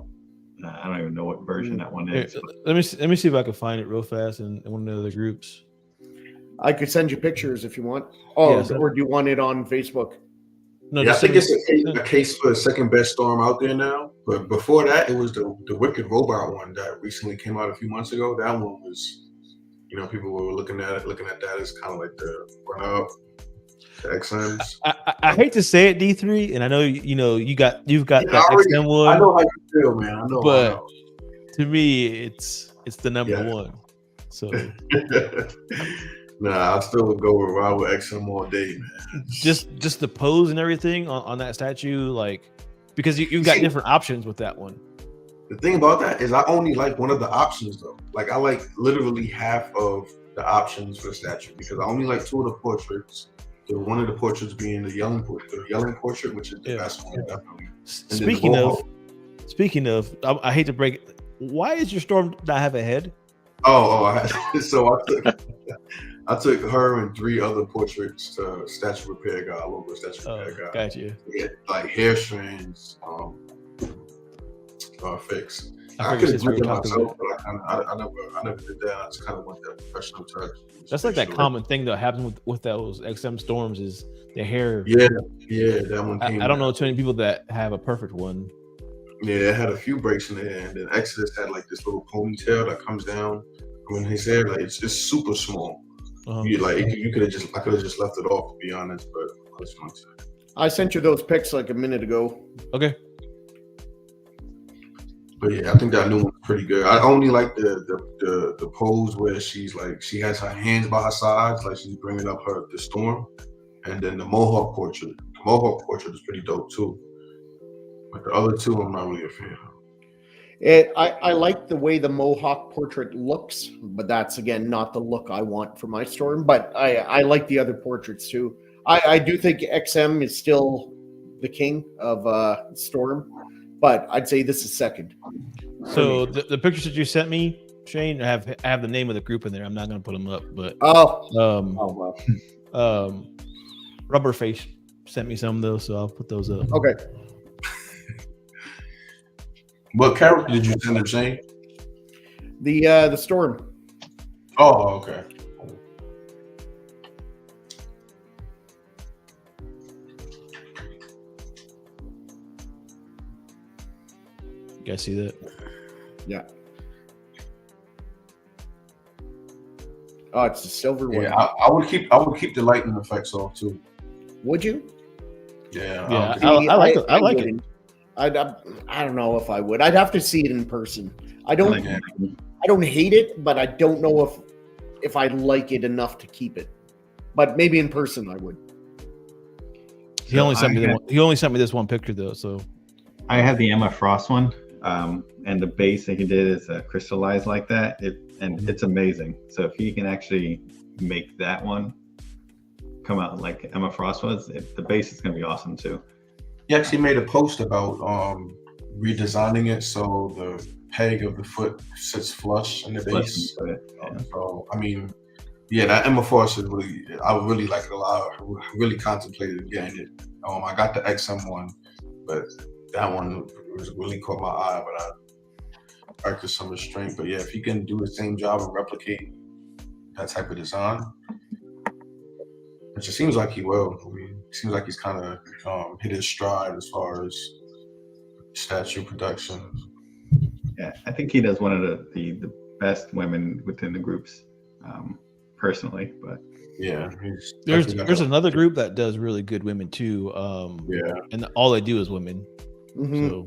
[SPEAKER 4] I don't even know what version that one
[SPEAKER 1] Here,
[SPEAKER 4] is. but-
[SPEAKER 1] let me see if I can find it real fast in one of the other groups.
[SPEAKER 2] I could send you pictures if you want. Oh,
[SPEAKER 1] Yes.
[SPEAKER 2] or do you want it on Facebook?
[SPEAKER 1] No,
[SPEAKER 5] Yeah, I
[SPEAKER 1] just
[SPEAKER 5] think
[SPEAKER 1] send
[SPEAKER 5] it's a case for the second best storm out there now. But before that, it was the Wicked Robot one that recently came out a few months ago. That one was, people were looking at that as kind of like the run up to XMs.
[SPEAKER 1] I hate to say it, D3, and I know you've got
[SPEAKER 5] Yeah,
[SPEAKER 1] that
[SPEAKER 5] I already-
[SPEAKER 1] XM
[SPEAKER 5] I
[SPEAKER 1] one,
[SPEAKER 5] know how you feel, man. I know.
[SPEAKER 1] But- to me, it's the number
[SPEAKER 5] Yeah.
[SPEAKER 1] one. So
[SPEAKER 5] Nah, I still would go with ride with XM all day, man.
[SPEAKER 1] just the pose and everything on that statue, like because you've got
[SPEAKER 5] See-
[SPEAKER 1] different options with that one.
[SPEAKER 5] The thing about that is I only like one of the options though. Like I like literally half of the options for the statue because I only like two of the portraits. One of the portraits being the yelling portrait, which is the
[SPEAKER 1] Yeah.
[SPEAKER 5] best one, definitely. then the
[SPEAKER 1] Speaking of, I hate to break it. Why is your storm not have a head?
[SPEAKER 5] I took her and three other portraits to statue repair guy, local statue
[SPEAKER 1] Oh,
[SPEAKER 5] repair guy.
[SPEAKER 1] gotcha.
[SPEAKER 5] Yeah, like hair strands, fix.
[SPEAKER 1] I
[SPEAKER 5] I
[SPEAKER 1] figured
[SPEAKER 5] could have
[SPEAKER 1] since we were
[SPEAKER 5] done it
[SPEAKER 1] talking
[SPEAKER 5] myself,
[SPEAKER 1] about,
[SPEAKER 5] but I never did that. I just kind of want that professional touch.
[SPEAKER 1] that's like that
[SPEAKER 5] Sure.
[SPEAKER 1] common thing that happens with those XM storms is the hair.
[SPEAKER 5] Yeah, that one came.
[SPEAKER 1] I don't know too many people that have a perfect one.
[SPEAKER 5] Yeah, it had a few breaks in there, and then Exodus had like this little ponytail that comes down when his hair, like it's just super small.
[SPEAKER 1] Uh-huh.
[SPEAKER 5] I could have just left it off, to be honest, but I just want to.
[SPEAKER 2] I sent you those pics like a minute ago.
[SPEAKER 1] Okay.
[SPEAKER 5] But yeah, I think that new one's pretty good. I only like the pose where she's like she has her hands by her sides, like she's bringing up the storm, and then the Mohawk portrait. The Mohawk portrait is pretty dope too. But the other two, I'm not really a fan of.
[SPEAKER 2] I like the way the Mohawk portrait looks, but that's again not the look I want for my storm. But I like the other portraits too. I do think XM is still the king of storm, but I'd say this is second.
[SPEAKER 1] So the pictures that you sent me, Shane, have the name of the group in there. I'm not gonna put them up, but
[SPEAKER 2] Oh, well.
[SPEAKER 1] Rubberface sent me some of those, so I'll put those up.
[SPEAKER 2] Okay.
[SPEAKER 5] What character did you send him, Shane?
[SPEAKER 2] The storm.
[SPEAKER 5] Oh, okay.
[SPEAKER 1] You guys see that?
[SPEAKER 2] Yeah. Oh, it's the silver one.
[SPEAKER 5] Yeah, I would keep the lightning effects off too.
[SPEAKER 2] Would you?
[SPEAKER 5] Yeah.
[SPEAKER 1] Yeah,
[SPEAKER 2] See,
[SPEAKER 1] I like it. I like it.
[SPEAKER 2] wouldn't. I don't know if I would. I'd have to see it in person. I don't hate it, but I don't know if I like it enough to keep it. But maybe in person I would.
[SPEAKER 1] He only sent me this one picture though, so
[SPEAKER 4] I have the Emma Frost one, and the base that he did is crystallized like that. It's amazing. So if he can actually make that one come out like Emma Frost was, the base is going to be awesome too.
[SPEAKER 5] He actually made a post about redesigning it so the peg of the foot sits flush in the base.
[SPEAKER 4] Yeah.
[SPEAKER 5] So I mean, yeah, that Emma Frost is really, I really like it a lot. I really contemplated getting it. I got the XM one, but that one really caught my eye. But I practiced some restraint. But yeah, if you can do the same job and replicate that type of design, which it seems like he will. I mean, it seems like he's kind of hit his stride as far as statue production.
[SPEAKER 3] Yeah, I think he does one of the best women within the groups, personally. But
[SPEAKER 5] Yeah,
[SPEAKER 1] There's another group that does really good women too.
[SPEAKER 5] Yeah.
[SPEAKER 1] And all they do is women.
[SPEAKER 2] Mhm.
[SPEAKER 1] So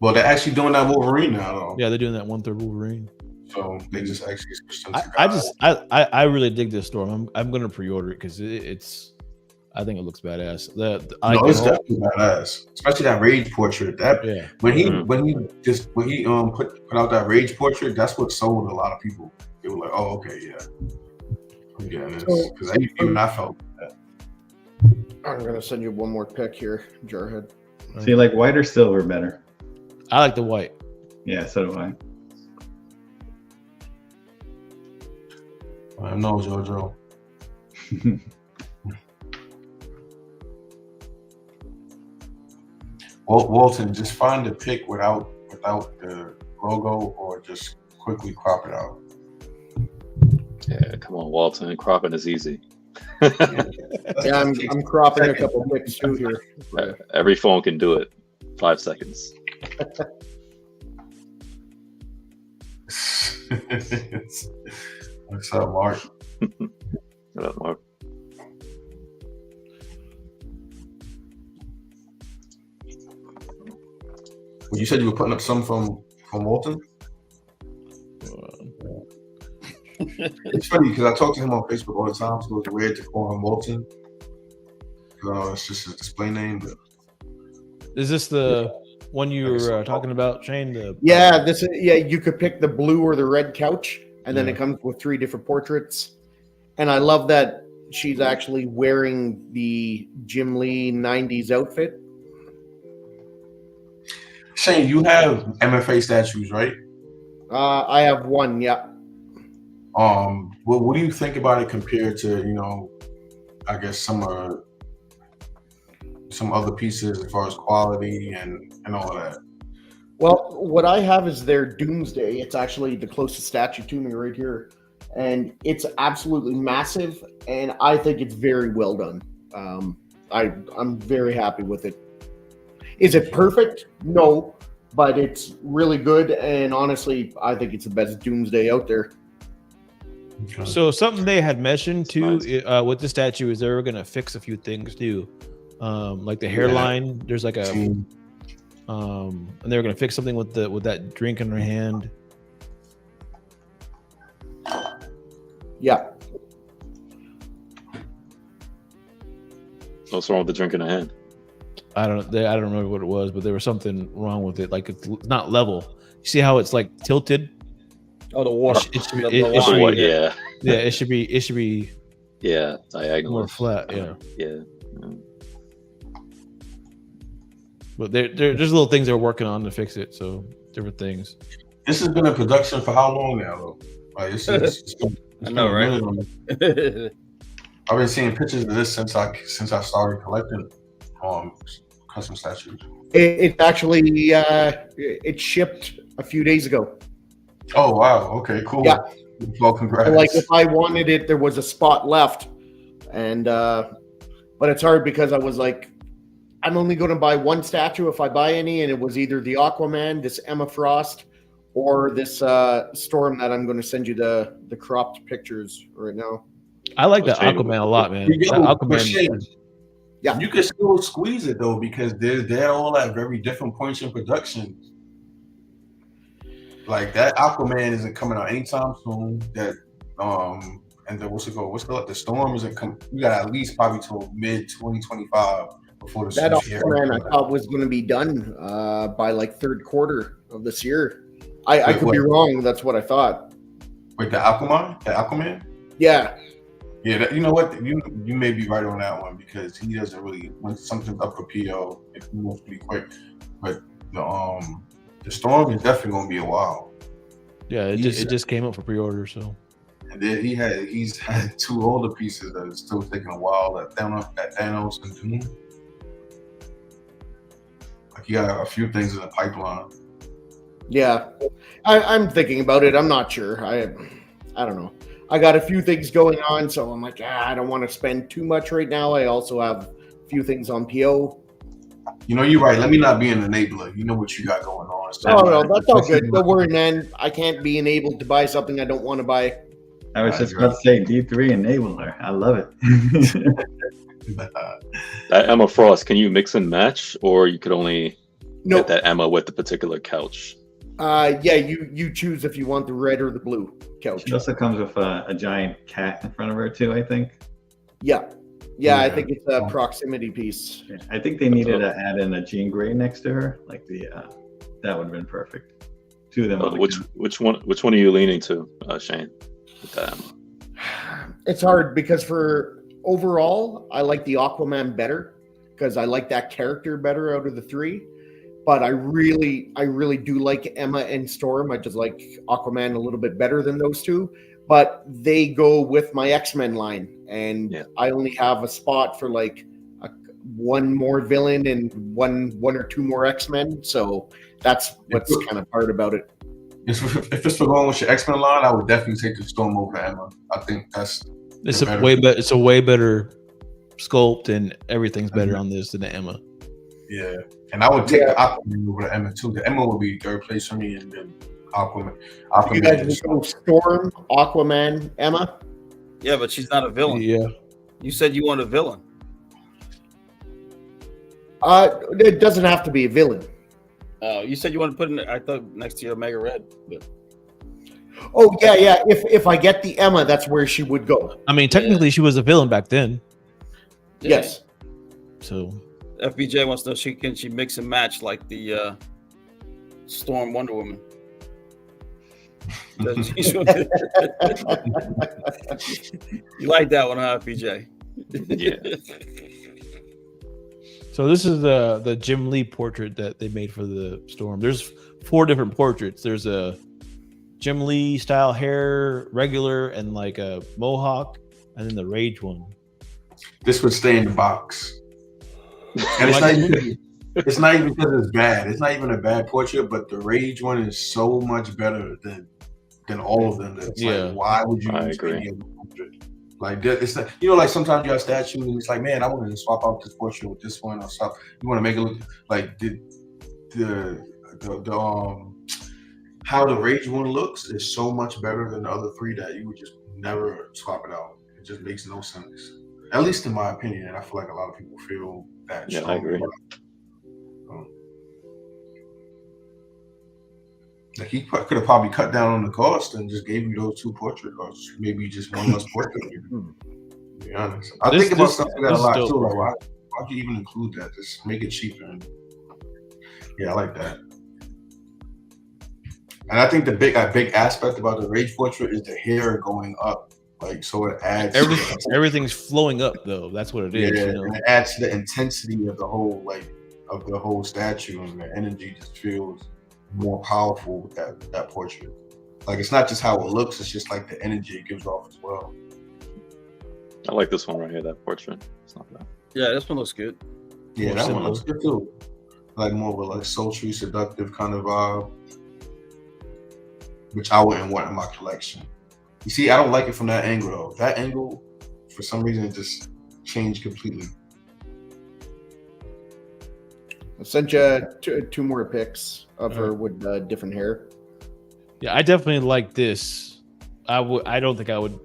[SPEAKER 5] well, they're actually doing that Wolverine now, though.
[SPEAKER 1] yeah, they're doing that 1/3 Wolverine.
[SPEAKER 5] So they just actually switched them to
[SPEAKER 1] I really dig this storm. I'm gonna pre-order it because it's. I think it looks badass.
[SPEAKER 5] It's definitely badass, especially that rage portrait.
[SPEAKER 1] Yeah.
[SPEAKER 5] When he put out that rage portrait, that's what sold a lot of people. They were like, "Oh, okay, yeah, I'm getting this," because even I felt that.
[SPEAKER 2] I'm gonna send you one more pic here, Jarhead.
[SPEAKER 3] so you like white or silver better?
[SPEAKER 1] I like the white.
[SPEAKER 3] Yeah, so do I.
[SPEAKER 5] I know, JoJo. Walton, just find the pic without the logo, or just quickly crop it out.
[SPEAKER 6] Yeah, come on, Walton. Cropping is easy.
[SPEAKER 2] Yeah, I'm cropping a couple pics too here.
[SPEAKER 6] Every phone can do it. 5 seconds.
[SPEAKER 5] What's up, Mark?
[SPEAKER 6] What up, Mark?
[SPEAKER 5] Well, you said you were putting up some from Walton. It's funny because I talk to him on Facebook all the time, so it's weird to call him Walton. It's just his display name. But
[SPEAKER 1] Is this the one you were talking about, Shane?
[SPEAKER 2] Yeah, you could pick the blue or the red couch, and then it comes with 3 different portraits. And I love that she's actually wearing the Jim Lee 90s outfit.
[SPEAKER 5] Shane, you have MFA statues, right?
[SPEAKER 2] I have one, yeah.
[SPEAKER 5] What do you think about it compared to, I guess some other pieces as far as quality and all of that?
[SPEAKER 2] Well, what I have is their Doomsday. It's actually the closest statue to me right here. And it's absolutely massive, and I think it's very well done. I'm very happy with it. Is it perfect? No, but it's really good, and honestly, I think it's the best Doomsday out there.
[SPEAKER 5] Okay.
[SPEAKER 1] So something they had mentioned too with the statue is they were gonna fix a few things too, like the hairline. There's like a, and they were gonna fix something with that drink in her hand.
[SPEAKER 2] Yeah.
[SPEAKER 6] What's wrong with the drink in the hand?
[SPEAKER 1] I don't remember what it was, but there was something wrong with it. Like it's not level. You see how it's like tilted?
[SPEAKER 4] Oh, the water.
[SPEAKER 1] It should
[SPEAKER 6] What?
[SPEAKER 1] be,
[SPEAKER 6] Yeah.
[SPEAKER 1] yeah, it should be
[SPEAKER 6] Yeah, diagonal.
[SPEAKER 1] more flat. Yeah,
[SPEAKER 6] Yeah.
[SPEAKER 1] but there's little things they're working on to fix it. So different things.
[SPEAKER 5] This has been in production for how long now, though? Like, it's
[SPEAKER 4] I know, right?
[SPEAKER 5] I've been seeing pictures of this since I started collecting custom statues.
[SPEAKER 2] It actually it shipped a few days ago.
[SPEAKER 5] Oh wow! Okay, cool.
[SPEAKER 2] Yeah.
[SPEAKER 5] Well, congrats.
[SPEAKER 2] Like if I wanted it, there was a spot left, and but it's hard because I was like, I'm only going to buy one statue if I buy any, and it was either the Aquaman, this Emma Frost, or this Storm that I'm going to send you the cropped pictures right now.
[SPEAKER 1] I like that Aquaman a lot, man. Aquaman.
[SPEAKER 2] Yeah.
[SPEAKER 5] You can still squeeze it though because they're all at very different points in production. Like that Aquaman isn't coming out anytime soon. That and then the Storm isn't coming. You got at least probably till mid 2025 before the
[SPEAKER 2] that Aquaman I thought was going to be done by like third quarter of this year. I could be wrong. That's what I thought.
[SPEAKER 5] Wait, the Aquaman?
[SPEAKER 2] Yeah.
[SPEAKER 5] Yeah, you know what? You may be right on that one because he doesn't really when something's up for PO, it moves pretty quick. But the Storm is definitely going to be a while.
[SPEAKER 1] Yeah, it just came up for pre-order, so.
[SPEAKER 5] And then he's had 2 older pieces that are still taking a while. That Thanos and Doom. Like he got a few things in the pipeline.
[SPEAKER 2] Yeah, I'm thinking about it. I'm not sure. I don't know. I got a few things going on, so I'm like, I don't want to spend too much right now. I also have a few things on PO.
[SPEAKER 5] You know, you're right. Let me not be an enabler. You know what you got going on. So
[SPEAKER 2] No, that's all good. Don't worry, man. I can't be enabled to buy something I don't want to buy.
[SPEAKER 3] I was just about to say D3 enabler. I love it.
[SPEAKER 6] That Emma Frost, can you mix and match, or you could only
[SPEAKER 2] Nope.
[SPEAKER 6] get that Emma with the particular couch?
[SPEAKER 2] Yeah, you choose if you want the red or the blue couch.
[SPEAKER 3] She also comes with a giant cat in front of her too, I think.
[SPEAKER 2] Yeah, I think it's a proximity piece.
[SPEAKER 3] Yeah, I think they needed to add in a Jean Grey next to her, like that would have been perfect. Two of them.
[SPEAKER 6] Which one are you leaning to, Shane? With that Emma?
[SPEAKER 2] It's hard because for overall, I like the Aquaman better because I like that character better out of the three. But I really do like Emma and Storm. I just like Aquaman a little bit better than those two. But they go with my X-Men line, and I only have a spot for like one more villain and one or two more X-Men. So that's what's kind of hard about it.
[SPEAKER 5] If it's for going with your X-Men line, I would definitely take the Storm over Emma. I think it's
[SPEAKER 1] a way better. It's a way better sculpt, and everything's better on this than the Emma.
[SPEAKER 5] Yeah, and I would take the Aquaman over the Emma too. The Emma would be third place for me, and then Aquaman.
[SPEAKER 2] You guys would go Storm, Aquaman, Emma.
[SPEAKER 4] Yeah, but she's not a villain.
[SPEAKER 1] Yeah,
[SPEAKER 4] you said you want a villain.
[SPEAKER 2] It doesn't have to be a villain.
[SPEAKER 4] Oh, you said you want to put in. I thought next to your Omega Red. But...
[SPEAKER 2] Oh yeah. If I get the Emma, that's where she would go.
[SPEAKER 1] I mean, technically, she was a villain back then.
[SPEAKER 4] Yeah.
[SPEAKER 2] Yes.
[SPEAKER 1] So
[SPEAKER 4] FBJ wants to know can she mix and match like the Storm Wonder Woman? You like that one, huh, FBJ?
[SPEAKER 6] Yeah.
[SPEAKER 1] So this is the Jim Lee portrait that they made for the Storm. There's 4 different portraits. There's a Jim Lee style hair, regular, and like a mohawk, and then the Rage one.
[SPEAKER 5] This would stay in the box. And it's not even because it's bad. It's not even a bad portrait, but the Rage one is so much better than all of them. It's like, why would you use any other portrait? Like, it's not, you know, like sometimes you have statues and it's like, man, I want to swap out this portrait with this one or stuff. You want to make it look like the how the Rage one looks is so much better than the other 3 that you would just never swap it out. It just makes no sense. At least in my opinion, and I feel like a lot of people feel that.
[SPEAKER 6] Yeah, I agree.
[SPEAKER 5] Like he could have probably cut down on the cost and just gave you those 2 portraits, or maybe just one less portrait. To be honest, I think about stuff like that a lot too. Like, why'd you even include that? Just make it cheaper. And yeah, I like that. And I think the big aspect about the Rage portrait is the hair going up. Like, so it adds
[SPEAKER 1] everything's flowing up though. That's what it is.
[SPEAKER 5] Yeah,
[SPEAKER 1] you know?
[SPEAKER 5] And it adds to the intensity of the whole statue, and the energy just feels more powerful with that portrait. Like, it's not just how it looks, it's just like the energy it gives off as well.
[SPEAKER 6] I like this one right here, that portrait. It's not bad.
[SPEAKER 4] Yeah, this one looks good.
[SPEAKER 5] Yeah, that one looks good too. Like more of a like sultry, seductive kind of vibe, which I wouldn't want in my collection. You see, I don't like it from that angle though. That angle, for some reason, it just changed completely.
[SPEAKER 2] I sent you 2 more pics of her with different hair.
[SPEAKER 1] Yeah, I definitely like this. I don't think I would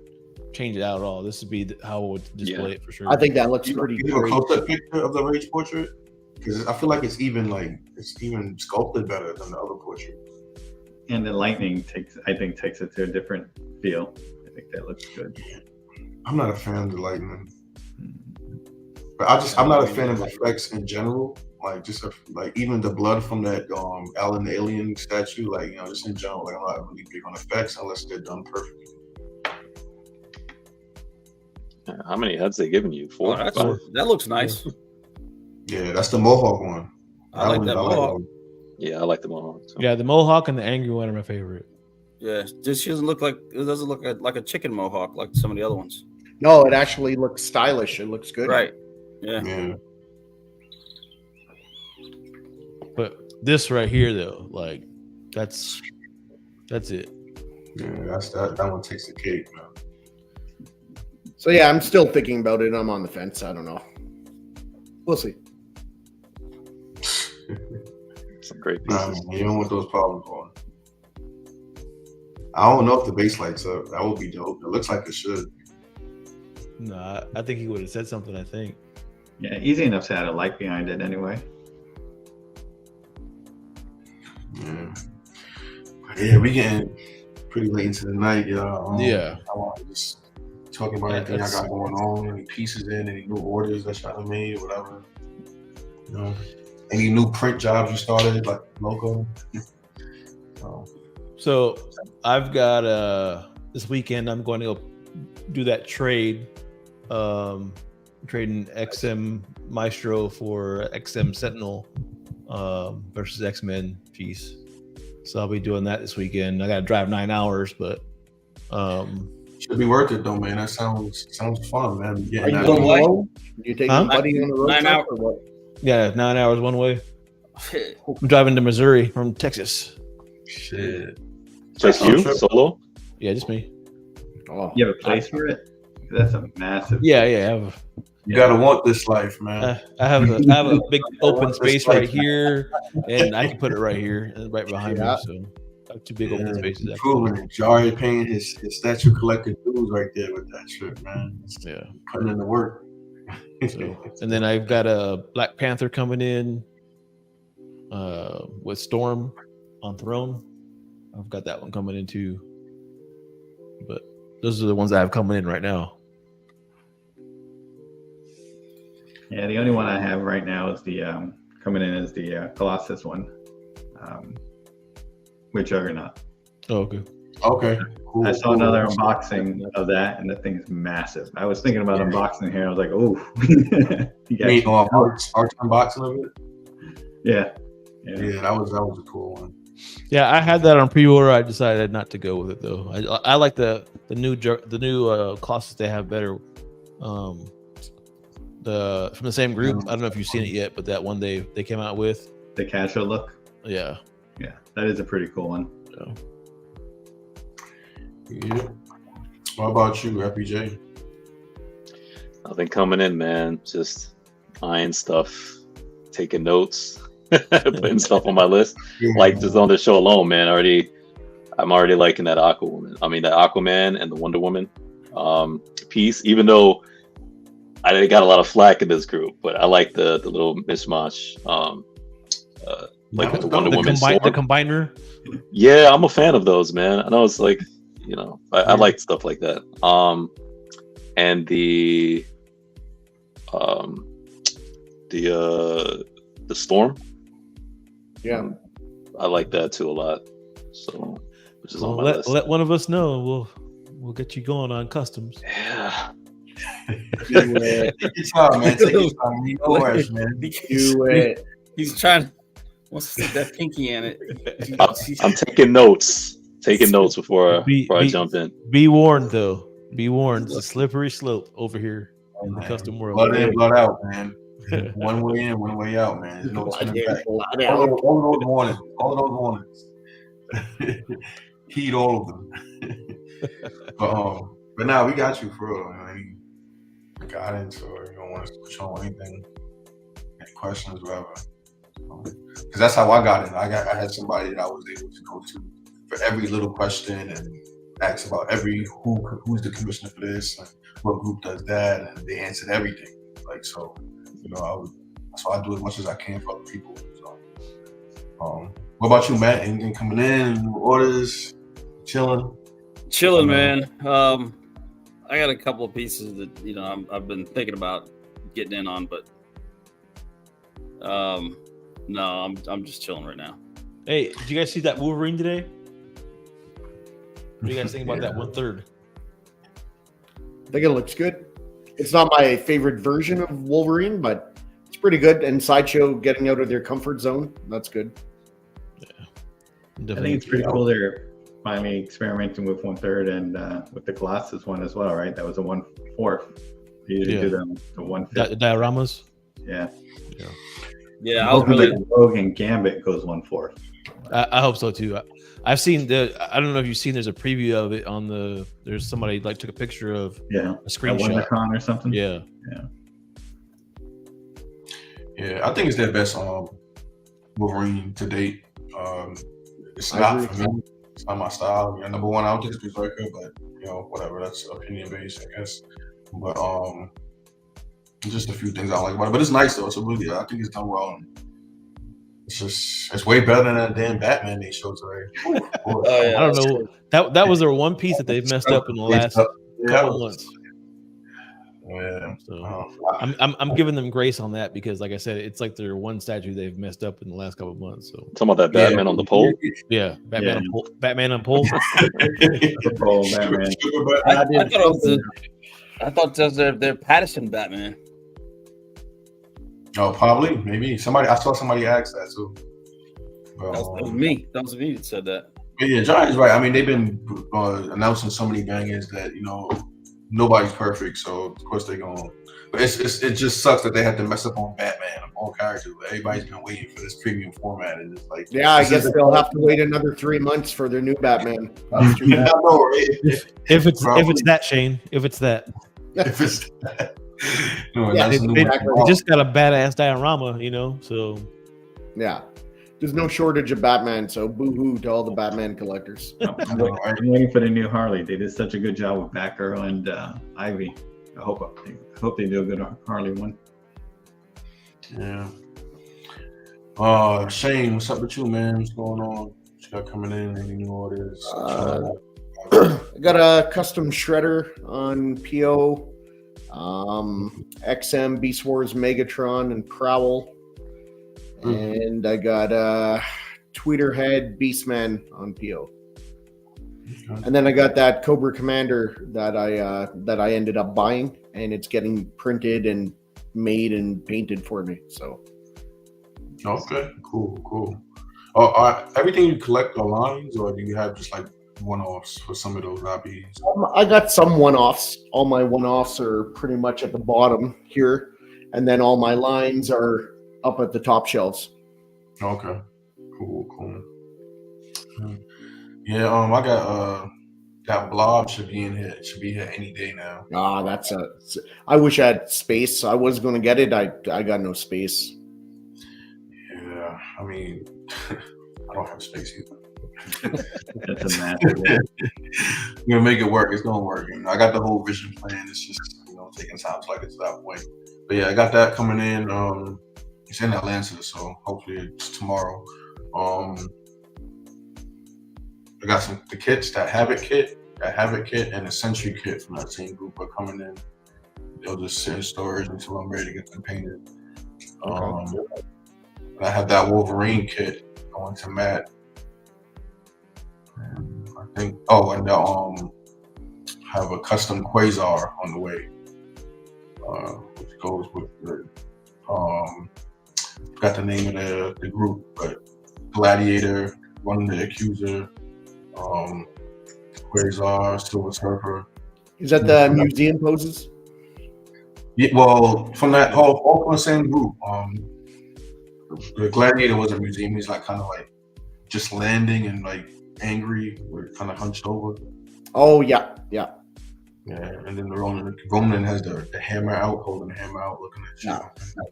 [SPEAKER 1] change it out at all. This would be how I would display it for sure.
[SPEAKER 2] I think that looks pretty
[SPEAKER 5] great. You have a close-up picture of the Rage portrait? Because I feel like it's even sculpted better than the other portrait.
[SPEAKER 3] And the lightning takes it to a different feel. I think that looks good.
[SPEAKER 5] I'm not a fan of the lightning, but I'm not a fan of effects in general. Like like even the blood from that Alan the Alien statue. Like, you know, just in general, like I'm not really big on effects unless they're done perfectly.
[SPEAKER 6] How many heads they giving you? 4?
[SPEAKER 4] That looks nice.
[SPEAKER 5] Yeah, that's the Mohawk one.
[SPEAKER 4] I like that Mohawk.
[SPEAKER 6] Yeah, I like the Mohawk too.
[SPEAKER 1] Yeah, the Mohawk and the angry one are my favorite.
[SPEAKER 4] Yeah, she doesn't look like a chicken Mohawk like some of the other ones.
[SPEAKER 2] No, it actually looks stylish. It looks good.
[SPEAKER 4] Right. Yeah.
[SPEAKER 1] But this right here, though, that's it.
[SPEAKER 5] Yeah, that one takes the cake, man.
[SPEAKER 2] So yeah, I'm still thinking about it. I'm on the fence. I don't know. We'll see.
[SPEAKER 6] Some great
[SPEAKER 5] Nah,
[SPEAKER 6] pieces.
[SPEAKER 5] man, you don't want those problems on. I don't know if the base lights up. That would be dope. It looks like it should.
[SPEAKER 1] No, I think he would have said something. I think.
[SPEAKER 3] Yeah, easy enough to add a light behind it anyway.
[SPEAKER 5] Yeah. Yeah, we getting pretty late into the night, y'all.
[SPEAKER 1] Yeah.
[SPEAKER 5] I want to just talk about
[SPEAKER 1] Yeah,
[SPEAKER 5] anything I
[SPEAKER 1] that's-
[SPEAKER 5] got going on, any pieces in, any new orders that y'all have made, whatever. You know, any new print jobs you started, like logo.
[SPEAKER 1] So I've got this weekend. I'm going to go do that trade. Trading XM Maestro for XM Sentinel versus X-Men piece. So I'll be doing that this weekend. I got to drive 9 hours, but
[SPEAKER 5] Should be worth it though, man. That sounds fun, man.
[SPEAKER 2] Are
[SPEAKER 5] Getting
[SPEAKER 2] you
[SPEAKER 5] that
[SPEAKER 2] going
[SPEAKER 4] way?
[SPEAKER 2] alone? You taking
[SPEAKER 1] Huh?
[SPEAKER 2] a buddy on the road
[SPEAKER 4] 9
[SPEAKER 2] trip
[SPEAKER 4] hours.
[SPEAKER 2] or what?
[SPEAKER 1] yeah, 9 hours one way. I'm driving to Missouri from Texas.
[SPEAKER 5] shit.
[SPEAKER 6] Just you solo?
[SPEAKER 1] Yeah, just me.
[SPEAKER 2] Oh,
[SPEAKER 3] You have a place for it? That's a massive.
[SPEAKER 1] Yeah. I have,
[SPEAKER 5] You gotta want this life, man.
[SPEAKER 1] I have a big open space right here, and I can put it right here and right behind
[SPEAKER 2] Yeah.
[SPEAKER 1] me. So I have two big open spaces. Actually.
[SPEAKER 5] Proving it. Jari paying his statue collector dues right there with that shit, man.
[SPEAKER 1] Yeah.
[SPEAKER 5] Putting in the work.
[SPEAKER 1] So, and then I've got a Black Panther coming in with Storm on Throne. I've got that one coming in too. But those are the ones I have coming in right now.
[SPEAKER 3] Yeah, the only one I have right now is the coming in is the Colossus one, with Juggernaut.
[SPEAKER 1] Oh, okay.
[SPEAKER 5] Okay. Cool.
[SPEAKER 3] I saw another unboxing of that, and the thing's massive. I was thinking about unboxing here. I was like, oh,
[SPEAKER 5] You mean art unboxing of it?
[SPEAKER 3] yeah.
[SPEAKER 5] Yeah, that was a cool one.
[SPEAKER 1] Yeah, I had that on pre-order. I decided not to go with it though. I like the new Colossus they have better. The from the same group. I don't know if you've seen it yet, but that one they came out with.
[SPEAKER 3] The casual look.
[SPEAKER 1] Yeah.
[SPEAKER 3] Yeah, that is a pretty cool one.
[SPEAKER 1] So,
[SPEAKER 5] Yeah. What about you, FPJ?
[SPEAKER 6] Nothing coming in, man. Just eyeing stuff, taking notes, putting stuff on my list. Like just on the show alone, man. I'm already liking that Aquaman and the Wonder Woman piece. Even though I got a lot of flack in this group, but I like the little mishmash. Like with the Wonder Woman
[SPEAKER 1] the
[SPEAKER 6] Storm.
[SPEAKER 1] combiner.
[SPEAKER 6] Yeah, I'm a fan of those, man. I know it's like, I like stuff like that. And the Storm.
[SPEAKER 2] yeah.
[SPEAKER 6] I like that too a lot. So, which is
[SPEAKER 1] Well,
[SPEAKER 6] on my list.
[SPEAKER 1] let one of us know. We'll get you going on customs.
[SPEAKER 6] Yeah.
[SPEAKER 5] Take your time, man. Take your time. You know rush, man.
[SPEAKER 2] Do it.
[SPEAKER 4] He's trying. Wants to stick that pinky in it.
[SPEAKER 6] I'm taking notes. Taking notes before
[SPEAKER 1] Be-
[SPEAKER 6] I
[SPEAKER 1] be-
[SPEAKER 6] jump in.
[SPEAKER 1] Be warned, though. Be warned. It's a slippery slope over here in the custom world.
[SPEAKER 5] Blood in, blood out, man. One way in, one way out, man. There's no turning back. All of those warnings. Heed all of them. But now we got you for real. Any guidance or you don't want us to push on anything, any questions, whatever. Because that's how I got in. I had somebody that I was able to go to for every little question and ask about who's the commissioner for this and what group does that, and they answered everything. Like so, so I do as much as I can for other people. So, what about you, Matt? Anything coming in? New orders? Chilling,
[SPEAKER 4] man. I got a couple of pieces that I've been thinking about getting in on, but no, I'm just chilling right now.
[SPEAKER 1] Hey, did you guys see that Wolverine today? What do you guys think about that 1/3?
[SPEAKER 2] I think it looks good. It's not my favorite version of Wolverine, but it's pretty good. And Sideshow getting out of their comfort zone, that's good.
[SPEAKER 3] I think it's pretty cool they're finally experimenting with 1/3 and with the Colossus one as well, right? That was a 1/4. You usually do the 1/5.
[SPEAKER 1] Dioramas.
[SPEAKER 3] Yeah.
[SPEAKER 4] Yeah, I was
[SPEAKER 3] Hopefully
[SPEAKER 4] really
[SPEAKER 3] Rogue and Gambit goes 1/4.
[SPEAKER 1] I hope so too. I've seen the. I don't know if you've seen. There's a preview of it on the. There's somebody like took a picture of a
[SPEAKER 3] At
[SPEAKER 1] screenshot.
[SPEAKER 3] WonderCon or something.
[SPEAKER 1] Yeah.
[SPEAKER 5] Yeah, I think it's their best Wolverine to date. It's not for me. It's not my style. Yeah, number one, I don't think it's Berserker, but you know, whatever. That's opinion based, I guess. But just a few things I don't like about it. But it's nice though. It's a really, I think it's done well. It's way better than that damn Batman they showed today.
[SPEAKER 4] Oh, yeah,
[SPEAKER 1] I don't know. That was their one piece that they've messed up in the last couple months.
[SPEAKER 5] Yeah.
[SPEAKER 1] So I'm giving them grace on that because, like I said, it's like their one statue they've messed up in the last couple of months. So
[SPEAKER 6] talking about that Batman on the pole.
[SPEAKER 1] Yeah, Batman on pole.
[SPEAKER 3] Batman.
[SPEAKER 4] I thought that was their Patterson Batman.
[SPEAKER 5] Oh, probably, maybe somebody. I saw somebody ask that too.
[SPEAKER 4] That was me. That was me that said that.
[SPEAKER 5] But yeah, Johnny's right. I mean, they've been announcing so many bangers that nobody's perfect, so of course they're going. But it just sucks that they had to mess up on Batman, on all characters. Everybody's been waiting for this premium format, and it's like,
[SPEAKER 2] yeah, I guess they'll have to wait another 3 months for their new Batman.
[SPEAKER 1] If it's that, Shane, if it's that.
[SPEAKER 5] If it's that.
[SPEAKER 1] They just got a badass diorama, so
[SPEAKER 2] yeah. There's no shortage of Batman, so boo-hoo to all the Batman collectors.
[SPEAKER 3] I'm waiting for the new Harley. They did such a good job with Batgirl and Ivy. I hope they do a good Harley one.
[SPEAKER 5] Yeah. Shane, what's up with you, man? What's going on? What you got coming in? Any new orders?
[SPEAKER 2] I got a custom shredder on PO. XM, Beast Wars, Megatron, and Prowl. And I got Tweeterhead, Beastman on PO. And then I got that Cobra Commander that I ended up buying, and it's getting printed and made and painted for me. So
[SPEAKER 5] okay, cool. Everything you collect are lines, or do you have just like one-offs for some of those hobbies?
[SPEAKER 2] I got some one-offs. All my one-offs are pretty much at the bottom here, and then all my lines are up at the top shelves.
[SPEAKER 5] Okay, cool. Yeah, I got that blob should be in here. It should be here any day now.
[SPEAKER 2] I wish I had space. I was going to get it. I got no space.
[SPEAKER 5] Yeah, I mean, I don't have space either.
[SPEAKER 3] That's a massive.
[SPEAKER 5] We're gonna make it work. It's gonna work. I got the whole vision plan. It's just taking time to get to that point. But yeah, I got that coming in. It's in Atlanta, so hopefully it's tomorrow. I got the kits, that Havoc kit, and the Sentry kit from that same group are coming in. They'll just sit in storage until I'm ready to get them painted. I have that Wolverine kit going to Matt. And I think, have a custom Quasar on the way, which goes with the, got the name of the group, but Gladiator, One the Accuser, Quasar, Silver Surfer.
[SPEAKER 2] Is that the museum poses?
[SPEAKER 5] Yeah, well, from that all from the same group. The Gladiator was a museum. He's like kind of like just landing and like angry, or kind of hunched over.
[SPEAKER 2] Oh yeah.
[SPEAKER 5] Yeah, and then the Roman has the hammer out, holding the hammer out, looking at you.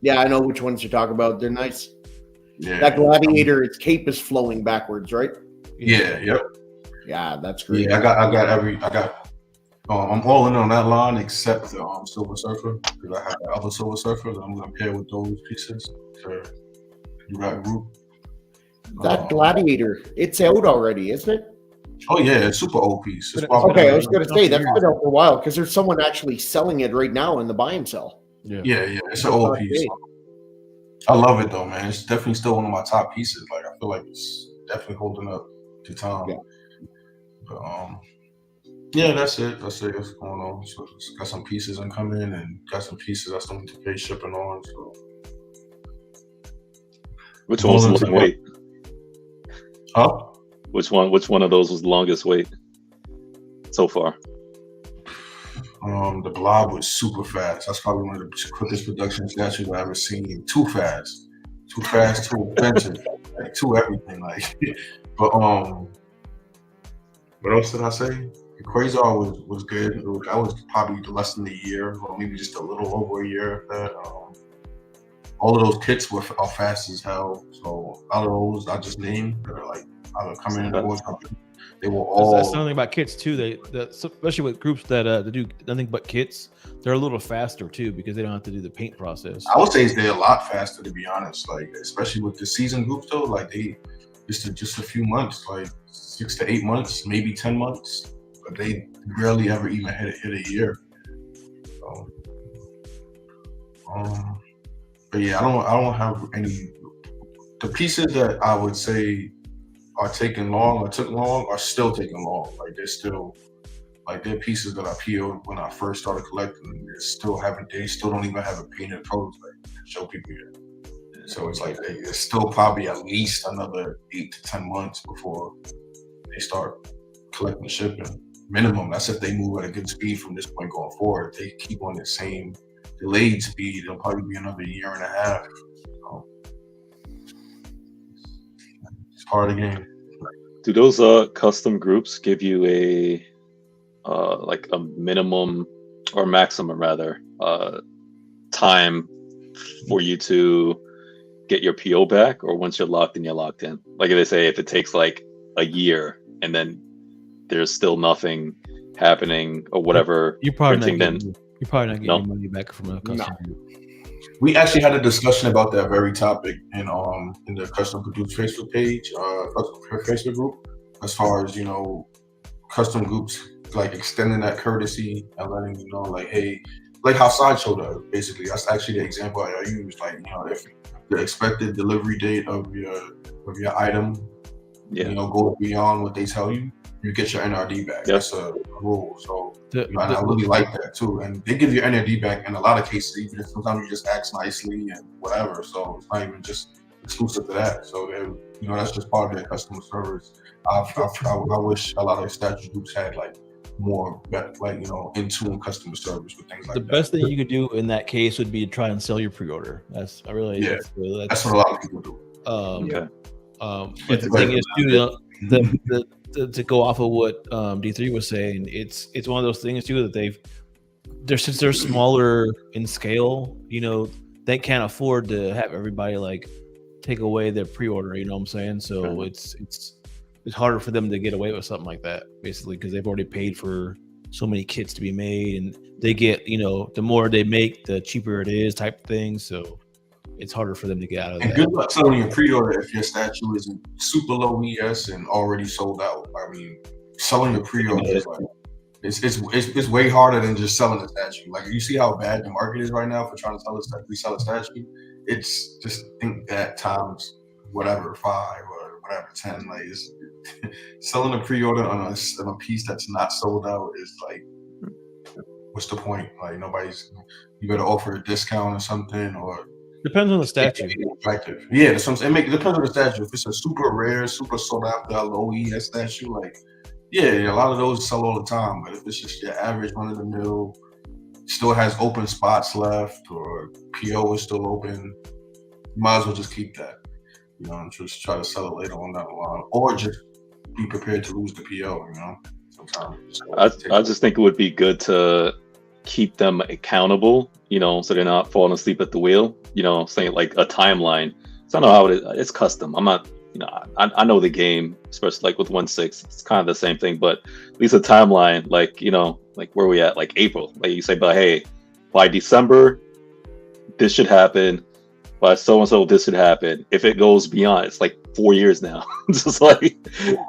[SPEAKER 2] Yeah, I know which ones you're talking about. They're nice.
[SPEAKER 5] Yeah,
[SPEAKER 2] that Gladiator, its cape is flowing backwards, right?
[SPEAKER 5] Yeah, yep.
[SPEAKER 2] Yeah, that's great.
[SPEAKER 5] Yeah, I'm all in on that line except the Silver Surfer, because I have the other Silver Surfer that I'm gonna pair with those pieces to do that group.
[SPEAKER 2] That Gladiator, it's out already, isn't it?
[SPEAKER 5] Oh yeah, it's super old piece.
[SPEAKER 2] Okay, I was going to say that's been out for a while because there's someone actually selling it right now in the buy and sell.
[SPEAKER 5] Yeah, it's an old piece. I love it though, man. It's definitely still one of my top pieces. Like I feel like it's definitely holding up to time.
[SPEAKER 2] Yeah.
[SPEAKER 5] But yeah, that's it. That's going on. So got some pieces incoming and got some pieces I still need to pay shipping on. So
[SPEAKER 6] which one was the longest wait?
[SPEAKER 5] Huh?
[SPEAKER 6] Which one of those was the longest wait so far?
[SPEAKER 5] The Blob was super fast. That's probably one of the quickest production statues I've ever seen. Too fast, too expensive, like too everything. Like, but What else did I say? Quasar was good. That was probably less than a year, or maybe just a little over a year. That all of those kits are fast as hell. So out of those I just named that are like either coming in the board company, they will all.
[SPEAKER 1] That's something about kits too. Especially with groups that do nothing but kits, they're a little faster too because they don't have to do the paint process.
[SPEAKER 5] I would say they're a lot faster, to be honest. Like especially with the season groups though, like they just a few months, like 6 to 8 months, maybe 10 months, but they rarely ever even hit a year. So, but yeah, I don't have any. The pieces that I would say are taking long or took long are still taking long. Like they're still, like they're pieces that I PO'd when I first started collecting. They still don't even have a painted prototype to show people yet. So it's like it's still probably at least another 8 to 10 months before they start collecting the shipping. Minimum. That's if they move at a good speed from this point going forward. If they keep on the same delayed speed, it'll probably be another year and a half. So it's part of the game.
[SPEAKER 6] Do those custom groups give you a like a minimum or maximum rather time for you to get your PO back, or once you're locked in, you're locked in? Like if they say if it takes like a year and then there's still nothing happening or whatever,
[SPEAKER 1] you're probably not
[SPEAKER 6] then
[SPEAKER 1] getting your money back from a custom group.
[SPEAKER 5] We actually had a discussion about that very topic in the custom produced Facebook page, Facebook group, as far as custom groups like extending that courtesy and letting you know, like, hey, like how Sideshow does. Basically, that's actually the example I use. Like, if the expected delivery date of your item, go beyond what they tell you, you get your NRD back. Yep. That's a rule. So I really like that too. And they give you NRD back in a lot of cases, even if sometimes you just ask nicely and whatever. So it's not even just exclusive to that. So that's just part of their customer service. I wish a lot of statue groups had like more, like in tune customer service with things like that.
[SPEAKER 1] The best thing you could do in that case would be to try and sell your pre-order. That's what a
[SPEAKER 5] lot of people do.
[SPEAKER 1] But the thing is, too, to go off of what D3 was saying, it's one of those things too that since they're smaller in scale, they can't afford to have everybody like take away their pre-order. You know what I'm saying? So it's harder for them to get away with something like that, basically, because they've already paid for so many kits to be made, and they get the more they make, the cheaper it is, type of thing. So it's harder for them to get out of that.
[SPEAKER 5] And good luck selling your pre-order if your statue isn't super low ES and already sold out. I mean, selling your pre-order is like it's way harder than just selling a statue. Like, you see how bad the market is right now for trying to resell a statue. It's just think that times whatever 5 or whatever 10. Like, selling a pre-order on a piece that's not sold out is like, what's the point? Like, you better offer a discount or something, or
[SPEAKER 1] depends on the statue.
[SPEAKER 5] Yeah, it depends on the statue. If it's a super rare, super sought after, low ES statue, like, a lot of those sell all the time. But if it's just your average run of the mill, still has open spots left, or PO is still open, you might as well just keep that. And just try to sell it later on down the line, or just be prepared to lose the PO. Sometimes.
[SPEAKER 6] I just think it would be good to keep them accountable, so they're not falling asleep at the wheel, saying like a timeline. So I know how it is. It's custom. I'm not, I know the game, especially like with 1.6, it's kind of the same thing, but at least a timeline, like, like where we at, like April, like you say, but hey, by December, this should happen. By so-and-so, this should happen. If it goes beyond, it's like 4 years now. It's just like,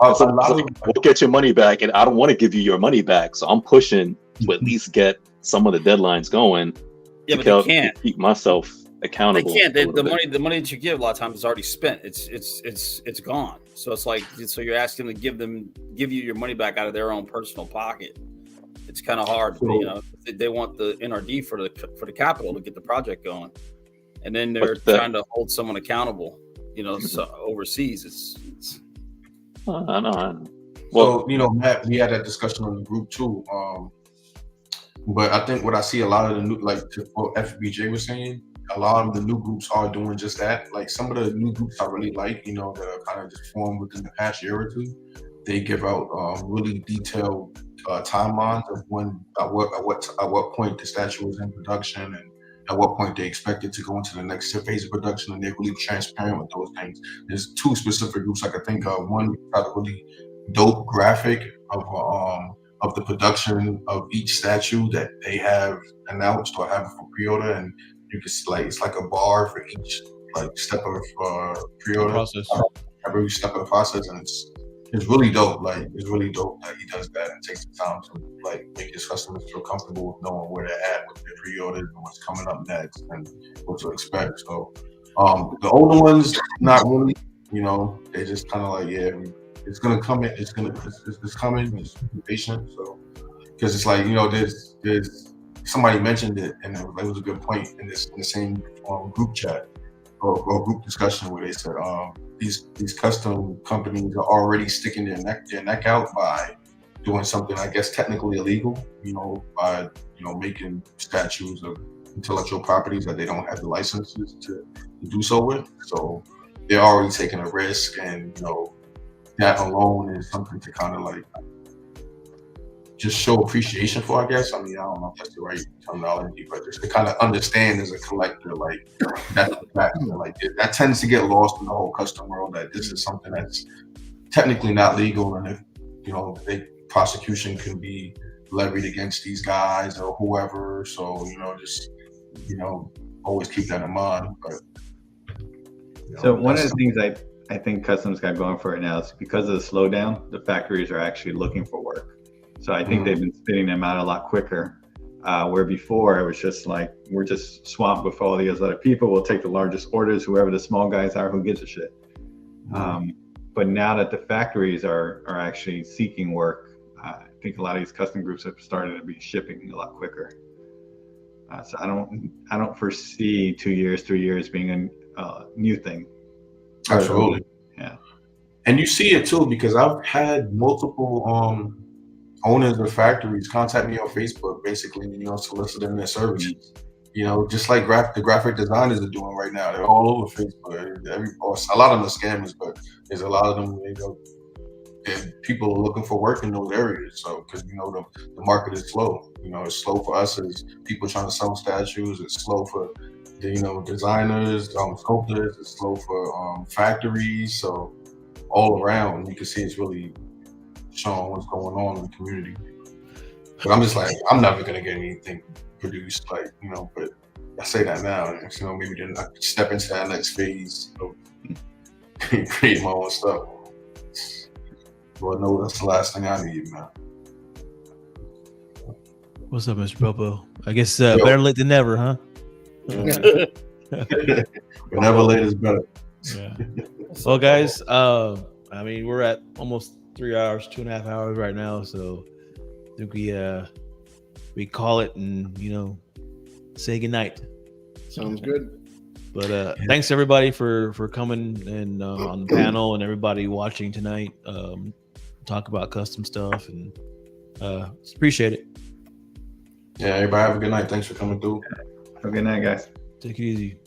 [SPEAKER 6] we'll get your money back, and I don't want to give you your money back, so I'm pushing to at least get some of the deadlines going.
[SPEAKER 4] Yeah, but they can't
[SPEAKER 6] keep myself accountable.
[SPEAKER 4] They can't. The money that you give a lot of times is already spent. It's gone. So it's like, so you're asking them to give you your money back out of their own personal pocket. It's kind of hard. They want the NRD for the capital to get the project going. And then they're trying to hold someone accountable, so overseas. It's
[SPEAKER 6] I know.
[SPEAKER 5] Well, Matt, we had that discussion on the group too. But I think what I see a lot of the new, like what FBJ was saying, a lot of the new groups are doing just that. Like some of the new groups I really like, that are kind of just formed within the past year or two, they give out really detailed timelines of when at what point the statue was in production and at what point they expect it to go into the next phase of production, and they're really transparent with those things. There's two specific groups I could think of. One got a really dope graphic of the production of each statue that they have announced or have for pre-order, and you can see like it's like a bar for each like step of pre-order
[SPEAKER 1] process.
[SPEAKER 5] every step of the process, and it's really dope. Like it's really dope that he does that and takes the time to like make his customers feel comfortable with knowing where they're at with their pre-orders and what's coming up next and what to expect. So the older ones, not really, you know, they just kind of like, yeah, it's gonna come in, it's coming, just be patient. So because it's like, you know, there's somebody mentioned it and it was a good point in the same group chat or group discussion where they said these custom companies are already sticking their neck out by doing something I guess technically illegal, you know, by, you know, making statues of intellectual properties that they don't have the licenses to do so with. So they're already taking a risk, and you know, that alone is something to kind of like just show appreciation for, I guess. I mean, I don't know if that's the right terminology, but just to kind of understand as a collector, like that tends to get lost in the whole custom world, that this is something that's technically not legal, and if, you know, prosecution can be levied against these guys or whoever. So, you know, just, you know, always keep that in mind. But you know,
[SPEAKER 3] so one of the things I think customs got going for it now is because of the slowdown, the factories are actually looking for work. So I think they've been spitting them out a lot quicker, where before it was just like, we're just swamped with all these other people. We'll take the largest orders, whoever the small guys are, who gives a shit. But now that the factories are actually seeking work, I think a lot of these custom groups have started to be shipping a lot quicker. So I don't foresee 2 years, 3 years being a new thing.
[SPEAKER 5] Absolutely.
[SPEAKER 3] Yeah.
[SPEAKER 5] And you see it too, because I've had multiple owners of factories contact me on Facebook, basically, you know, soliciting their services. You know, just like the graphic designers are doing right now. They're all over Facebook. A lot of them are scammers, but there's a lot of them, you know, and people are looking for work in those areas. So, because, you know, the market is slow. You know, it's slow for us as people trying to sell statues. It's slow for the, you know, designers, sculptors. It's slow for factories. So all around, you can see it's really showing what's going on in the community. But I'm just like, I'm never gonna get anything produced, like, you know, but I say that now, and, you know, maybe then I step into that next phase of creating my own stuff. Well, no, that's the last thing I need, man.
[SPEAKER 1] What's up, Mr. Popo? I guess better late than never, huh?
[SPEAKER 5] Whenever late is better.
[SPEAKER 1] Yeah. Well, guys, I mean, we're at almost 3 hours, 2.5 hours right now, so I think we call it and, you know, say goodnight.
[SPEAKER 2] Sounds good.
[SPEAKER 1] But thanks everybody for coming and on the panel, and everybody watching tonight. Talk about custom stuff, and appreciate it.
[SPEAKER 5] Yeah, everybody have a good night. Thanks for coming through.
[SPEAKER 3] Have a good night, guys.
[SPEAKER 1] Take it easy.